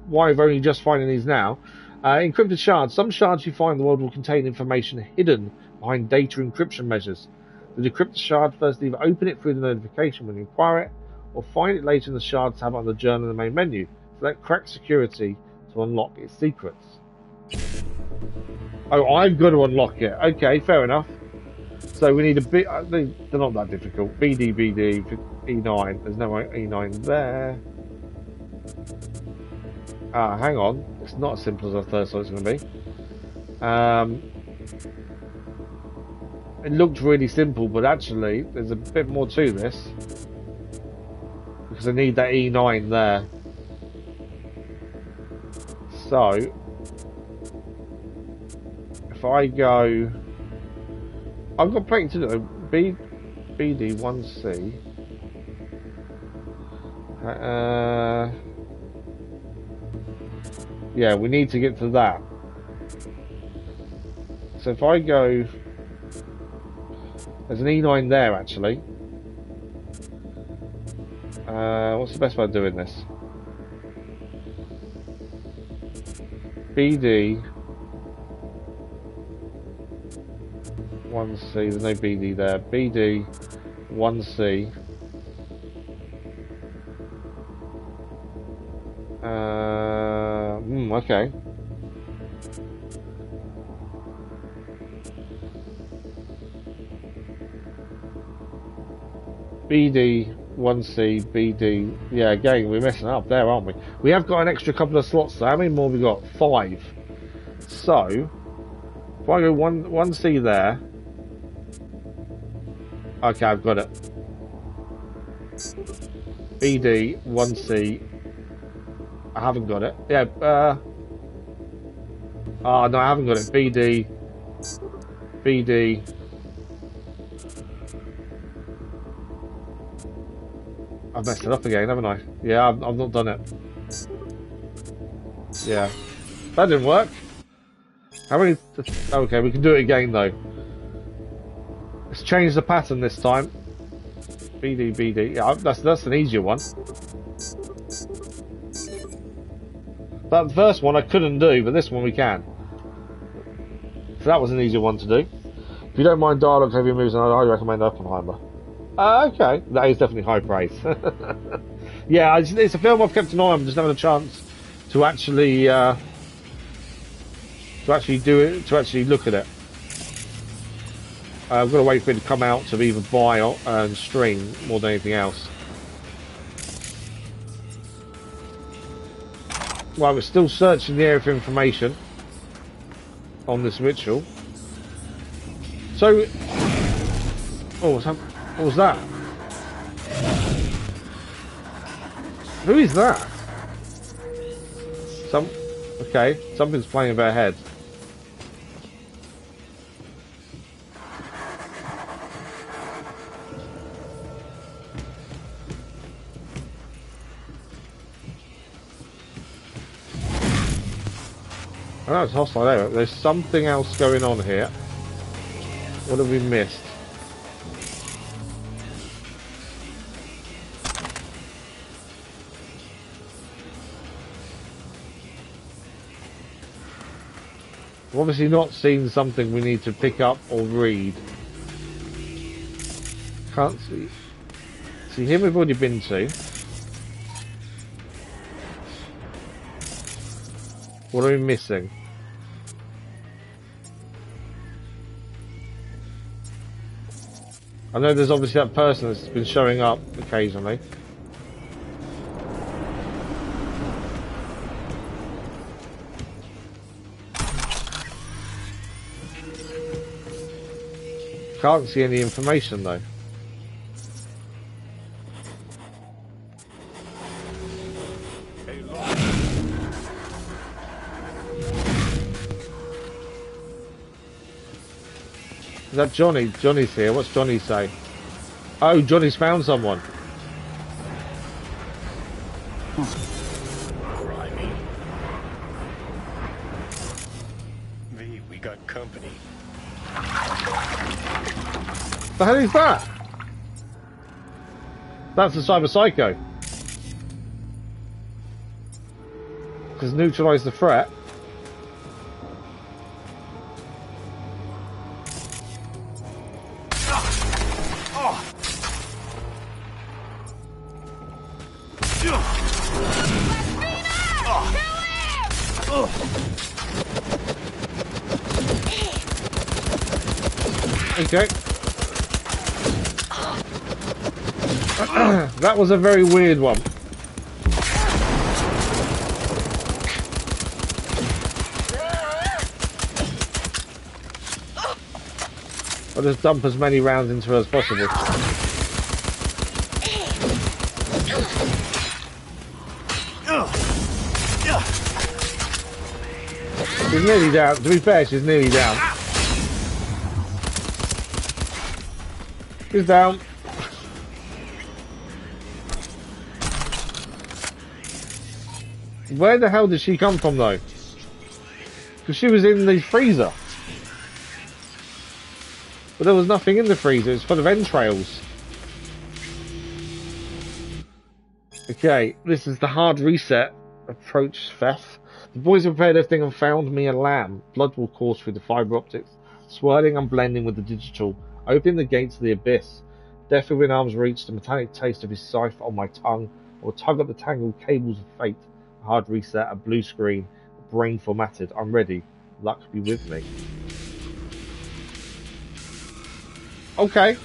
why we're only just finding these now. Encrypted shards. Some shards you find in the world will contain information hidden behind data encryption measures. To decrypt the shard, first either open it through the notification when you acquire it, or find it later in the shard tab on the journal in the main menu. Select crack security to unlock its secrets. Oh, I've got to unlock it. Okay, fair enough. So we need a bit. They're not that difficult. BD, E9. There's no E9 there. Hang on. It's not as simple as I thought it's going to be. It looked really simple, but actually, there's a bit more to this. Because I need that E9 there. So, if I go... I've got plenty to do. BD1C. Yeah, we need to get to that. So if I go... There's an E9 there, actually. What's the best way of doing this? BD 1C, there's no BD there. BD 1C. Okay. BD 1C, BD. Yeah, again, we're messing up there, aren't we? We have got an extra couple of slots there. How many more have we got? 5. So, if I go 1C there. Okay, I've got it. BD 1C. I haven't got it. Yeah, oh, no, I haven't got it. BD. I've messed it up again, haven't I? Yeah, I've not done it. Yeah. That didn't work. How many... Okay, we can do it again, though. Let's change the pattern this time. BD. Yeah, that's an easier one. That first one I couldn't do, but this one we can. So that was an easier one to do. If you don't mind dialogue heavy moves, then I'd highly recommend Oppenheimer. Okay, that is definitely high praise. Yeah, it's a film I've kept an eye on, just never had a chance to actually do it, to actually look at it. I've got to wait for it to come out to either buy and stream more than anything else. Well, we're still searching the area for information on this ritual. So, what was that? Who is that? Okay, something's playing over our head. I know it's hostile there. There's something else going on here. What have we missed? We've obviously not seen something we need to pick up or read. Can't see. See, here we've already been to. What are we missing? I know there's obviously that person that's been showing up occasionally. Can't see any information though. Is that Johnny? Johnny's here. What's Johnny say? Oh, Johnny's found someone. Grimy. V, we got company. The hell is that? That's the Cyberpsycho. Because neutralise the threat. Okay. That was a very weird one. I'll just dump as many rounds into her as possible. She's nearly down. To be fair, she's nearly down. She's down. Where the hell did she come from though? Because she was in the freezer. But there was nothing in the freezer, it's full of entrails. Okay, this is the hard reset. Approach Feth. The boys have prepared everything and found me a lamb. Blood will course through the fibre optics, swirling and blending with the digital, opening the gates of the abyss. Death within arm's reach, the metallic taste of his scythe on my tongue, or tug at the tangled cables of fate. A hard reset, a blue screen, brain formatted. I'm ready. Luck be with me. Okay.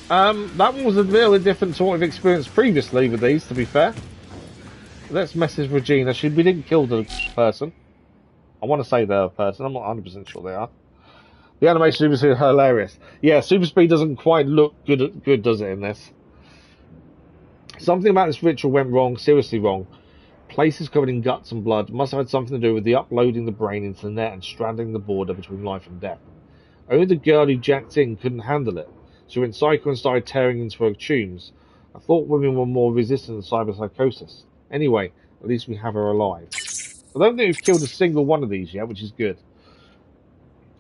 That one was a really different sort of experience previously with these, to be fair. Let's message Regina. We didn't kill the person. I want to say they're a person. I'm not 100% sure they are. The animation is hilarious. Yeah, Super Speed doesn't quite look good, does it, in this? Something about this ritual went wrong, seriously wrong. Places covered in guts and blood must have had something to do with the uploading the brain into the net and straddling the border between life and death. Only the girl who jacked in couldn't handle it. She went psycho and started tearing into her tunes. I thought women were more resistant to cyberpsychosis. Anyway, at least we have her alive. I don't think we've killed a single one of these yet, which is good.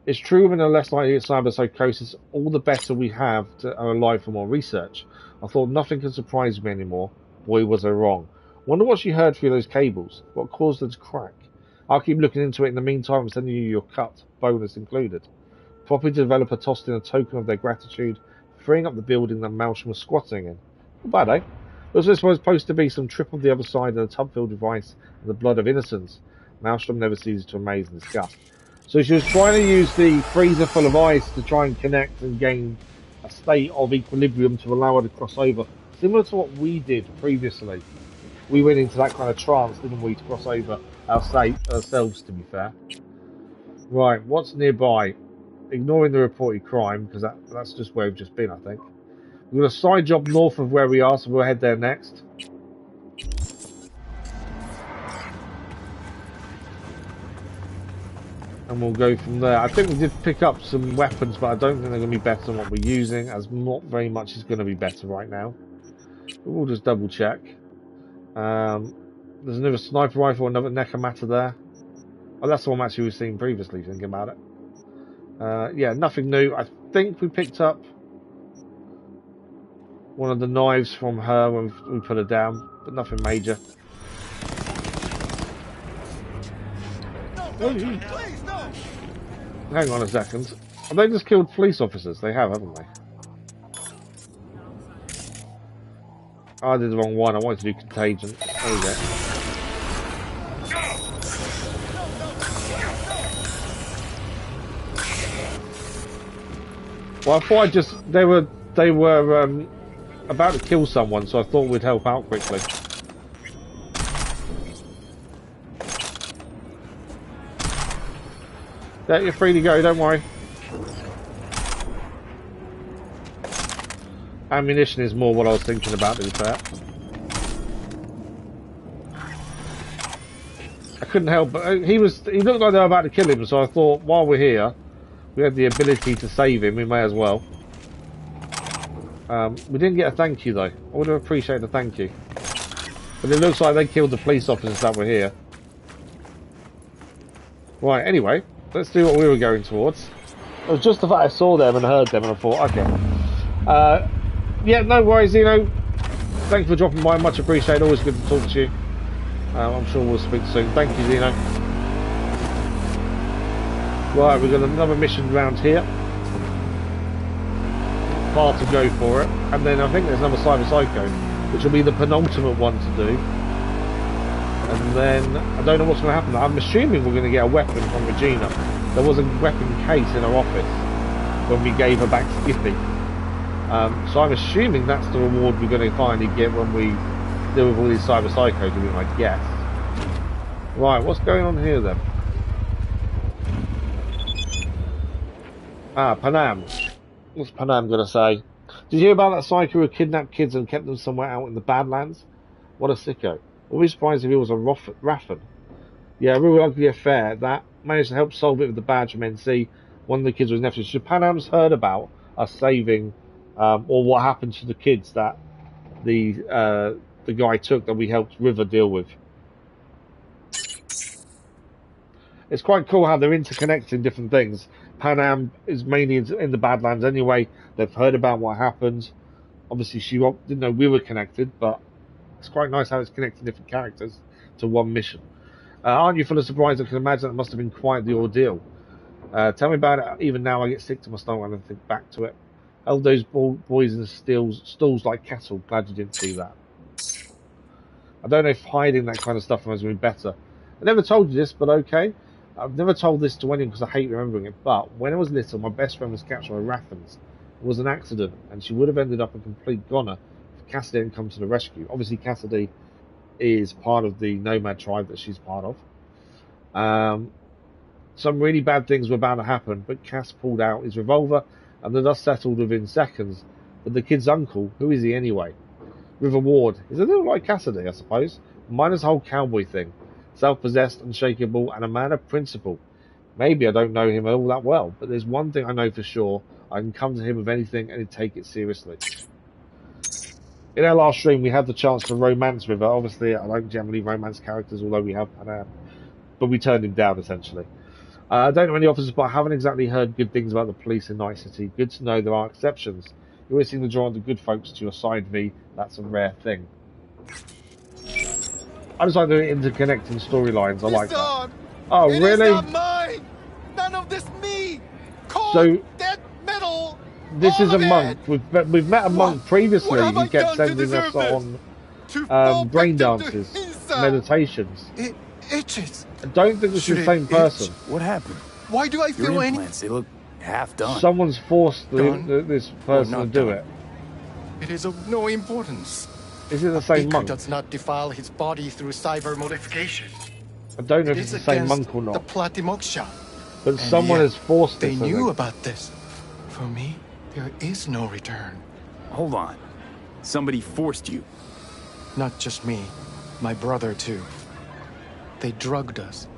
It's true women are less likely to get cyberpsychosis, all the better we have to are alive for more research. I thought nothing could surprise me anymore. Boy, was I wrong. Wonder what she heard through those cables. What caused her to crack? I'll keep looking into it in the meantime and sending you your cut, bonus included. Property developer tossed in a token of their gratitude, freeing up the building that Malcolm was squatting in. Not bad, eh? There was supposed to be some trip on the other side and a tub filled with ice and the blood of innocence. Maelstrom never ceases to amaze and disgust. So she was trying to use the freezer full of ice to try and connect and gain a state of equilibrium to allow her to cross over. Similar to what we did previously. We went into that kind of trance, didn't we, to cross over ourselves, to be fair. Right, what's nearby? Ignoring the reported crime, because that's just where we've just been, I think. We've got a side job north of where we are, so we'll head there next. And we'll go from there. I think we did pick up some weapons, but I don't think they're going to be better than what we're using, as not very much is going to be better right now. But we'll just double check. There's another sniper rifle, another Nekomata there. Oh, that's the one actually we've seen previously, thinking about it. Yeah, nothing new. I think we picked up one of the knives from her when we put her down, but nothing major. No, please, no. Hang on a second. Have they just killed police officers? They have, haven't they? Oh, I did the wrong one. I wanted to do contagion. There we go. Well, I thought they were about to kill someone, so I thought we'd help out quickly. Yeah, you're free to go, don't worry. Ammunition is more what I was thinking about, to be fair. I couldn't help but he looked like they were about to kill him, so I thought while we're here, we had the ability to save him, we may as well. We didn't get a thank you though. I would have appreciated a thank you. But it looks like they killed the police officers that were here. Right, anyway, let's do what we were going towards. It was just the fact I saw them and heard them and I thought, okay. Yeah, no worries, Zeno. Thanks for dropping by, much appreciated. Always good to talk to you. I'm sure we'll speak soon. Thank you, Zeno. Right, we've got another mission round here. Far to go for it. And then I think there's another Cyberpsycho, which will be the penultimate one to do. And then, I don't know what's going to happen. I'm assuming we're going to get a weapon from Regina. There was a weapon case in her office when we gave her back Skippy. So I'm assuming that's the reward we're going to finally get when we deal with all these Cyberpsychos, would be my guess. Right, what's going on here then? Ah, Panam. What's Panam going to say? Did you hear about that psycho who kidnapped kids and kept them somewhere out in the Badlands? What a sicko. I'll be surprised if he was a Raffen. Yeah, a real ugly affair. That managed to help solve it with the badge from NC. One of the kids was nephew. So Panam's heard about us saving, or what happened to the kids that the guy took that we helped River deal with. It's quite cool how they're interconnecting different things. Panam is mainly in the Badlands anyway. They've heard about what happened. Obviously, she didn't know we were connected, but it's quite nice how it's connecting different characters to one mission. Aren't you full of surprise? I can imagine that must have been quite the ordeal. Tell me about it. Even now, I get sick to my stomach when I think back to it. Held those boys in stalls like cattle. Glad you didn't see that. I don't know if hiding that kind of stuff has been better. I never told you this, but okay. I've never told this to anyone because I hate remembering it, but when I was little, my best friend was captured by Raffens. It was an accident, and she would have ended up a complete goner if Cassidy hadn't come to the rescue. Obviously, Cassidy is part of the Nomad tribe that she's part of. Some really bad things were bound to happen, but Cass pulled out his revolver, and the dust settled within seconds. But the kid's uncle, who is he anyway? River Ward. He's a little like Cassidy, I suppose. Minus the whole cowboy thing. Self-possessed, unshakable, and a man of principle. Maybe I don't know him all that well, but there's one thing I know for sure. I can come to him with anything and he'd take it seriously. In our last stream, we had the chance to romance River. Obviously, I don't generally romance characters, although we have Panam. But we turned him down, essentially. I don't know any officers, but I haven't exactly heard good things about the police in Night City. Good to know there are exceptions. You always seem to draw the good folks to your side, V. That's a rare thing. I just like the interconnecting storylines. I like that. Oh, really? It is not mine. None of this me. Cold, so dead metal. This is a monk. We've met a monk previously who kept sending us on brain dances, meditations. It itches. I don't think it's the same person. What happened? Why do I feel Your any? implants, they look half done. Someone's forced this person to do it. It is of no importance. Is it the same monk? Does not defile his body through cyber modification. I don't know if it's the same monk or not. The Platimoksha. But and someone has forced it. They knew about this. For me, there is no return. Hold on. Somebody forced you. Not just me. My brother, too. They drugged us.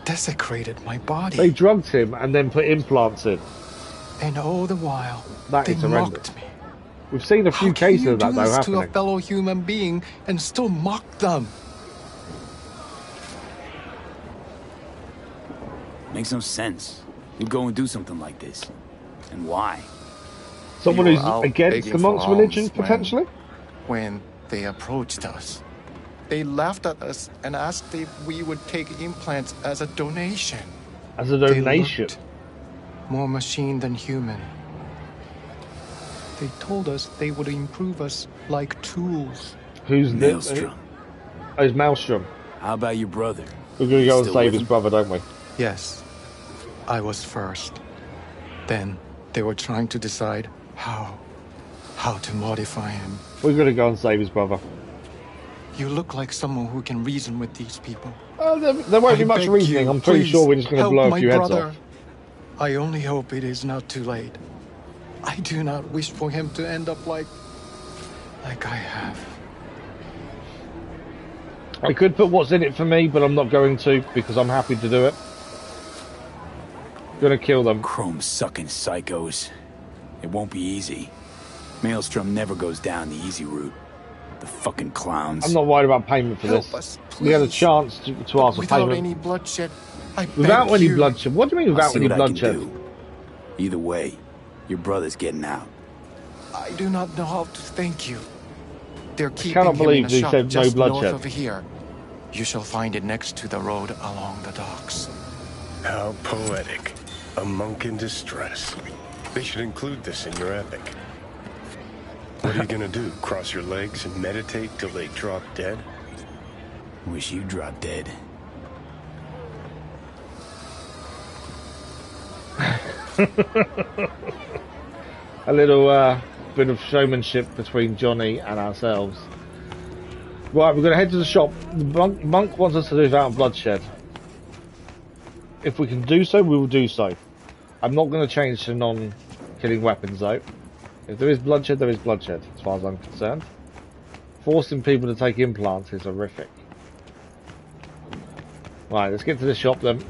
Desecrated my body. They drugged him and then put implants in. And all the while, they mocked me. We've seen a few cases of that, though, happening. How can you do this to a fellow human being and still mock them? Makes no sense. You'd go and do something like this. And why? Someone who's against the monk's religion, potentially? When they approached us, they laughed at us and asked if we would take implants as a donation. As a donation? They looked more machine than human. They told us they would improve us like tools. Who's Maelstrom? Oh, it's Maelstrom. How about your brother? We're going to go and save his brother, don't we? Yes. I was first. Then They were trying to decide how to modify him. We're gonna go and save his brother. You look like someone who can reason with these people. There won't be much reasoning. I'm pretty sure we're just gonna blow a few heads off. I only hope it is not too late. I do not wish for him to end up like I have. I could put what's in it for me, but I'm not going to because I'm happy to do it. Gonna kill them. Chrome-sucking psychos. It won't be easy. Maelstrom never goes down the easy route. The fucking clowns. I'm not worried about payment for this. We had a chance to ask for without payment. any bloodshed. Without any bloodshed? What do you mean without any bloodshed? Either way, your brother's getting out. I do not know how to thank you. They're keeping cannot believe him in a they shop said no just bloodshed. north of here. You shall find it next to the road along the docks. How poetic. A monk in distress. They should include this in your epic. What are you gonna do? Cross your legs and meditate till they drop dead? Wish you dropped dead. A little bit of showmanship between Johnny and ourselves. Right, we're going to head to the shop. The monk wants us to do without bloodshed. If we can do so, we will do so. I'm not going to change to non-killing weapons though. If there is bloodshed, there is bloodshed, as far as I'm concerned. Forcing people to take implants is horrific. Right, let's get to the shop then.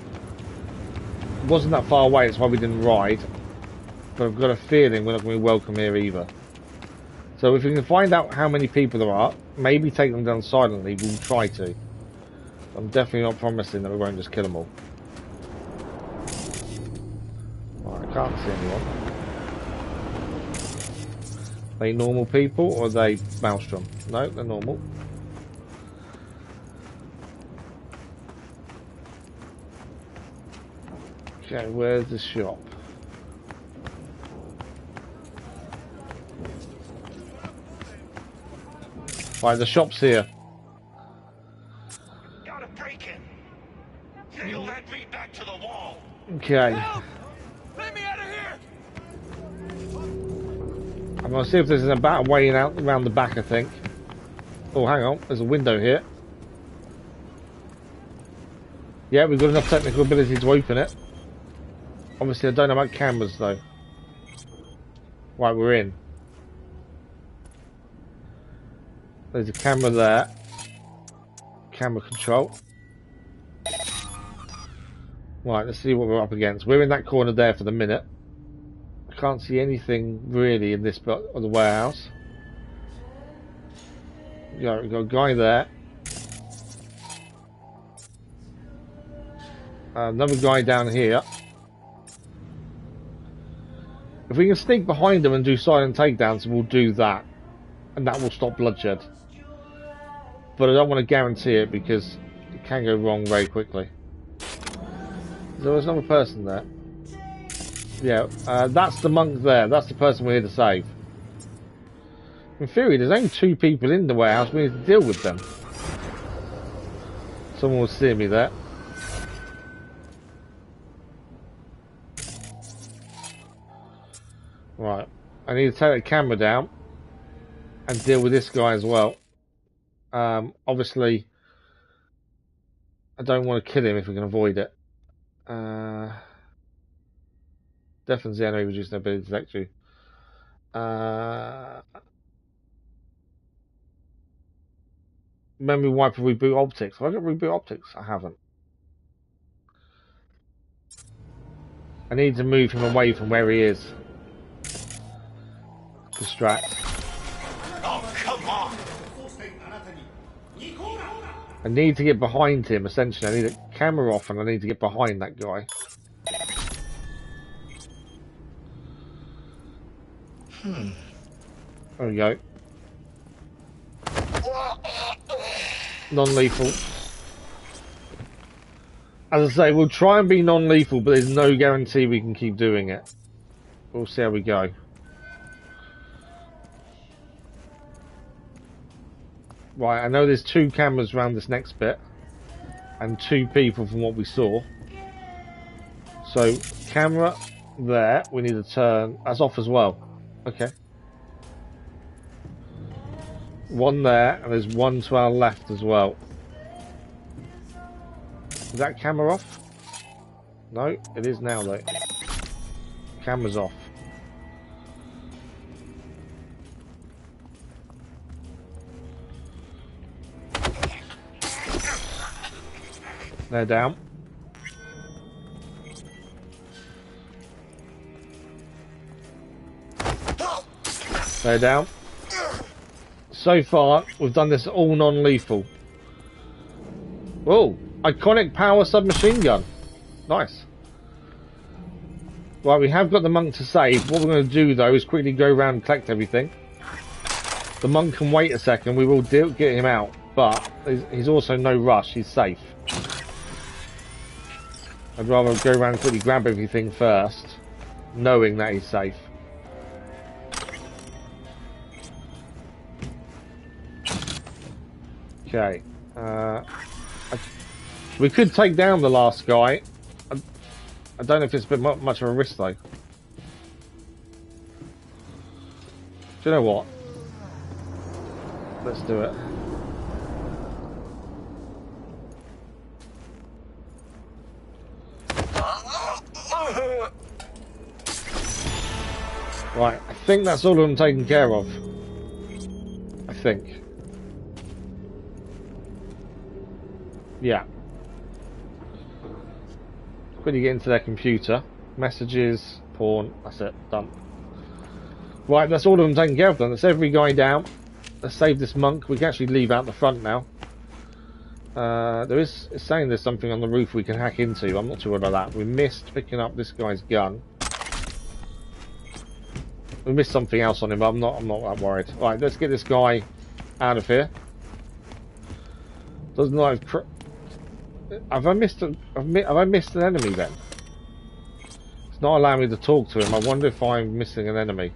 It wasn't that far away, that's why we didn't ride. But I've got a feeling we're not going to be welcome here either. So if we can find out how many people there are, maybe take them down silently, we'll try to. I'm definitely not promising that we won't just kill them all. Right, I can't see anyone. Are they normal people or are they Maelstrom? No, they're normal. Okay, where's the shop? Right, the shop's here. Gotta break in. You'll lead me back to the wall. Okay. Help! Let me out of here! I'm gonna see if there's a better way out around the back, I think. Oh, hang on, there's a window here. Yeah, we've got enough technical ability to open it. Obviously, I don't know about cameras though. Right, we're in. There's a camera there. Camera control. Right, let's see what we're up against. We're in that corner there for the minute. I can't see anything really in this bit of the warehouse. Yeah, we've got a guy there. Another guy down here. If we can sneak behind them and do silent takedowns, we'll do that. And that will stop bloodshed. But I don't want to guarantee it because it can go wrong very quickly. There was another person there. Yeah, that's the monk there. That's the person we're here to save. In theory, there's only 2 people in the warehouse. We need to deal with them. Someone will see me there. Right. I need to take the camera down and deal with this guy as well. Obviously, I don't want to kill him if we can avoid it. Definitely the enemy reducing their ability to detect you. Memory wipe for reboot optics. Have I got reboot optics? I haven't. I need to move him away from where he is. Distract. Oh, come on! I need to get behind him, essentially. I need a camera off and I need to get behind that guy. There we go. Non-lethal. As I say, we'll try and be non-lethal, but there's no guarantee we can keep doing it. We'll see how we go. Right, I know there's 2 cameras around this next bit. And 2 people from what we saw. So, camera, there. We need to turn. That's off as well. Okay. One there, and there's one to our left as well. Is that camera off? No, it is now though. Camera's off. They're down. They're down. So far, we've done this all non-lethal. Whoa! Iconic power submachine gun. Nice. Right, we have got the monk to save. What we're going to do, though, is quickly go around and collect everything. The monk can wait a second. We will get him out. But he's also no rush. He's safe. I'd rather go around and quickly grab everything first, knowing that he's safe. Okay. We could take down the last guy. I don't know if it's a bit much of a risk, though. Do you know what? Let's do it. Right, I think that's all of them taken care of. I think. Yeah. Quickly get into their computer. Messages, porn, that's it, done. Right, that's all of them taken care of then. That's every guy down. Let's save this monk. We can actually leave out the front now. It's saying there's something on the roof we can hack into. I'm not sure about that. We missed picking up this guy's gun. We missed something else on him, but I'm not that worried. Right, let's get this guy out of here. Doesn't like have I missed an enemy then? It's not allowing me to talk to him. I wonder if I'm missing an enemy.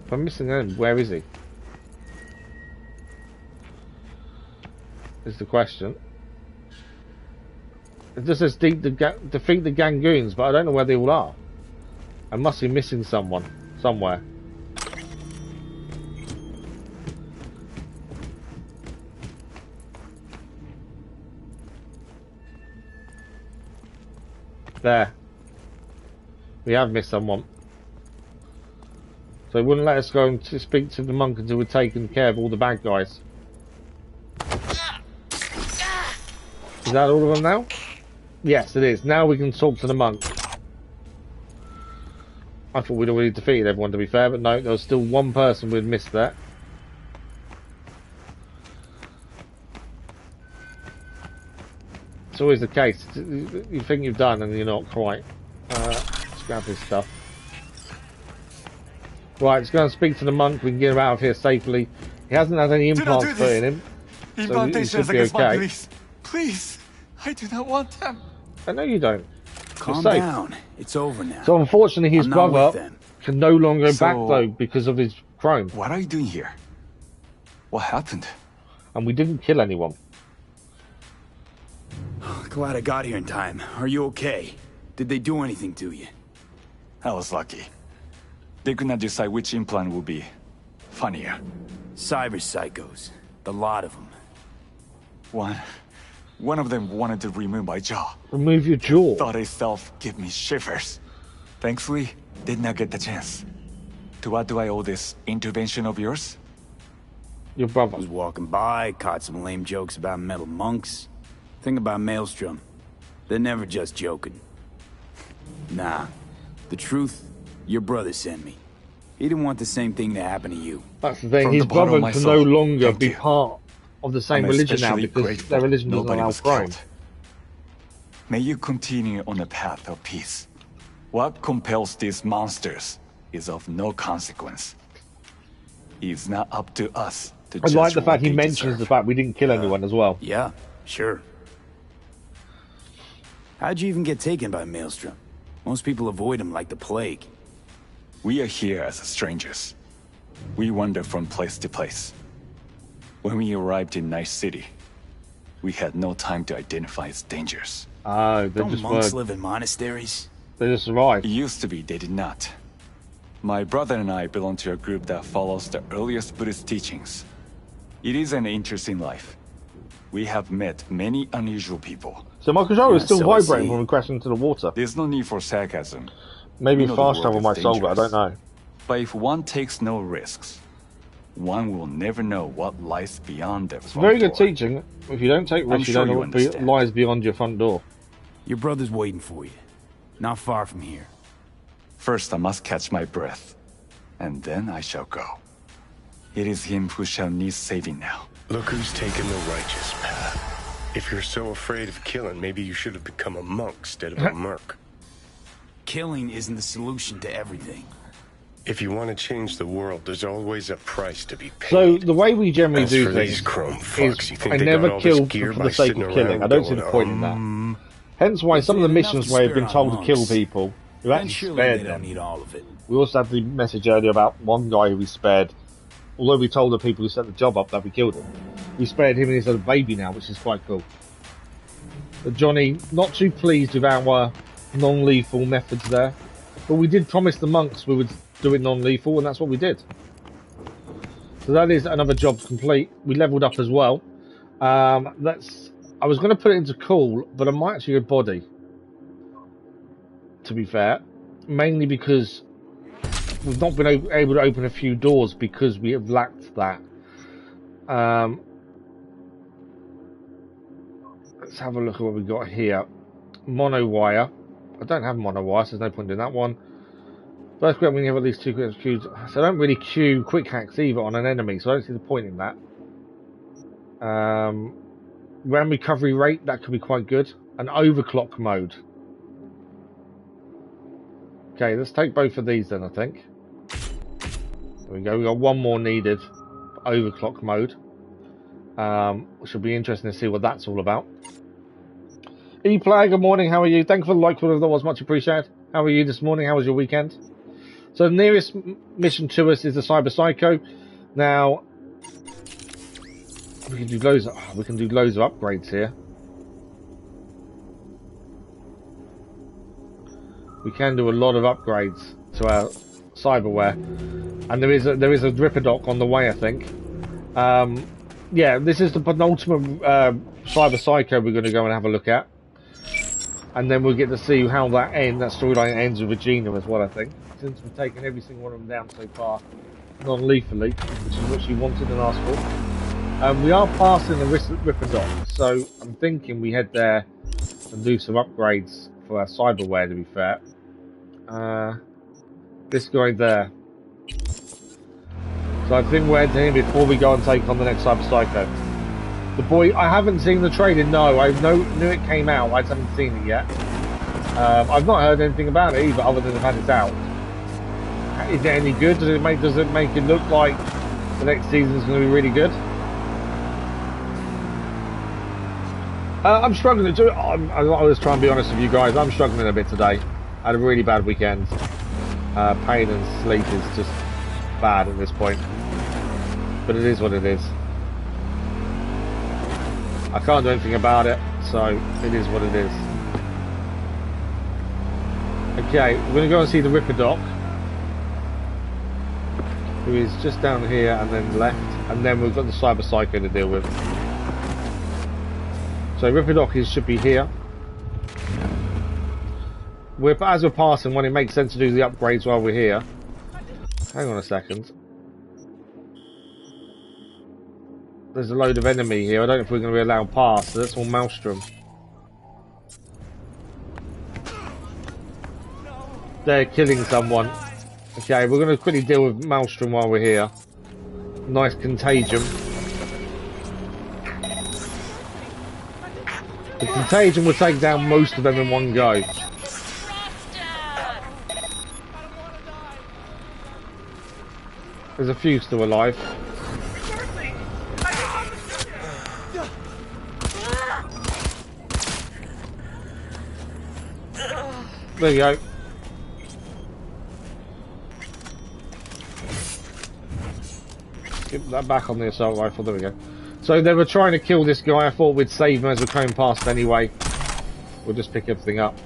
If I'm missing an enemy, where is he? Is the question. It just says defeat the Gangoons, but I don't know where they all are. I must be missing someone somewhere. There. We have missed someone. So it wouldn't let us go and speak to the monk until we'd taken care of all the bad guys. Is that all of them now? Yes, it is. Now we can talk to the monk. I thought we'd already defeated everyone, to be fair, but no, there was still one person we'd missed there. It's always the case. You think you've done and you're not quite. Let's grab his stuff. Right, let's go and speak to the monk. We can get him out of here safely. He hasn't had any implants put in him. So he should be okay. Please, I do not want them. I know you don't. Calm down. It's over now. So unfortunately, his brother can no longer go back though because of his crime. What are you doing here? What happened? And we didn't kill anyone. Glad I got here in time. Are you okay? Did they do anything to you? I was lucky. They could not decide which implant would be funnier. Cyberpsychos. The lot of them. One of them wanted to remove my jaw. Remove your jaw? Thought itself give me shivers. Thankfully, did not get the chance. To what do I owe this intervention of yours? Your brother was walking by, caught some lame jokes about metal monks. Think about Maelstrom. They're never just joking. Nah. The truth, your brother sent me. He didn't want the same thing to happen to you. That's the thing. His brother can no longer be part of the same religion now because their religion doesn't allow crime. May you continue on the path of peace. What compels these monsters is of no consequence. It's not up to us to judge. I like the fact he they mentions deserve. the fact we didn't kill anyone as well. Yeah, sure. How'd you even get taken by Maelstrom? Most people avoid him like the plague. We are here as strangers. We wander from place to place. When we arrived in Night City, we had no time to identify its dangers. Oh, they Don't just monks were. live in monasteries? They just survived. It used to be they did not. My brother and I belong to a group that follows the earliest Buddhist teachings. It is an interesting life. We have met many unusual people. So my controller is still so I vibrating see. when we crash into the water. There's no need for sarcasm. Maybe We know the fast world travel is my soul, but I don't dangerous. know. But if one takes no risks, one will never know what lies beyond the It's front very good door. teaching. If you don't take I'm risks, you sure don't know you what understand. lies beyond your front door. Your brother's waiting for you. Not far from here. First, I must catch my breath, and then I shall go. It is him who shall need saving now. Look who's taken the righteous path. If you're so afraid of killing, maybe you should have become a monk instead of a merc. Killing isn't the solution to everything. If you want to change the world, there's always a price to be paid. So the way we generally As do for things these chrome fucks, is you think I they never got all kill this gear for by the sake sitting of killing. around I don't see the going, point in that. Hence why some of the missions where I've been told to kill people, we Then actually surely spared they them. don't need all of it. We also had the message earlier about one guy who we spared. Although we told the people who set the job up that we killed him, we spared him and he's had a baby now, which is quite cool. But Johnny, not too pleased with our non-lethal methods there, but we did promise the monks we would do it non-lethal, and that's what we did. So that is another job complete. We leveled up as well. I was going to put it into cool, but I might actually go body. To be fair, mainly because we've not been able to open a few doors because we have lacked that. Let's have a look at what we've got here. Mono wire. I don't have mono wire, so there's no point in that one. First quick, we have at least 2 quick queues. So I don't really queue quick hacks either on an enemy, so I don't see the point in that. Round recovery rate, that could be quite good. An overclock mode. Okay, let's take both of these then, I think. There we go, we got one more needed. Overclock mode. Which will be interesting to see what that's all about. E-Player, good morning, how are you? Thank you for the like, whatever that was, much appreciated. How are you this morning? How was your weekend? So the nearest mission to us is the Cyberpsycho. Now, we can do loads of upgrades here. We can do a lot of upgrades to our cyberware, and there is a Ripper dock on the way, I think. Yeah, this is the penultimate Cyberpsycho we're going to go and have a look at, and then we'll get to see how that storyline ends with Regina as well, I think, since we've taken every single one of them down so far non-lethally, which is what she wanted and asked for. We are passing the Ripper dock, so I'm thinking we head there and do some upgrades for our cyberware, to be fair. This guy there. So I think we're heading in before we go and take on the next Cyberpsycho. The boy, I haven't seen the trailer, no. I knew it came out, I just haven't seen it yet. I've not heard anything about it either, other than the fact it's out. Is it any good? Does it make it look like the next season's going to be really good? I'm struggling to do it. I was trying to be honest with you guys. I'm struggling a bit today. I had a really bad weekend. Pain and sleep is just bad at this point. But it is what it is. I can't do anything about it, so it is what it is. Okay, we're going to go and see the Ripper Doc, who is just down here and then left, and then we've got the Cyberpsycho to deal with. So Ripper Doc should be here. As we're passing, when it makes sense to do the upgrades while we're here. Hang on a second. There's a load of enemy here. I don't know if we're going to be allowed past. So that's all Maelstrom. They're killing someone. Okay, we're going to quickly deal with Maelstrom while we're here. Nice contagion. The contagion will take down most of them in one go. There's a few still alive. There you go. Get that back on the assault rifle. There we go. So they were trying to kill this guy. I thought we'd save him as we're going past anyway. We'll just pick everything up.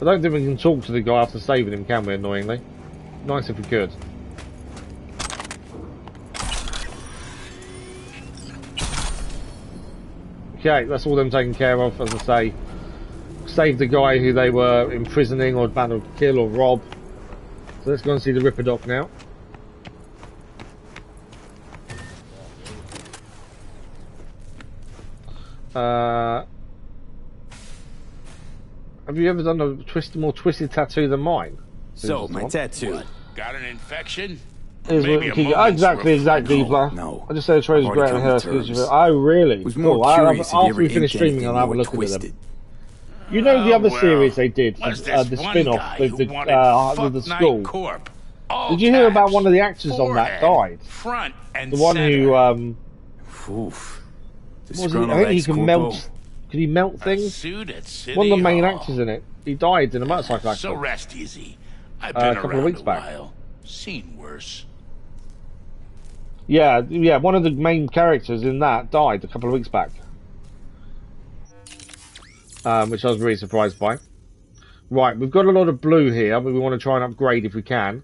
I don't think we can talk to the guy after saving him, can we, annoyingly? Nice if we could. Okay, that's all them taken care of, as I say. Saved the guy who they were imprisoning or about to kill or rob. So let's go and see the Ripper Doc now. Have you ever done a more twisted tattoo than mine? So, my tattoo. What? Got an infection? Exactly. No. I just said the trade is great and here. Oh, really? Was more cool. curious After we finish streaming, I'll have a look at them. You know the other series they did, the spin-off with the school. Corp. Did you hear about one of the actors on that died? Front and the one who Oof. I think he can melt. Could he melt things? One of the main actors in it. He died in a motorcycle accident. So rest easy. I've been a couple of weeks back. Seen worse. Yeah. One of the main characters in that died a couple of weeks back, which I was really surprised by. Right, we've got a lot of blue here, but we want to try and upgrade if we can.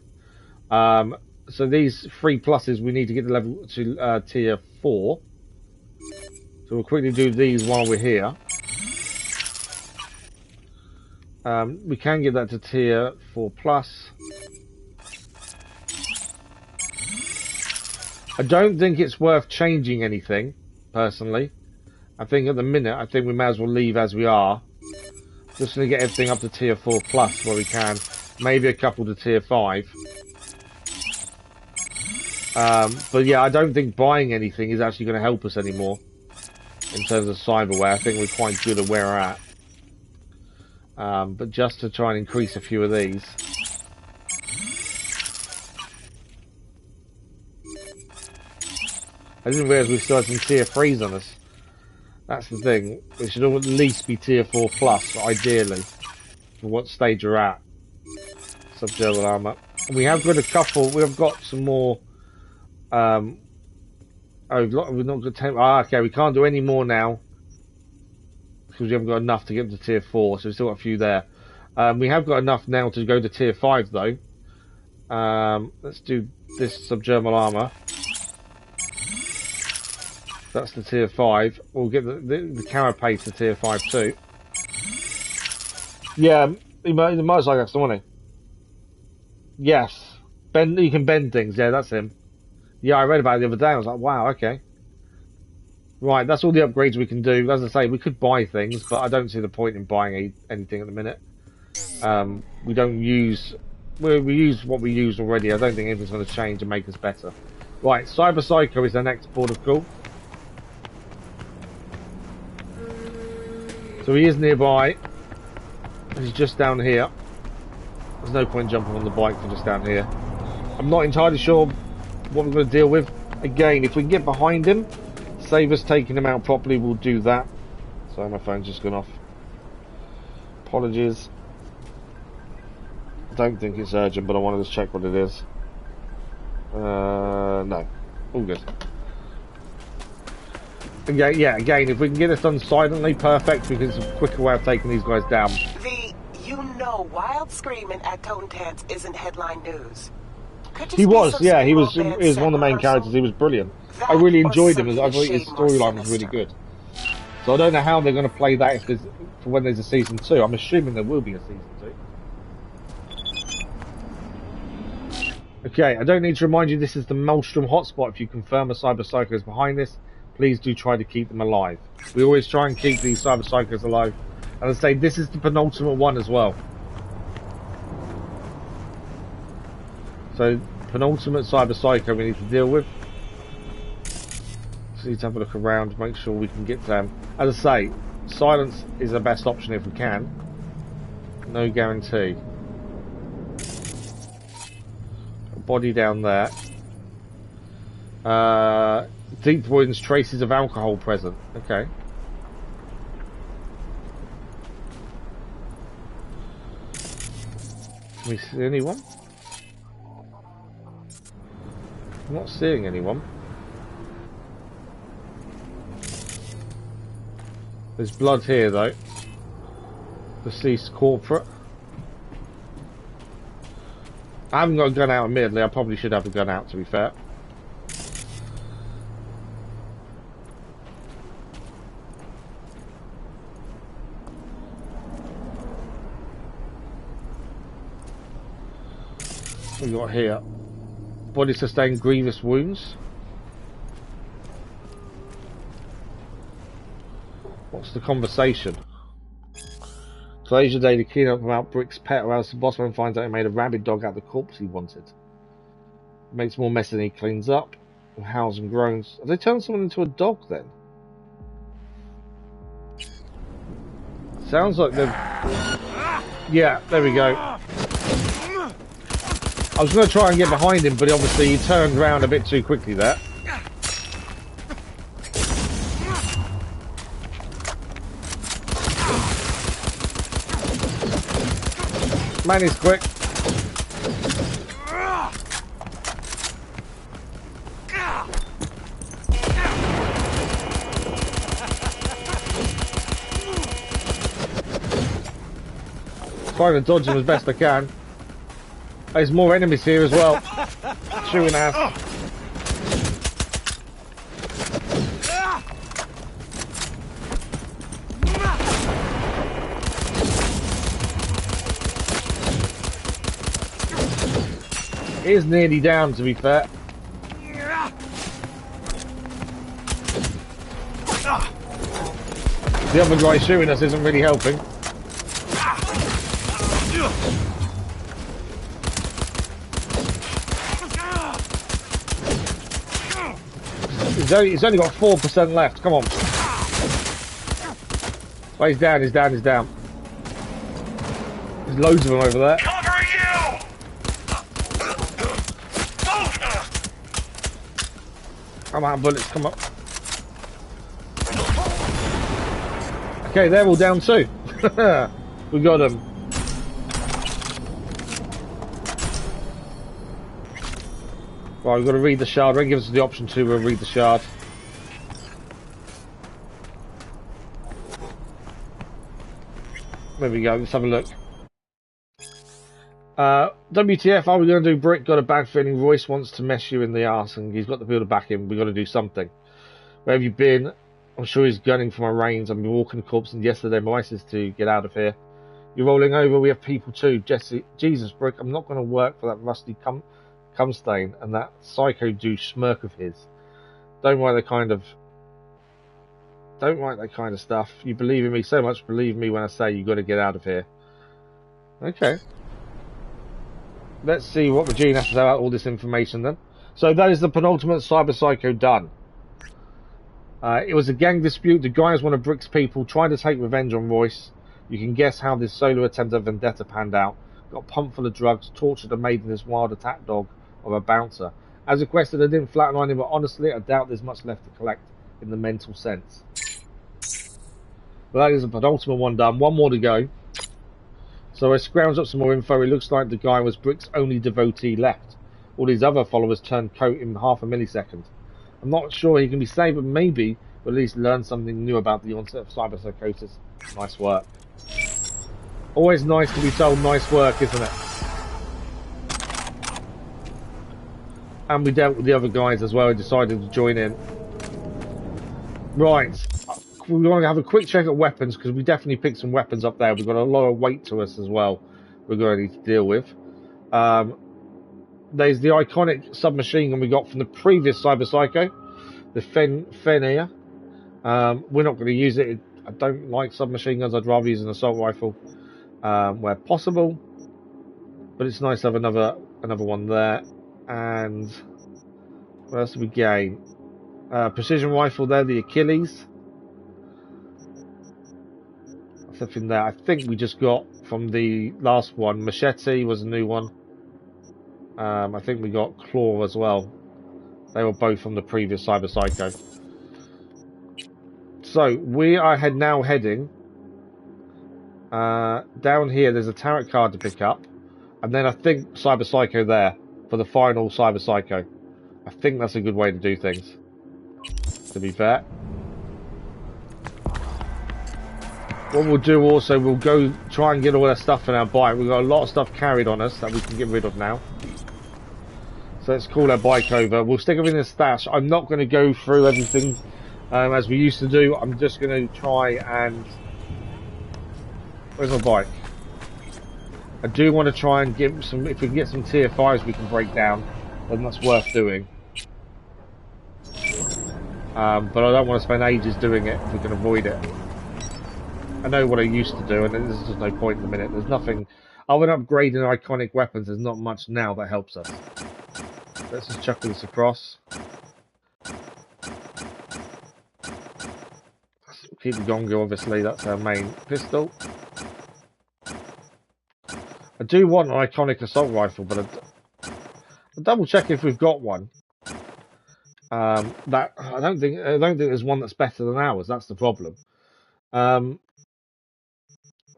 So these 3 pluses, we need to get the level to tier 4. So we'll quickly do these while we're here. We can get that to tier 4 plus. I don't think it's worth changing anything, personally. I think at the minute, we may as well leave as we are. Just to get everything up to tier 4 plus where we can. Maybe a couple to tier 5. But yeah, I don't think buying anything is actually going to help us anymore. In terms of cyberware, I think we're quite good at where we're at. But just to try and increase a few of these. I didn't realise we still had some tier 3s on us. That's the thing. We should at least be tier 4 plus, ideally. For what stage we're at. Subgermal armour. We have got a couple, we have got some more... we've not got 10. Okay, we can't do any more now because we haven't got enough to get to tier 4, so we've still got a few there. We have got enough now to go to tier 5 though. Let's do this subgermal armor. That's the tier 5. We'll get the carapace to tier 5 too. Yeah, the motorcycle accident, wasn't he? Yes. You can bend things. Yeah, that's him. Yeah, I read about it the other day. I was like, wow, okay. Right, that's all the upgrades we can do. As I say, we could buy things, but I don't see the point in buying anything at the minute. We don't use... We use what we use already. I don't think anything's going to change and make us better. Right, Cyberpsycho is the next port of call. So he is nearby. He's just down here. There's no point jumping on the bike for just down here. I'm not entirely sure what we're going to deal with. Again, if we can get behind him, save us taking him out properly, we'll do that. Sorry, my phone's just gone off. Apologies. I don't think it's urgent, but I want to just check what it is. No. All good. Okay, yeah, again, if we can get this done silently, perfect, because it's a quicker way of taking these guys down. Wild screaming at Toten Tants isn't headline news. He was, yeah, he was one of the main characters. He was brilliant. I really enjoyed him. I thought his storyline was really good. So I don't know how they're going to play that for when there's a season 2. I'm assuming there will be a season 2. Okay, I don't need to remind you this is the Maelstrom hotspot. If you confirm a Cyberpsycho is behind this, please do try to keep them alive. We always try and keep these Cyberpsychos alive. And I say this is the penultimate one as well. So, penultimate Cyberpsycho we need to deal with. Just need to have a look around, make sure we can get them. As I say, silence is the best option if we can. No guarantee. A body down there. Deep void's traces of alcohol present. Okay. Can we see anyone? I'm not seeing anyone. There's blood here though. Deceased corporate. I haven't got a gun out immediately. I probably should have a gun out, to be fair. What we got here? Body sustained grievous wounds. What's the conversation? Today's your day to clean up about Brick's pet, or else the boss man finds out he made a rabid dog out of the corpse he wanted. Makes more mess than he cleans up. Howls and groans. Have they turned someone into a dog then? Sounds like they've... Yeah, there we go. I was going to try and get behind him, but obviously he turned around a bit too quickly there. Man is quick. Trying to dodge him as best I can. There's more enemies here as well. Chewing ass. He is nearly down, to be fair. The other guy shooting us isn't really helping. He's only got 4% left. Come on. Oh, he's down, he's down, he's down. There's loads of them over there. I'm out of bullets, come up. Okay, they're all down too. We got them. Right, we've got to read the shard. Ren gives us the option to read the shard. There we go, let's have a look. WTF, are we going to do Brick? Got a bad feeling Royce wants to mess you in the arse and he's got the builder back in. We've got to do something. Where have you been? I'm sure he's gunning for my reins. I've been walking the corpse and yesterday my wife is to get out of here. You're rolling over, we have people too. Jesse, Jesus, Brick, I'm not going to work for that rusty cum stain and that psycho douche smirk of his. Don't write that kind of stuff. You believe in me so much, believe me when I say you got to get out of here. Okay. Let's see what Regina has to say about all this information then. So that is the penultimate Cyberpsycho done. It was a gang dispute. The guys, one of Brick's people, trying to take revenge on Royce. You can guess how this solo attempt at vendetta panned out. Got pumped full of drugs, tortured and made in this wild attack dog of a bouncer. As requested, I didn't flatline him, but honestly, I doubt there's much left to collect in the mental sense. But that is the penultimate one done. One more to go. So I scrounged up some more info. It looks like the guy was Brick's only devotee left. All his other followers turned coat in half a millisecond. I'm not sure he can be saved, but maybe we'll at least learn something new about the onset of cyberpsychosis. Nice work. Always nice to be told nice work, isn't it? And we dealt with the other guys as well, who decided to join in. Right. We're going to have a quick check at weapons, because we definitely picked some weapons up there. We've got a lot of weight to us as well we're going to need to deal with. There's the iconic submachine gun we got from the previous Cyberpsycho, the Fenrir. We're not going to use it. I don't like submachine guns. I'd rather use an assault rifle where possible. But it's nice to have another one there. And what else do we gain? Precision rifle there, the Achilles. Something there. I think we just got from the last one. Machete was a new one. I think we got Claw as well. They were both from the previous Cyberpsycho. So we are now heading down here. There's a tarot card to pick up, and then I think Cyberpsycho there for the final Cyberpsycho. I think that's a good way to do things, to be fair. What we'll do also, we'll go try and get all that stuff in our bike. We've got a lot of stuff carried on us that we can get rid of now. So let's call our bike over. We'll stick everything in the stash. I'm not going to go through everything as we used to do. I'm just going to try and... Where's my bike? I do want to try and get some... If we can get some tier 5s we can break down, then that's worth doing. But I don't want to spend ages doing it if we can avoid it. I know what I used to do, and there's just no point in the minute. There's nothing... Other than upgrading iconic weapons, there's not much now that helps us. Let's just chuck this across. Keep the gongo, obviously, that's our main pistol. I do want an iconic assault rifle, but I'll double check if we've got one. That I don't think there's one that's better than ours. That's the problem.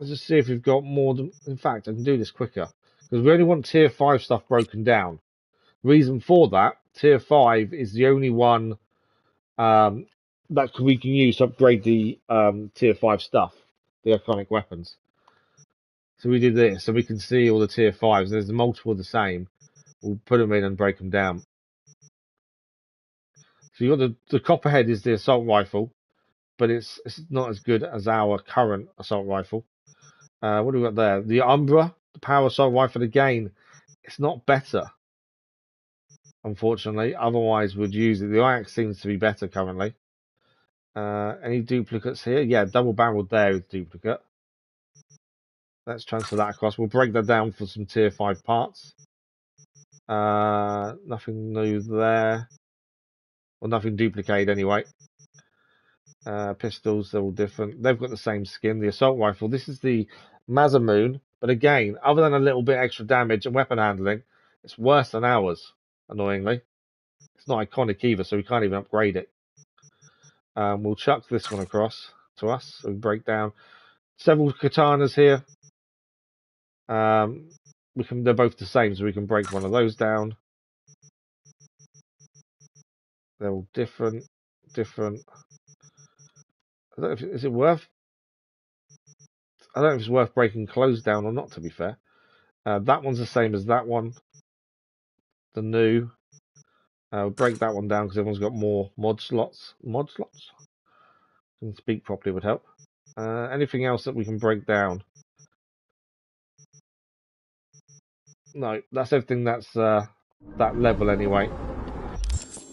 Let's just see if we've got more than... In fact, I can do this quicker. Because we only want tier 5 stuff broken down. Reason for that, tier 5 is the only one that we can use to upgrade the tier 5 stuff. The iconic weapons. So we did this, so we can see all the tier 5s. There's multiple of the same. We'll put them in and break them down. So you got the Copperhead is the assault rifle. But it's not as good as our current assault rifle. What do we got there? The Umbra, the power assault rifle again. It's not better, unfortunately. Otherwise, we'd use it. The Ajax seems to be better currently. Any duplicates here? Yeah, double barreled there is duplicate. Let's transfer that across. We'll break that down for some tier 5 parts. Nothing new there. Well, nothing duplicated anyway. Pistols, they're all different. They've got the same skin. The assault rifle, this is the Mazamoon, but again, other than a little bit extra damage and weapon handling, it's worse than ours, annoyingly. It's not iconic either, so we can't even upgrade it. We'll chuck this one across to us, so we break down several katanas here. They're both the same, so we can break one of those down. They're all different. I don't know if, is it worth? I don't know if it's worth breaking clothes down or not, to be fair. That one's the same as that one. The new. We'll break that one down because everyone's got more mod slots. Mod slots? Can speak properly would help. Anything else that we can break down? No, that's everything that's that level anyway.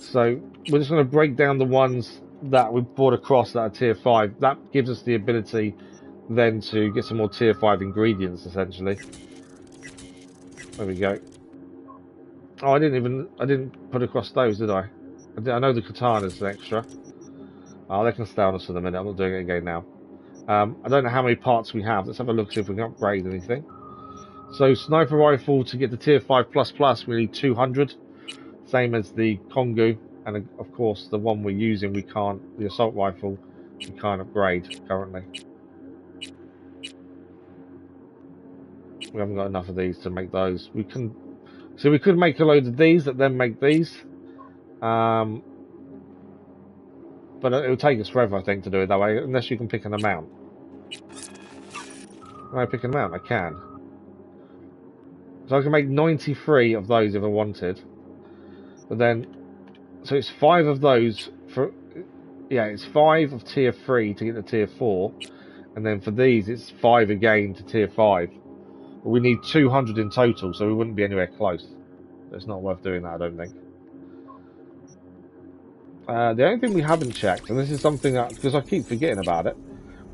So we're just going to break down the ones that we brought across that are tier 5. That gives us the ability then to get some more tier 5 ingredients, essentially. There we go. Oh, I didn't put across those, did I? I know the katana's an extra. Oh, they can stay on us for the minute. I'm not doing it again now. I don't know how many parts we have. Let's have a look, see if we can upgrade anything. So, sniper rifle, to get the tier 5++, we need 200. Same as the Kongu. And, of course, the one we're using, we can't... The assault rifle, we can't upgrade currently. We haven't got enough of these to make those. We can... So we could make a load of these that then make these. But it will take us forever, I think, to do it that way, unless you can pick an amount. Can I pick an amount? I can. So I can make 93 of those if I wanted. But then, so it's 5 of those for, yeah, it's 5 of tier 3 to get to tier 4. And then for these, it's 5 again to tier 5. But we need 200 in total, so we wouldn't be anywhere close. It's not worth doing that, I don't think. The only thing we haven't checked, and this is something that, because I keep forgetting about it,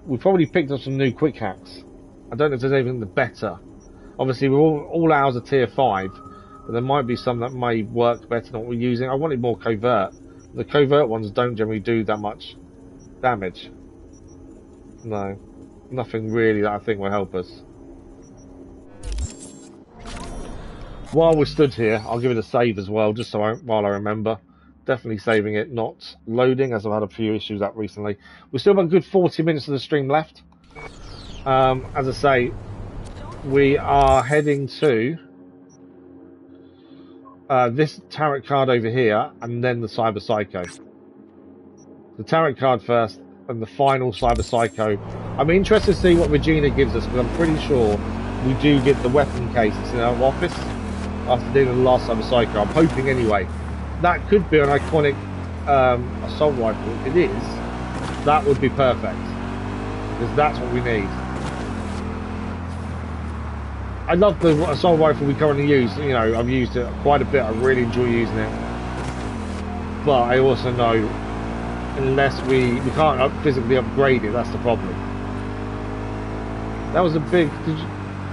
we've probably picked up some new quick hacks. I don't know if there's anything the better. Obviously, we're all ours are tier 5, but there might be some that may work better than what we're using. I wanted more covert. The covert ones don't generally do that much damage. No. Nothing really that I think will help us. While we're stood here, I'll give it a save as well, just so while I remember. Definitely saving it, not loading, as I've had a few issues up recently. We've still got a good 40 minutes of the stream left. As I say, we are heading to... this tarot card over here, and then the Cyberpsycho. The tarot card first, and the final Cyberpsycho. I'm interested to see what Regina gives us, because I'm pretty sure we do get the weapon case that's in our office after doing the last Cyberpsycho. I'm hoping anyway. That could be an iconic assault rifle. If it is, that would be perfect, because that's what we need. I love the assault rifle we currently use. You know, I've used it quite a bit. I really enjoy using it. But I also know, unless we can't physically upgrade it, that's the problem. That was a big.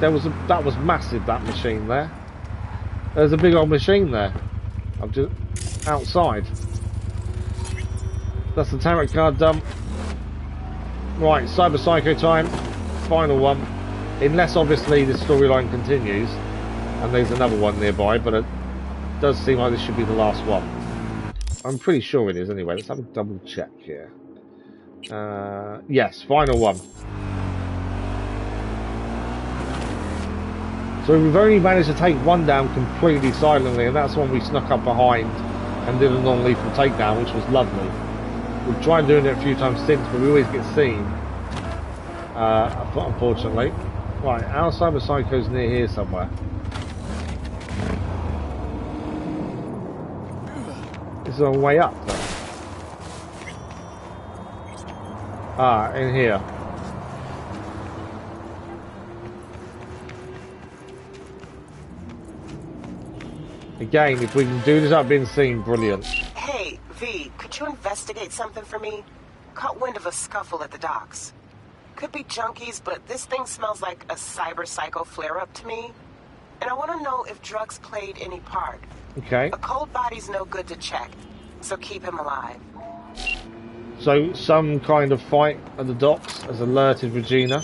That was massive. That machine there. There's a big old machine there. I'm just outside. That's the tarot card dump. Right, Cyberpsycho time. Final one. Unless obviously the storyline continues and there's another one nearby, but it does seem like this should be the last one. I'm pretty sure it is anyway. Let's have a double check here. Yes, final one. So we've only managed to take one down completely silently, and that's one we snuck up behind and did a non-lethal takedown, which was lovely. We've tried doing it a few times since, but we always get seen, unfortunately. Right, our Cyberpsycho's near here somewhere. It's on the way up, though. Ah, in here. Again, if we can do this without being seen, brilliant. Hey, V, could you investigate something for me? Caught wind of a scuffle at the docks. Could be junkies, but this thing smells like a Cyberpsycho flare-up to me. And I want to know if drugs played any part. Okay. A cold body's no good to check, so keep him alive. So, some kind of fight at the docks has alerted Regina.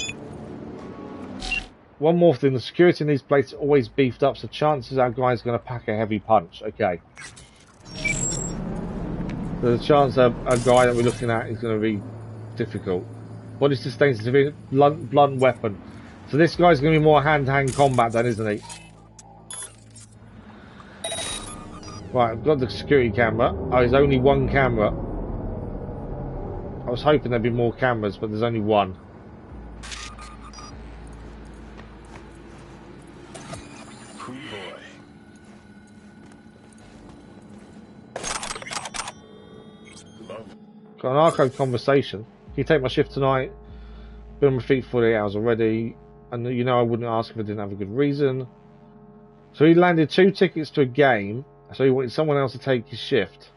One more thing, the security in these places are always beefed up, so chances our guy's going to pack a heavy punch. Okay. There's a chance a guy that we're looking at is going to be difficult. Body sustains a severe blunt weapon. So this guy's going to be more hand-to-hand combat then, isn't he? Right, I've got the security camera. Oh, there's only one camera. I was hoping there'd be more cameras, but there's only one. Got an archive conversation. Can you take my shift tonight? Been on my feet 48 hours already. And you know I wouldn't ask if I didn't have a good reason. So he landed 2 tickets to a game. So he wanted someone else to take his shift.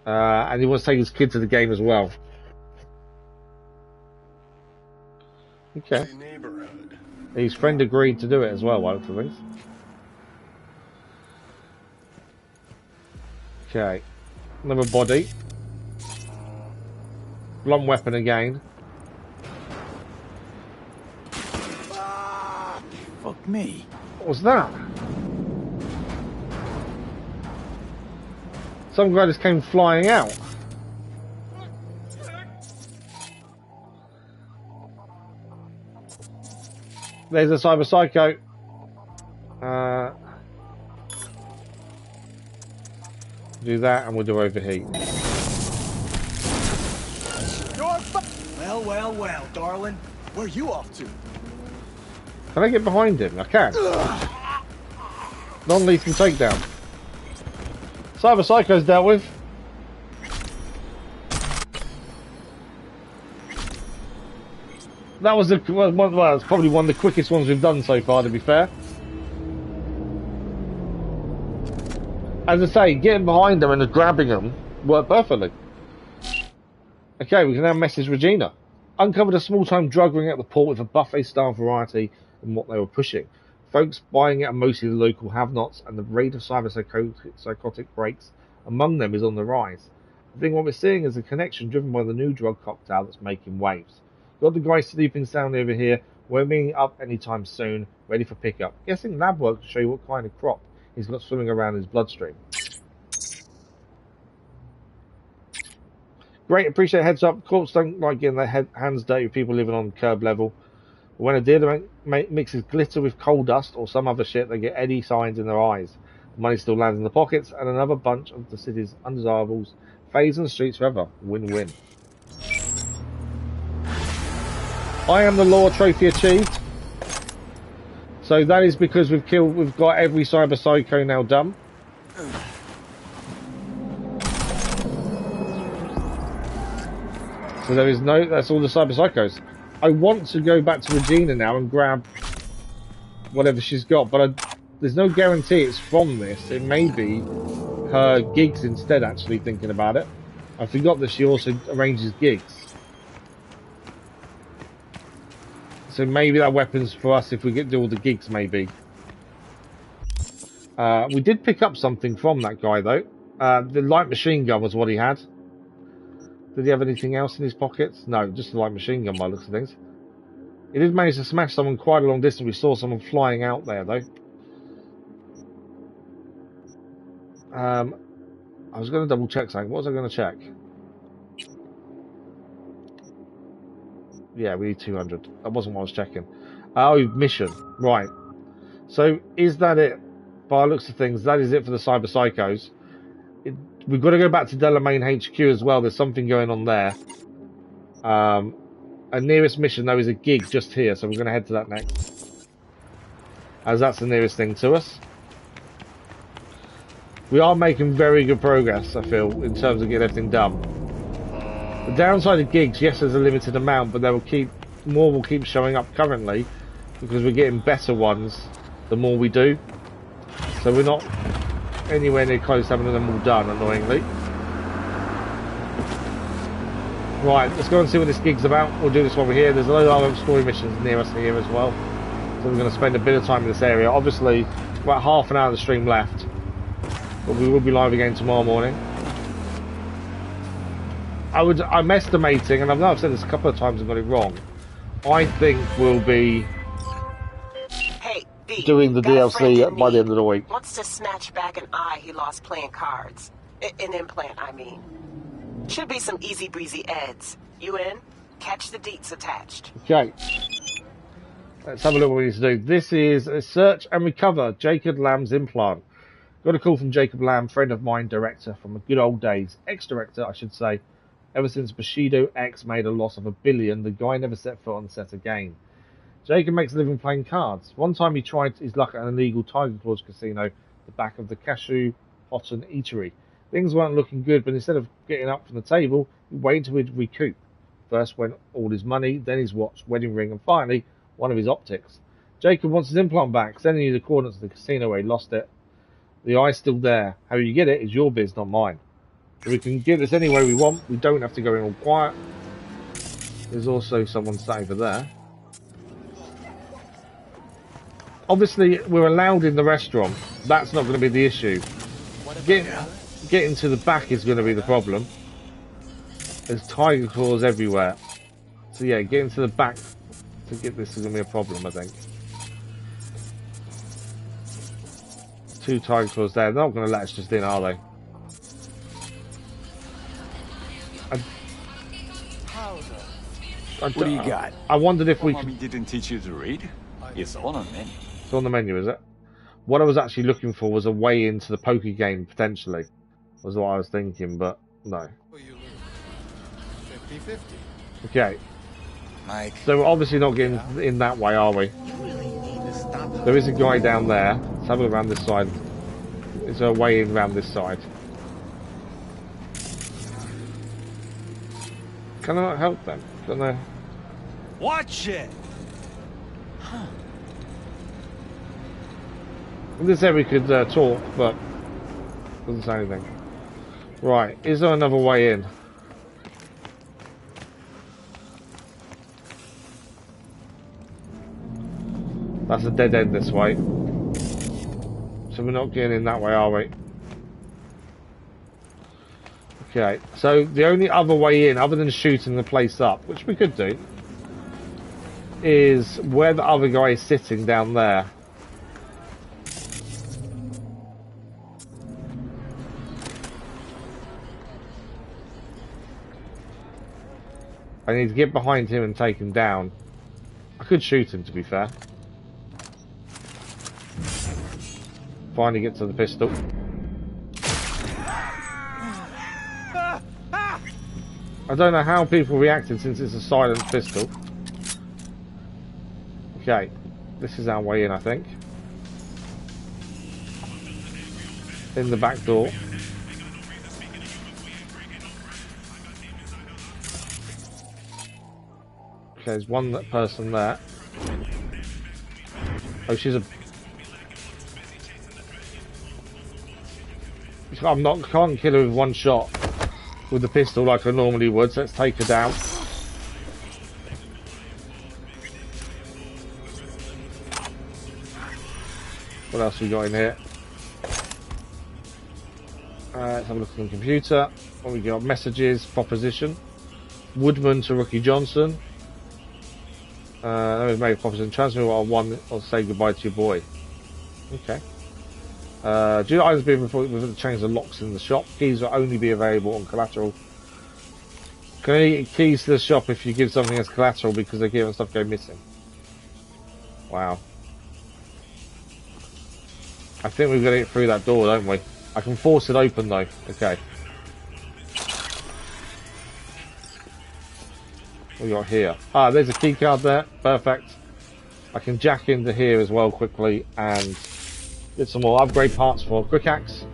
And he wants to take his kid to the game as well. Okay. His friend agreed to do it as well, by the things. Okay. Another body. Blunt weapon again. Fuck me. What was that? Some guy just came flying out. There's a Cyberpsycho. Do that and we'll do overheat. Well, darling. Where are you off to? Can I get behind him? I can. Non-lethal takedown. Cyberpsycho's dealt with. That was well, it's probably one of the quickest ones we've done so far, to be fair. As I say, getting behind them and just grabbing them worked perfectly. Okay, we can now message Regina. Uncovered a small-time drug ring at the port with a buffet-style variety in what they were pushing. Folks buying it are mostly the local have-nots, and the rate of psychotic breaks among them is on the rise. I think what we're seeing is a connection driven by the new drug cocktail that's making waves. Got the guy sleeping soundly over here. We're meeting up anytime soon, ready for pickup. Guessing lab work to show you what kind of crop he's got swimming around his bloodstream. Great, appreciate heads up. Courts don't like getting their hands dirty with people living on curb level. But when a dealer mixes glitter with coal dust or some other shit, they get eddy signs in their eyes. Money still lands in the pockets, and another bunch of the city's undesirables fades on the streets forever. Win-win. I am the lore trophy achieved. So that is because we've got every Cyberpsycho now done. So there is that's all the Cyberpsychos. I want to go back to Regina now and grab whatever she's got, but there's no guarantee it's from this. It may be her gigs instead, actually, thinking about it. I forgot that she also arranges gigs. So maybe that weapon's for us if we do all the gigs, maybe. We did pick up something from that guy, though. The light machine gun was what he had. Did he have anything else in his pockets? No, just the light machine gun by the looks of things. He did manage to smash someone quite a long distance. We saw someone flying out there, though. I was going to double check something. What was I going to check? Yeah, we need 200. That wasn't what I was checking. Oh, mission. Right. So, is that it? By the looks of things, that is it for the Cyberpsychos. We've got to go back to Delamain HQ as well. There's something going on there. Our nearest mission, though, is a gig just here, so we're going to head to that next. As that's the nearest thing to us. We are making very good progress, I feel, in terms of getting everything done. The downside of gigs, yes, there's a limited amount, but more will keep showing up currently because we're getting better ones the more we do. So we're not anywhere near close to having them all done, annoyingly. Right, let's go and see what this gig's about. We'll do this while we're here. There's a load of other story missions near us here as well. So we're going to spend a bit of time in this area. Obviously, about half an hour of the stream left. But we will be live again tomorrow morning. I'm estimating, and I've said this a couple of times and got it wrong, I think we'll be doing the DLC by the end of the week. Wants to snatch back an eye he lost playing cards. An implant, I mean. Should be some easy breezy eds. You in? Catch the deets attached. Okay. Let's have a look what we need to do. This is a search and recover Jacob Lamb's implant. Got a call from Jacob Lamb, friend of mine, director from the good old days. Ex-director, I should say. Ever since Bushido X made a loss of $1 billion, the guy never set foot on the set again. Jacob makes a living playing cards. One time he tried his luck at an illegal Tiger Claws casino, the back of the Cashew Houghton Eatery. Things weren't looking good, but instead of getting up from the table, he waited until he'd recoup. First went all his money, then his watch, wedding ring, and finally, one of his optics. Jacob wants his implant back, sending you the coordinates of the casino where he lost it. The eye's still there. How you get it is your biz, not mine. So we can get this any way we want. We don't have to go in all quiet. There's also someone sat over there. Obviously, we're allowed in the restaurant. That's not going to be the issue. Getting to the back is going to be the problem. There's tiger claws everywhere. So yeah, getting to the back to get this is going to be a problem, I think. 2 tiger claws there. They're not going to let us just in, are they? What do you got? I wondered if we Mommy didn't teach you to read? It's on a menu. It's on the menu, is it? What I was actually looking for was a way into the poker game, potentially. Was what I was thinking, but no. 50-50. Okay. Mike. So we're obviously not getting in that way, are we? There is a guy down there. Let's have a look around this side. Is there a way in around this side? Can I not help them? Can I? Watch it! This area we could talk, but doesn't say anything. Right, is there another way in? That's a dead end this way. So we're not getting in that way, are we? Okay, so the only other way in, other than shooting the place up, which we could do, is where the other guy is sitting down there. I need to get behind him and take him down. I could shoot him, to be fair. finally get to the pistol. I don't know how people reacted since it's a silent pistol. Okay, this is our way in, I think. In the back door. Okay, there's one person there. Oh, she's a... Can't kill her with one shot with the pistol like I normally would, so let's take her down. What else we got in here? Let's have a look at the computer. What we got? Messages, proposition. Woodman to Rookie Johnson. That was made a proposition. Transfer what I want or say goodbye to your boy. Okay. Due to items being reported, we've changed the locks in the shop. Keys will only be available on collateral. Can only get keys to the shop if you give something as collateral because they give and stuff go missing. Wow. I think we've got to get through that door, don't we? I can force it open though. Okay. What we got here? Ah, there's a key card there. Perfect. I can jack into here as well quickly and get some more upgrade parts for quick axe.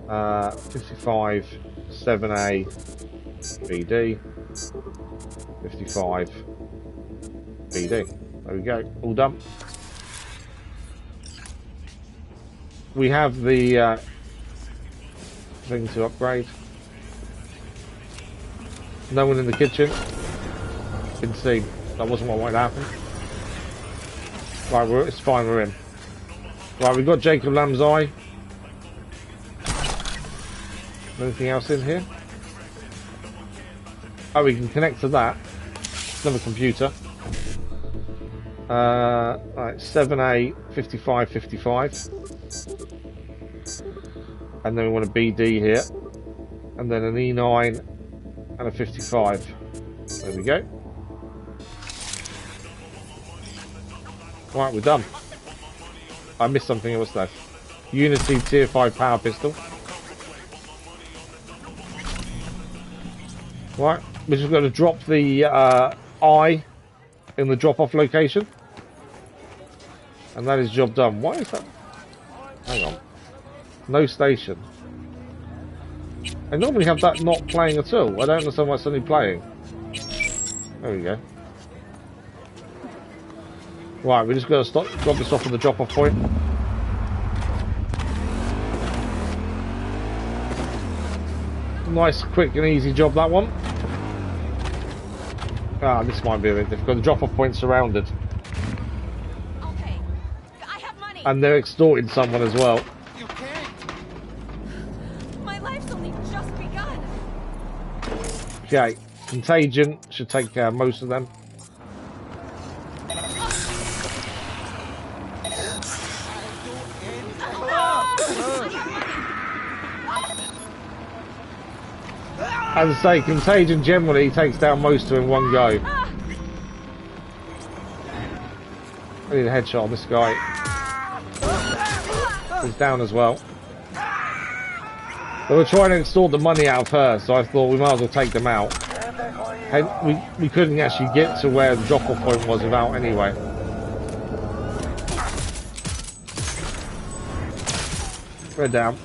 55, 7A, BD, 55, BD. There we go. All done. We have the thing to upgrade. No one in the kitchen. Can see that wasn't what might happen. Right, it's fine. We're in. Right, we've got Jacob Lamb's eye. Anything else in here? Oh, we can connect to that. Another computer. Right, 7A, 55, 55. And then we want a BD here. And then an E9 and a 55. There we go. Right, we're done. I missed something else though. Unity Tier 5 power pistol. Right, we're just going to drop the eye in the drop-off location. And that is job done. Why is that? Hang on. No station. I normally have that not playing at all. I don't understand why it's only playing. There we go. Right, we're just going to drop this off at the drop-off point. Nice, quick and easy job, that one. Ah, this might be a bit difficult. The drop-off point's surrounded. Okay, I have money. And they're extorting someone as well. You can't. My life's only just begun. Okay, Contagion should take care of most of them. As I say, Contagion generally takes down most of them in one go. I need a headshot on this guy. He's down as well. They were trying to extort the money out of her, so I thought we might as well take them out. And we couldn't actually get to where the drop-off point was without anyway. We're down.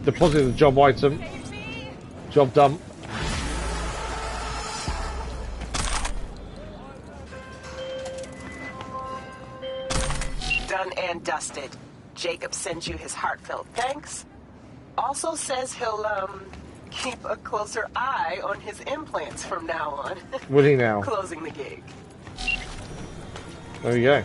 Deposit the job item. Job done. Done and dusted. Jacob sends you his heartfelt thanks. Also says he'll, keep a closer eye on his implants from now on. Will he now? Closing the gig. There we go.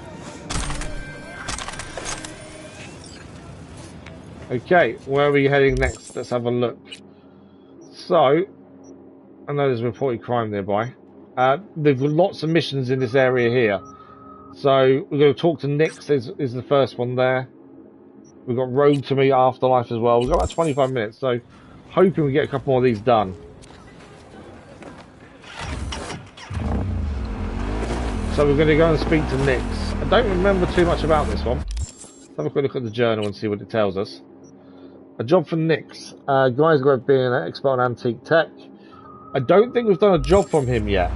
Okay, where are we heading next? Let's have a look. So, I know there's a reported crime nearby. There's lots of missions in this area here. So, we're going to talk to Nix, is the first one there. We've got Rogue to meet Afterlife as well. We've got about 25 minutes, so hoping we get a couple more of these done. So we're going to go and speak to Nix. I don't remember too much about this one. Let's have a quick look at the journal and see what it tells us. A job for Nix. Guy's got to be an expert on antique tech. I don't think we've done a job from him yet.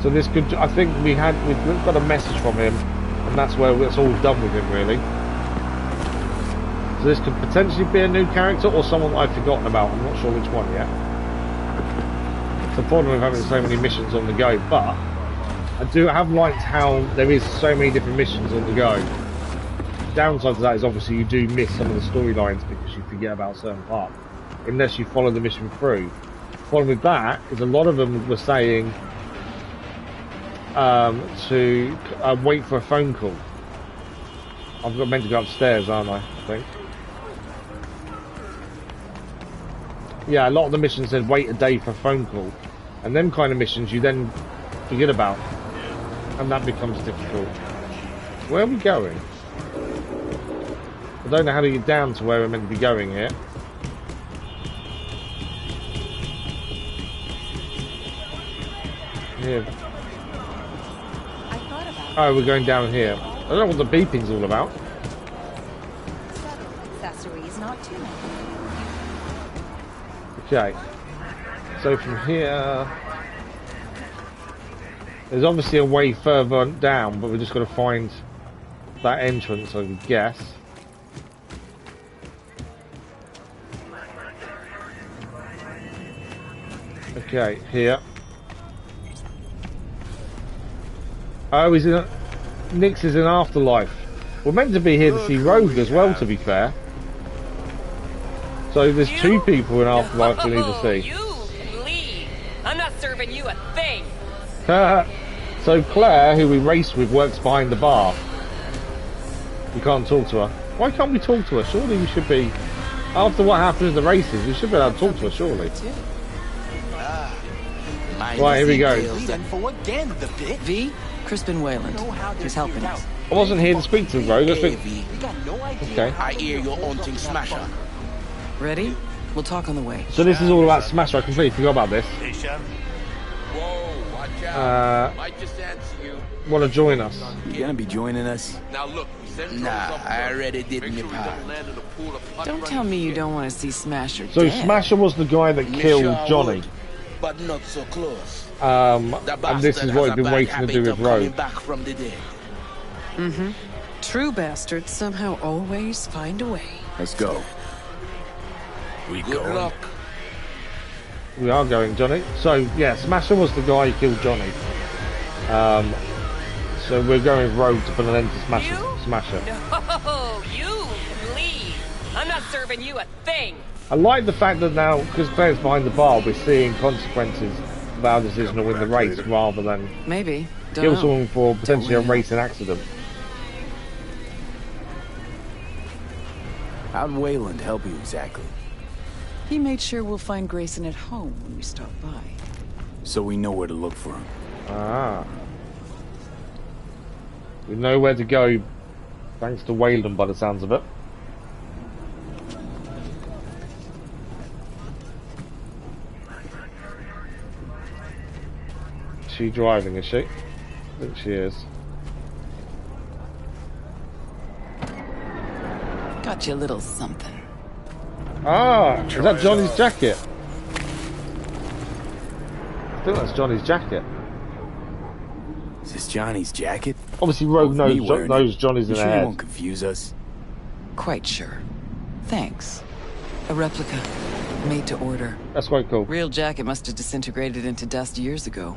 So this could, I think we've got a message from him, and that's where it's all done with him, really. So this could potentially be a new character or someone that I've forgotten about. I'm not sure which one yet. It's the problem with having so many missions on the go, but I have liked how there is so many different missions on the go. The downside to that is obviously you do miss some of the storylines because you forget about certain parts, unless you follow the mission through. The problem with that is a lot of them were saying to wait for a phone call. I've got meant to go upstairs, aren't I think. Yeah, a lot of the missions said wait a day for a phone call, and them kind of missions you then forget about, and that becomes difficult. Where are we going? I don't know how to get down to where we're meant to be going here. Here. Oh, we're going down here. I don't know what the beeping's all about. Accessories, not too many. Okay. So from here, there's obviously a way further down, but we're just got to find that entrance, I would guess. Okay, here. Oh, Nix is in Afterlife. We're meant to be here to see Rogue as well, to be fair. So there's two people in Afterlife we need to see. You leave. I'm not serving you a thing. So Claire, who we race with, works behind the bar. We can't talk to her. Why can't we talk to her? Surely we should be. After what happened in the races, we should be able to talk to her, surely. Right, here we go. V, Crispin Wayland. He's helping us. I wasn't here to speak to Rogue. Okay. I hear you're haunting Smasher. Ready? We'll talk on the way. So this is all about Smasher. I completely forgot about this. Whoa, watch out. Might just answer you. Want to join us? You gonna be joining us? Now look, nah, I already did my part. Don't tell me you don't want to see Smasher So dead. Smasher was the guy that killed Johnny. But not so close. And this is what he's been waiting to do with Rogue. Mm-hmm. True bastards somehow always find a way. Let's go. We go. We are going, Johnny. So yeah, Smasher was the guy who killed Johnny. So we're going with Rogue to put an end to Smasher. No, you leave. I'm not serving you a thing. I like the fact that now, because Claire's behind the bar, we're seeing consequences of our decision to win the race rather than maybe kill someone for potentially a racing accident. How'd Wayland help you exactly? He made sure we'll find Grayson at home when we stop by. So we know where to look for him. Ah. We know where to go, thanks to Wayland by the sounds of it. Is she driving, is she? I think she is. Got you a little something. Ah, is that Johnny's jacket? I think that's Johnny's jacket. Is this Johnny's jacket? Obviously, Rogue knows Johnny's in her head. You won't confuse us? Quite sure. Thanks. A replica, made to order. That's quite cool. Real jacket must have disintegrated into dust years ago.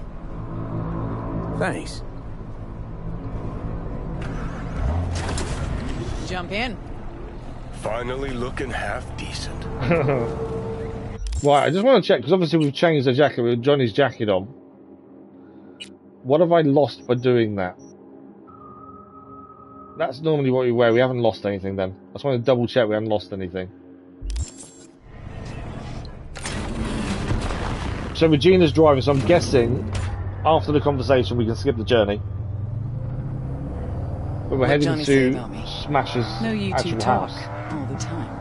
Thanks. Jump in. Finally looking half decent. Right, I just want to check, because obviously we've changed the jacket with Johnny's jacket on. What have I lost by doing that? That's normally what we wear. We haven't lost anything then. I just want to double check we haven't lost anything. So Regina's driving, so I'm guessing after the conversation we can skip the journey. But we're heading to Smasher's actual house. All the time.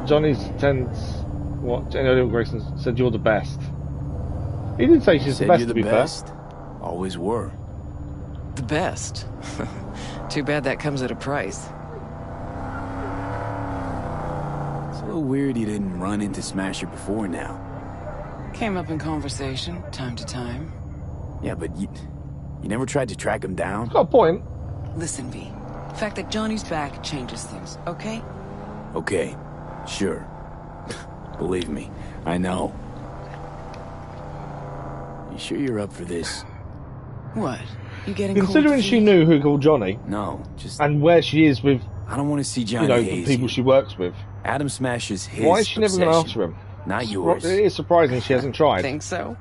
Johnny's tense. What? Grayson said you're the best. He didn't say she's the best, to be fair. Always were. The best. Too bad that comes at a price. It's a little weird you didn't run into Smasher before now. Came up in conversation, time to time. Yeah, but you never tried to track him down? Got a point. Listen, V. The fact that Johnny's back changes things, okay? Okay, sure. Believe me, I know. You sure you're up for this? What? You getting Considering cold she knew who called Johnny. No, just... And where she is with... I don't want to see Johnny the people she works with. Adam Smasher's his Why is she never going to answer him? Not yours. It is surprising she hasn't tried. Think so?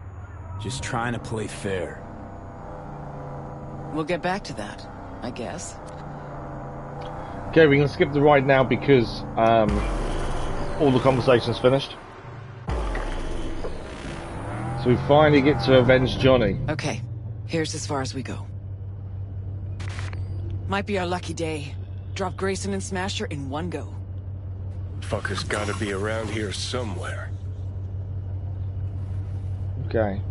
Just trying to play fair. We'll get back to that, I guess. Okay, we can skip the ride now because all the conversation's finished. So we finally get to avenge Johnny. Okay, here's as far as we go. Might be our lucky day. Drop Grayson and Smasher in one go. Fucker's gotta be around here somewhere. Okay.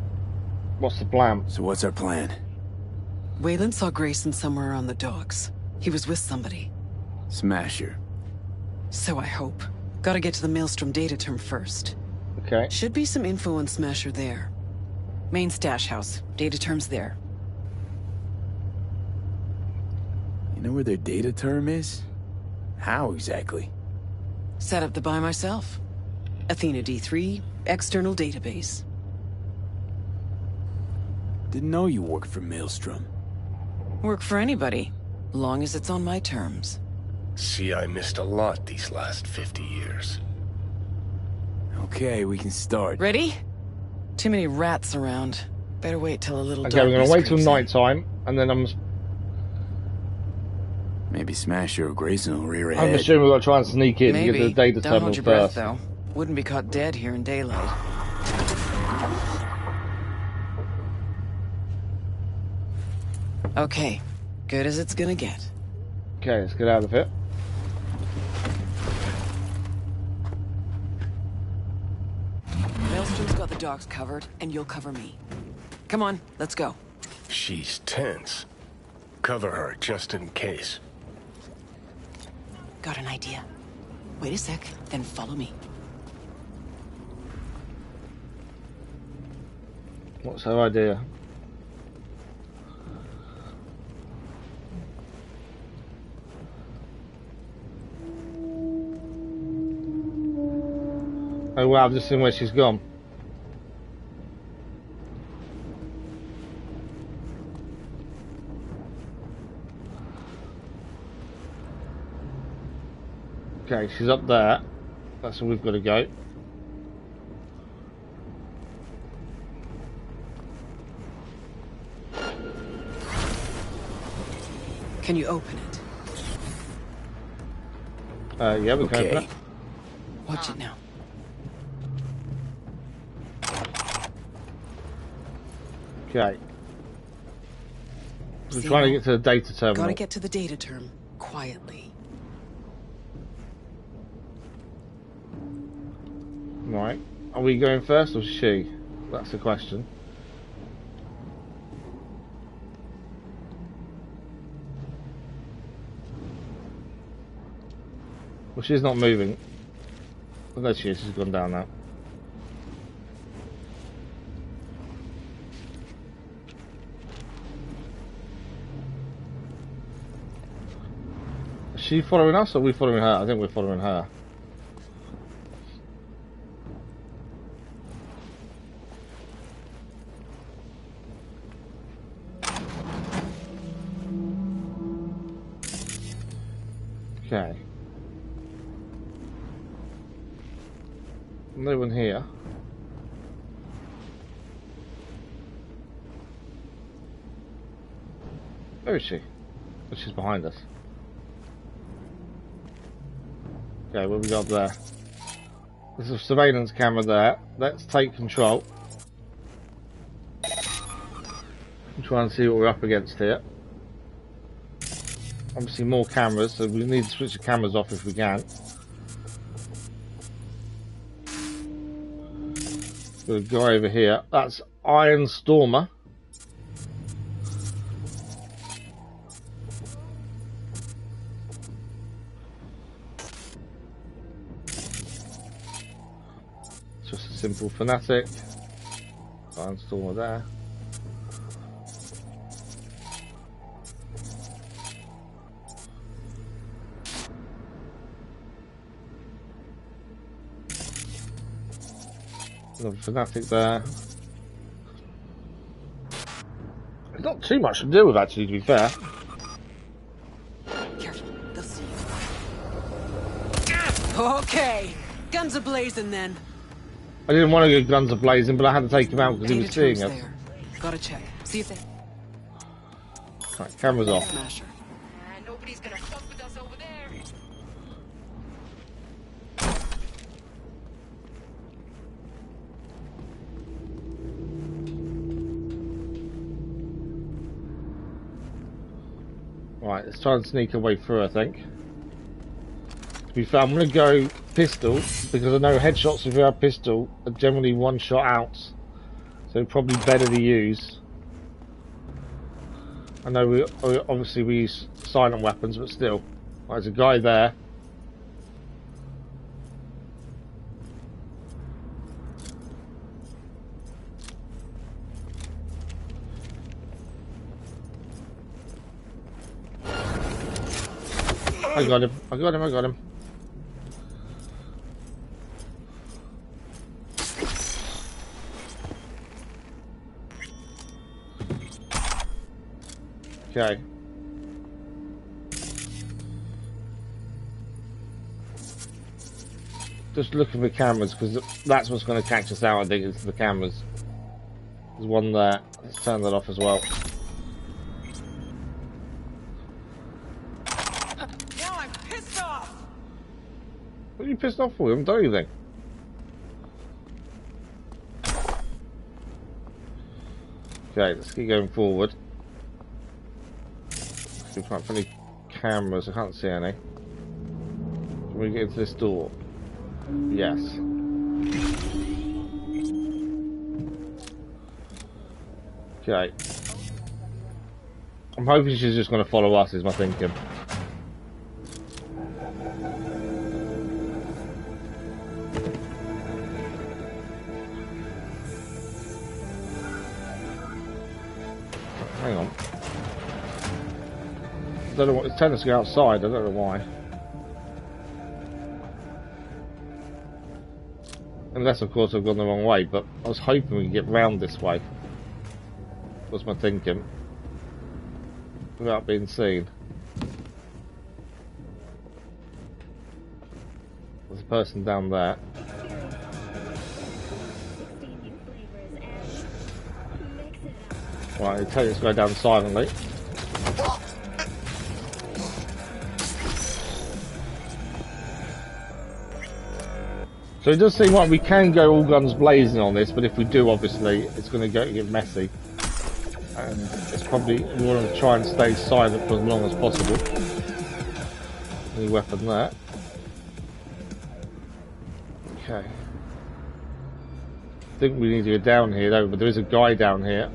What's the plan? So what's our plan? Wayland saw Grayson somewhere on the docks. He was with somebody. Smasher. So I hope. Gotta get to the Maelstrom data term first. Okay. Should be some info on Smasher there. Main stash house. Data term's there. You know where their data term is? How exactly? Set up the buy myself. Athena D3, external database. Didn't know you worked for Maelstrom. Work for anybody, long as it's on my terms. See, I missed a lot these last 50 years. Okay, we can start. Ready? Too many rats around. Better wait till a little Okay, we're gonna wait till creeps in. night time, and then Maybe Smasher or Grayson will rear I'm ahead. assuming we've got to try and sneak in and get to the data Don't terminal hold your breath, first. though. Wouldn't be caught dead here in daylight. Okay, good as it's gonna get. Okay, let's get out of it. Maelstrom's got the docks covered, and you'll cover me. Come on, let's go. She's tense. Cover her, just in case. Got an idea. Wait a sec, then follow me. What's her idea? Oh wow, I've just seen where she's gone. Okay, she's up there. That's where we've got to go. Can you open it? Yeah, we can open it. Watch it now. Okay. We're See trying to now? get to the data terminal. Gotta get to the data term, quietly. Right. Are we going first or she? That's the question. Well, she's not moving. Oh, there she is. She's gone down now. Is she following us or are we following her? I think we're following her. Okay. No one here. Where is she? Oh, she's behind us. Okay, what have we got there? There's a surveillance camera there. Let's take control. I'm trying to see what we're up against here. Obviously more cameras, so we need to switch the cameras off if we can. Got a guy over here. That's Iron Stormer. simple fanatic. Firestormer there. Another fanatic there. There's not too much to do with, actually, to be fair. Careful, they'll see you. Okay, guns a-blazing then. I didn't want to go guns a-blazing, but I had to take him out because he was seeing us. There. Gotta check. See if they... Right, cameras off. Smasher. Nobody's gonna fuck with us over there. Right, let's try and sneak our way through, I think. To be fair, I'm going to go pistol, because I know headshots with our pistol are generally one shot out. So probably better to use. I know we obviously we use silent weapons, but still. Right, there's a guy there. I got him, I got him, I got him. Okay. Just looking for cameras, because that's what's going to catch us out, I think, is the cameras. There's one there. Let's turn that off as well. Now I'm pissed off! What are you pissed off for? I haven't done anything. Okay, let's keep going forward. See if I can find any cameras. I can't see any. Can we get into this door? Yes. Okay. I'm hoping she's just going to follow us, is my thinking. Hang on. I don't know what, it's telling us to go outside, I don't know why. Unless, of course, I've gone the wrong way, but I was hoping we could get round this way. Was my thinking. Without being seen. There's a person down there. Right, it takes us to go down silently. So it does seem like we can go all guns blazing on this, but if we do, obviously, it's going to get messy. And it's probably, we want to try and stay silent for as long as possible. Any weapon there. Okay. I think we need to go down here though, but there is a guy down here.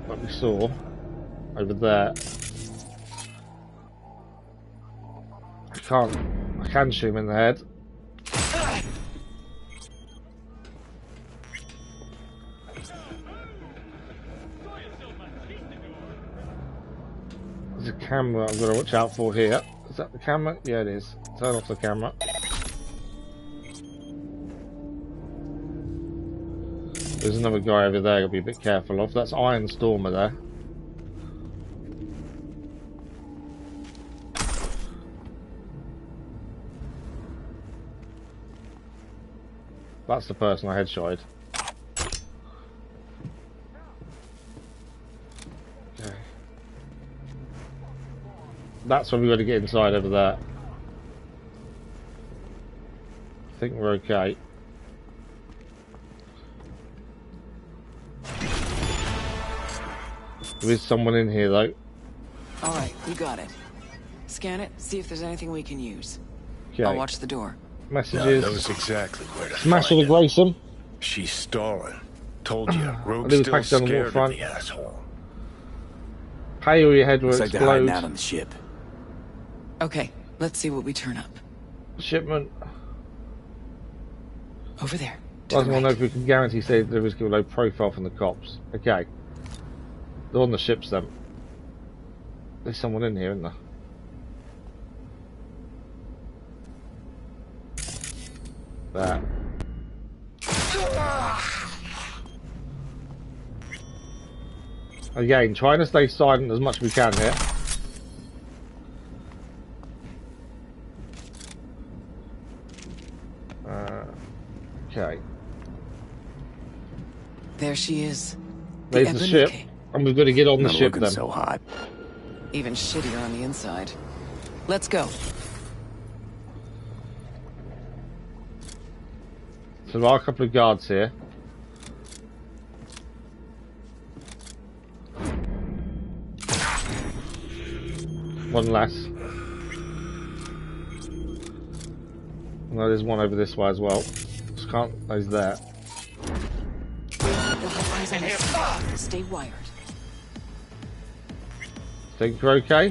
Like we saw. Over there. I can shoot him in the head. There's a camera I've got to watch out for here. Is that the camera? Yeah, it is. Turn off the camera. There's another guy over there I'll be a bit careful of. That's Iron Stormer there. That's the person I headshotted. Okay. That's when we got to get inside over there. I think we're okay. There is someone in here though. Alright, we got it. Scan it, see if there's anything we can use. Okay. I'll watch the door. Messages. Knows exactly where to Smash find with Grayson. She's stalling. Told you, I Rogue's do the still pack down the scared of front. the asshole. Pay or your head will Looks like they're hiding explode. out on the ship. Okay, let's see what we turn up. Shipment. Over there. Doesn't want to know if we can guarantee safe deliveries give a low profile from the cops. Okay. They're on the ships then. There's someone in here, isn't there? There. Again, trying to stay silent as much as we can here. Okay. There she is. There's the ship, and we've got to get on the ship then. So hot. Even shittier on the inside. Let's go. So there are a couple of guards here. One less. No, there's one over this way as well. Just can't. Oh, he's there. Stay wired. Think you're okay?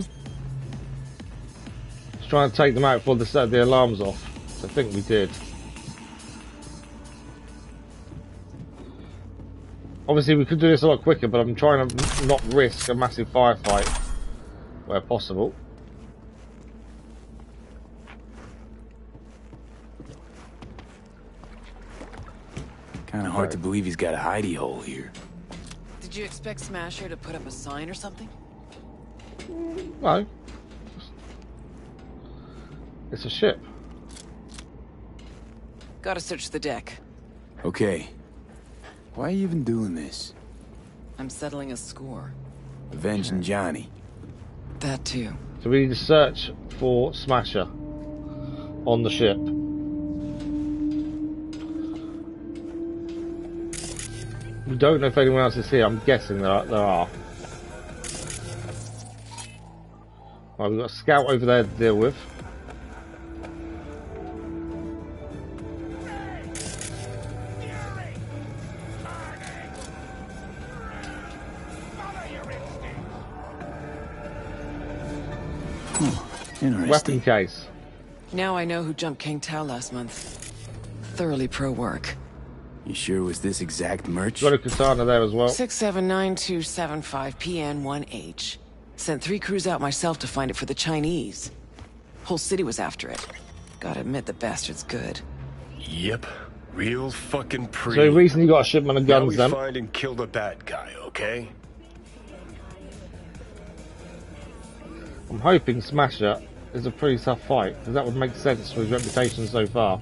Just trying to take them out before they set the alarms off. I think we did. Obviously, we could do this a lot quicker, but I'm trying to not risk a massive firefight where possible. Kinda hard to believe he's got a hidey hole here. Did you expect Smasher to put up a sign or something? No. It's a ship. Gotta search the deck. Okay. Why are you even doing this? I'm settling a score. Avenging Johnny. That too. So we need to search for Smasher on the ship. We don't know if anyone else is here. I'm guessing there are. Right, we've got a scout over there to deal with. Interesting. Weapon case. Now I know who jumped King Tao last month. Thoroughly pro work. You sure it was this exact merch? Got a katana there as well. 679275 PN1H. Sent 3 crews out myself to find it for the Chinese. Whole city was after it. Gotta admit the bastard's good. Yep. Real fucking So he recently got a shipment of guns now then. we find and kill the bad guy, okay? I'm hoping Smasher is a pretty tough fight, because that would make sense for his reputation so far.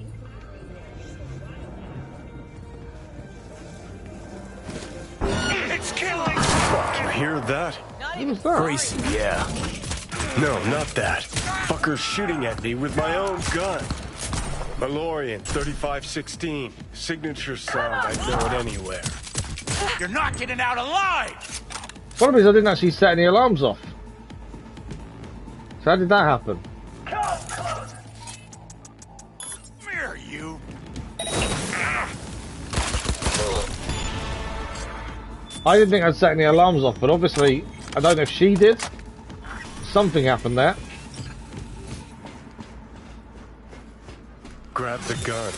It's killing! Fuck, you hear that? What was that? Grayson, yeah. No, not that. Fucker's shooting at me with my own gun. Malorian, 3516. Signature sound, I'd know it anywhere. You're not getting out alive! One of is I didn't actually set any alarms off. So how did that happen? Come here, you. I didn't think I'd set any alarms off, but obviously, I don't know if she did. Something happened there. Grab the gun.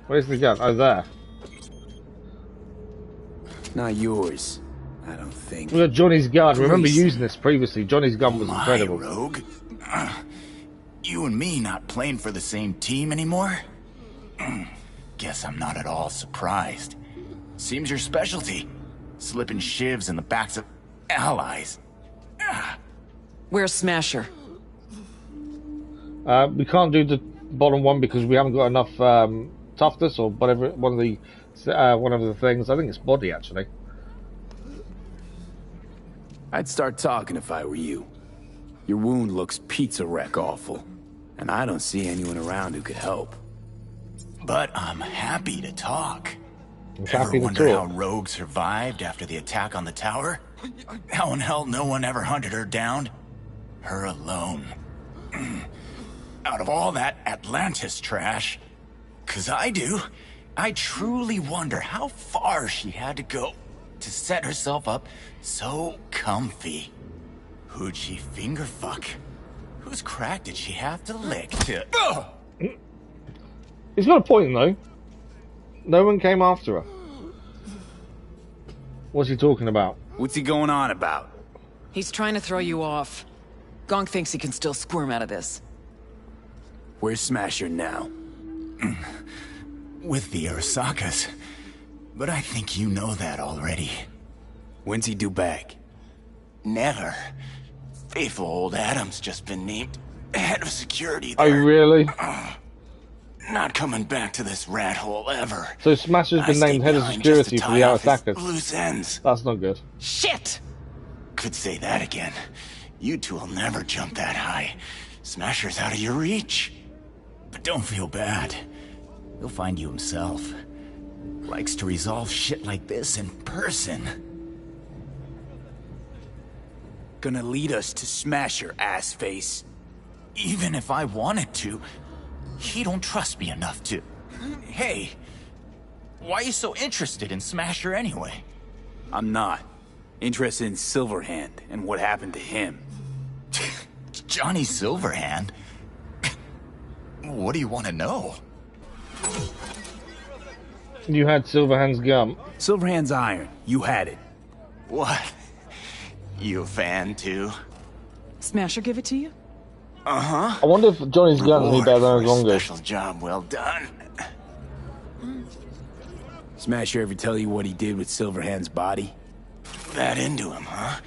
Where's the gun? Oh, there. Not yours, I don't think. We got Johnny's gun. Remember using this previously. Johnny's gun was My incredible. rogue? You and me not playing for the same team anymore? Guess I'm not at all surprised. Seems your specialty. Slipping shivs in the backs of allies. Where's Smasher? We can't do the bottom one because we haven't got enough toughness or whatever. One of the things. I think it's body actually. I'd start talking if I were you. Your wound looks pizza wreck awful, and I don't see anyone around who could help. But I'm happy to talk. I'm Ever happy to wonder talk. how Rogue survived after the attack on the tower? How in hell no one ever hunted her down? Her alone. Out of all that Atlantis trash, 'cause I do, I truly wonder how far she had to go to set herself up so comfy. Who'd she finger fuck? Whose crack did she have to lick to... He's got a point, though. No one came after her. What's he talking about? What's he going on about? He's trying to throw you off. Gong thinks he can still squirm out of this. Where's Smasher now? With the Arasakas. But I think you know that already. When's he due back? Never. Faithful old Adam's just been named head of security there. there. Oh, really? Not coming back to this rat hole ever. So Smasher's been named head of security for the Arasakas. Loose ends. That's not good. Shit! Could say that again. You two will never jump that high. Smasher's out of your reach. But don't feel bad. He'll find you himself. Likes to resolve shit like this in person. Gonna lead us to Smasher, assface. Even if I wanted to, he don't trust me enough to. Hey, why are you so interested in Smasher anyway? I'm not. Interested in Silverhand and what happened to him. Johnny Silverhand? What do you want to know? You had Silverhand's gum. Silverhand's iron. You had it. What? You a fan too? Smasher give it to you? Uh-huh. I wonder if Johnny's gun's any better than his longer. Special job well done. Smasher ever tell you what he did with Silverhand's body? That into him, huh?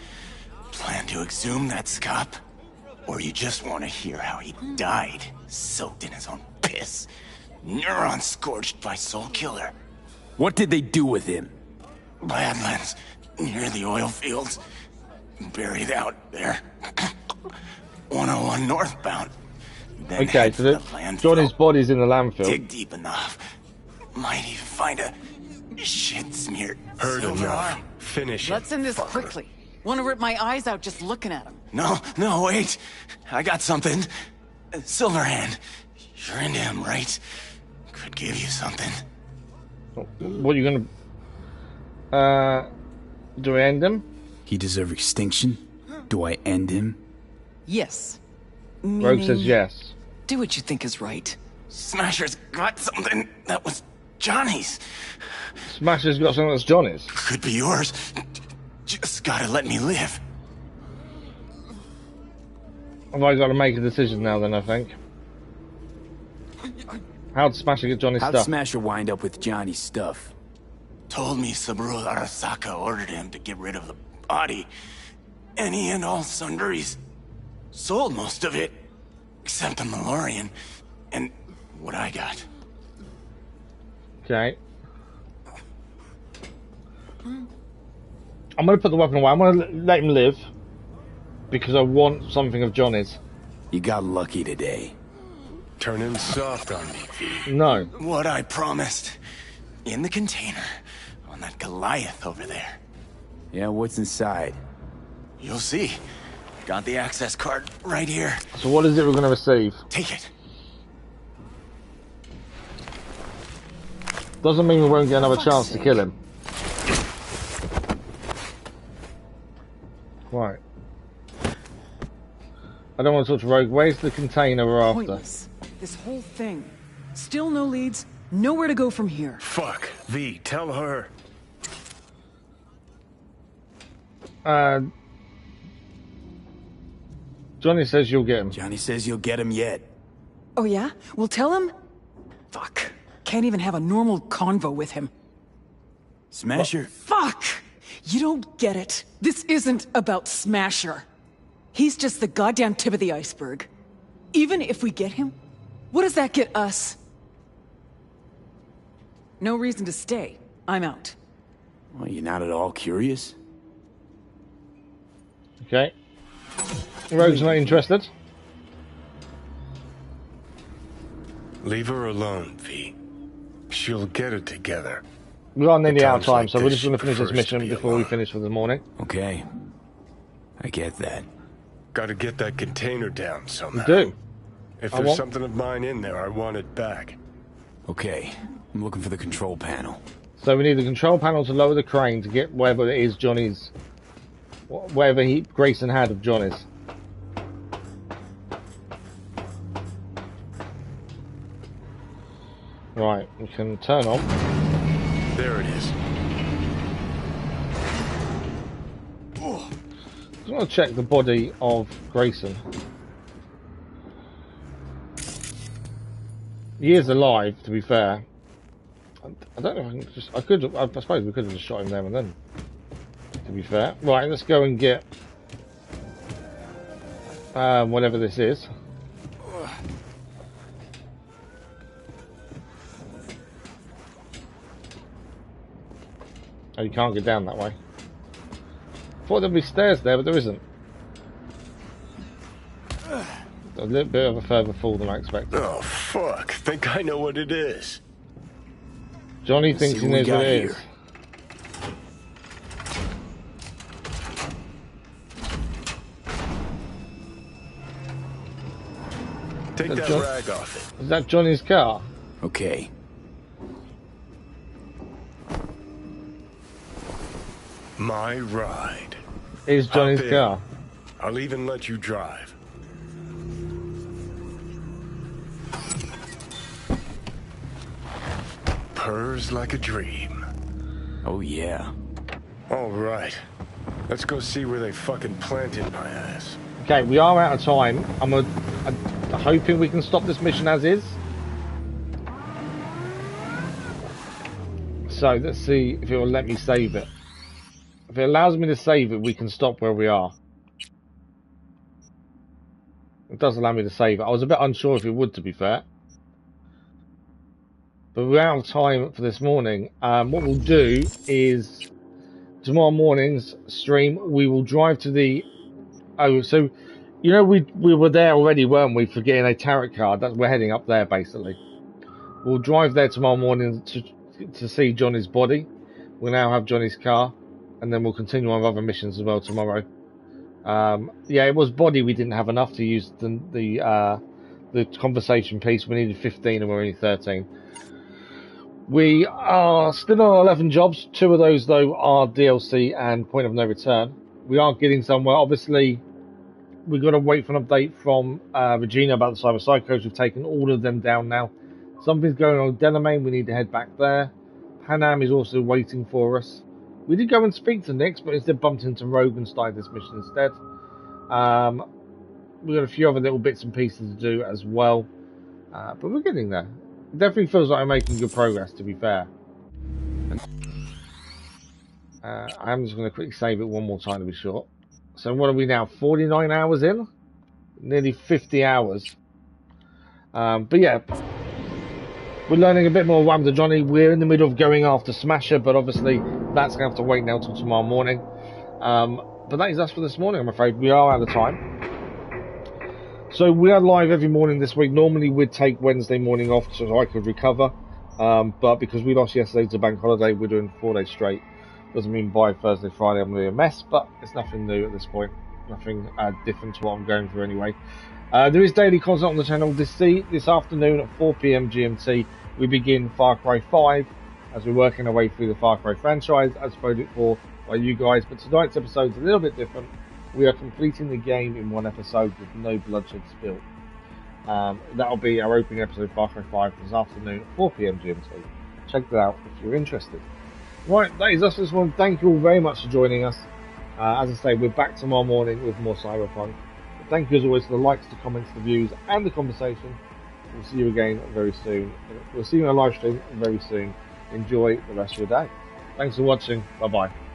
Plan to exhume that scop? Or you just want to hear how he died, soaked in his own piss? Neurons scorched by Soul Killer. What did they do with him? Badlands, near the oil fields. Buried out there. 101 northbound. Then okay, so Johnny's body's in the landfill. Dig deep enough. Might even find a shit-smeared Heard silver enough. arm. Finish Let's end this quickly. Want to rip my eyes out just looking at him. No, wait. I got something. Silverhand. You're into him, right? Could give you something. What are you gonna... do I end him? He deserve extinction? Do I end him? Yes. Rogue says yes. Do what you think is right. Smasher's got something that was Johnny's. Smasher's got something that's Johnny's. Could be yours. Just gotta let me live. Have I got to make a decision now then, I think? How'd Smasher get Johnny's How'd stuff? Smasher wind up with Johnny's stuff? Told me Saburo Arasaka ordered him to get rid of the body. Any and all sundries. Sold most of it. Except the Malorian. And what I got. Okay. I'm going to put the weapon away. I'm going to let him live. Because I want something of Johnny's. You got lucky today. Turning soft on me, V. No. What I promised. In the container. On that Goliath over there. Yeah, what's inside? You'll see. Got the access card right here. So what is it we're going to receive? Take it. Doesn't mean we won't get another chance to kill him. Right. I don't want to touch Rogue. Where's the container we're after? Pointless. This whole thing. Still no leads. Nowhere to go from here. Fuck. V, tell her. Johnny says you'll get him. Johnny says you'll get him yet. Oh yeah? We'll tell him? Fuck. Can't even have a normal convo with him. Smasher? Fuck! You don't get it. This isn't about Smasher. He's just the goddamn tip of the iceberg. Even if we get him, what does that get us? No reason to stay. I'm out. Well, you're not at all curious? Okay. Rogue's not interested. Leave her alone, V. She'll get it together. We're on nearly out of time, like so we're just this, going to finish this prefers to mission be before we alone. finish for the morning. Okay. I get that. Gotta get that container down somehow. We do. If I there's want- something of mine in there, I want it back. Okay. I'm looking for the control panel. So we need the control panel to lower the crane to get whatever it is Johnny's... whatever Grayson had of Johnny's. Right, we can turn on. There it is. I just want to check the body of Grayson. He is alive, to be fair. I don't know if I can just... I suppose we could have just shot him there and then, to be fair. Right, let's go and get... whatever this is. Oh, you can't get down that way. Thought there'd be stairs there, but there isn't. A little bit of a further fall than I expected. Oh, fuck. Think I know what it is. Johnny thinks he knows what it is. Take that rag off it. Is that Johnny's car? Okay. My ride. Is Johnny's car. I'll even let you drive. Purrs like a dream. Oh, yeah. All right. Let's go see where they fucking planted my ass. Okay, we are out of time. I'm hoping we can stop this mission as is. So, let's see if it will let me save it. If it allows me to save it, we can stop where we are. It does allow me to save it. I was a bit unsure if it would, to be fair. But we're out of time for this morning. What we'll do is, tomorrow morning's stream, we will drive to the... Oh, so, you know, we were there already, weren't we, for getting a tarot card? We're heading up there, basically. We'll drive there tomorrow morning to see Johnny's body. We'll now have Johnny's car. And then we'll continue on with other missions as well tomorrow. Yeah, it was body we didn't have enough to use the conversation piece. We needed 15 and we're only 13. We are still on 11 jobs. 2 of those, though, are DLC and Point of No Return. We are getting somewhere. Obviously, we've got to wait for an update from Regina about the Cyberpsychos. We've taken all of them down now. Something's going on with Delamain. We need to head back there. Panam is also waiting for us. We did go and speak to Nix, but instead bumped into Rogue and started this mission instead. We've got a few other little bits and pieces to do as well. But we're getting there. It definitely feels like I'm making good progress, to be fair. I'm just going to quickly save it one more time to be sure. So what are we now? 49 hours in? Nearly 50 hours. But yeah, we're learning a bit more about Johnny. We're in the middle of going after Smasher, but obviously that's going to have to wait now till tomorrow morning. But that is us for this morning, I'm afraid. We are out of time. So we are live every morning this week. Normally we'd take Wednesday morning off so I could recover. But because we lost yesterday to bank holiday, we're doing 4 days straight. Doesn't mean by Thursday, Friday I'm going to be a mess, but it's nothing new at this point. Nothing different to what I'm going through anyway. There is daily content on the channel. This afternoon at 4 PM GMT, we begin Far Cry 5 as we're working our way through the Far Cry franchise, as voted for by you guys. But tonight's episode is a little bit different. We are completing the game in one episode with no bloodshed spilled. That'll be our opening episode of Far Cry 5 this afternoon at 4 PM GMT. Check that out if you're interested. Right, that is us for this one. Thank you all very much for joining us. As I say, we're back tomorrow morning with more Cyberpunk. But thank you as always for the likes, the comments, the views, and the conversation. We'll see you again very soon. We'll see you on a live stream very soon. Enjoy the rest of your day. Thanks for watching. Bye-bye.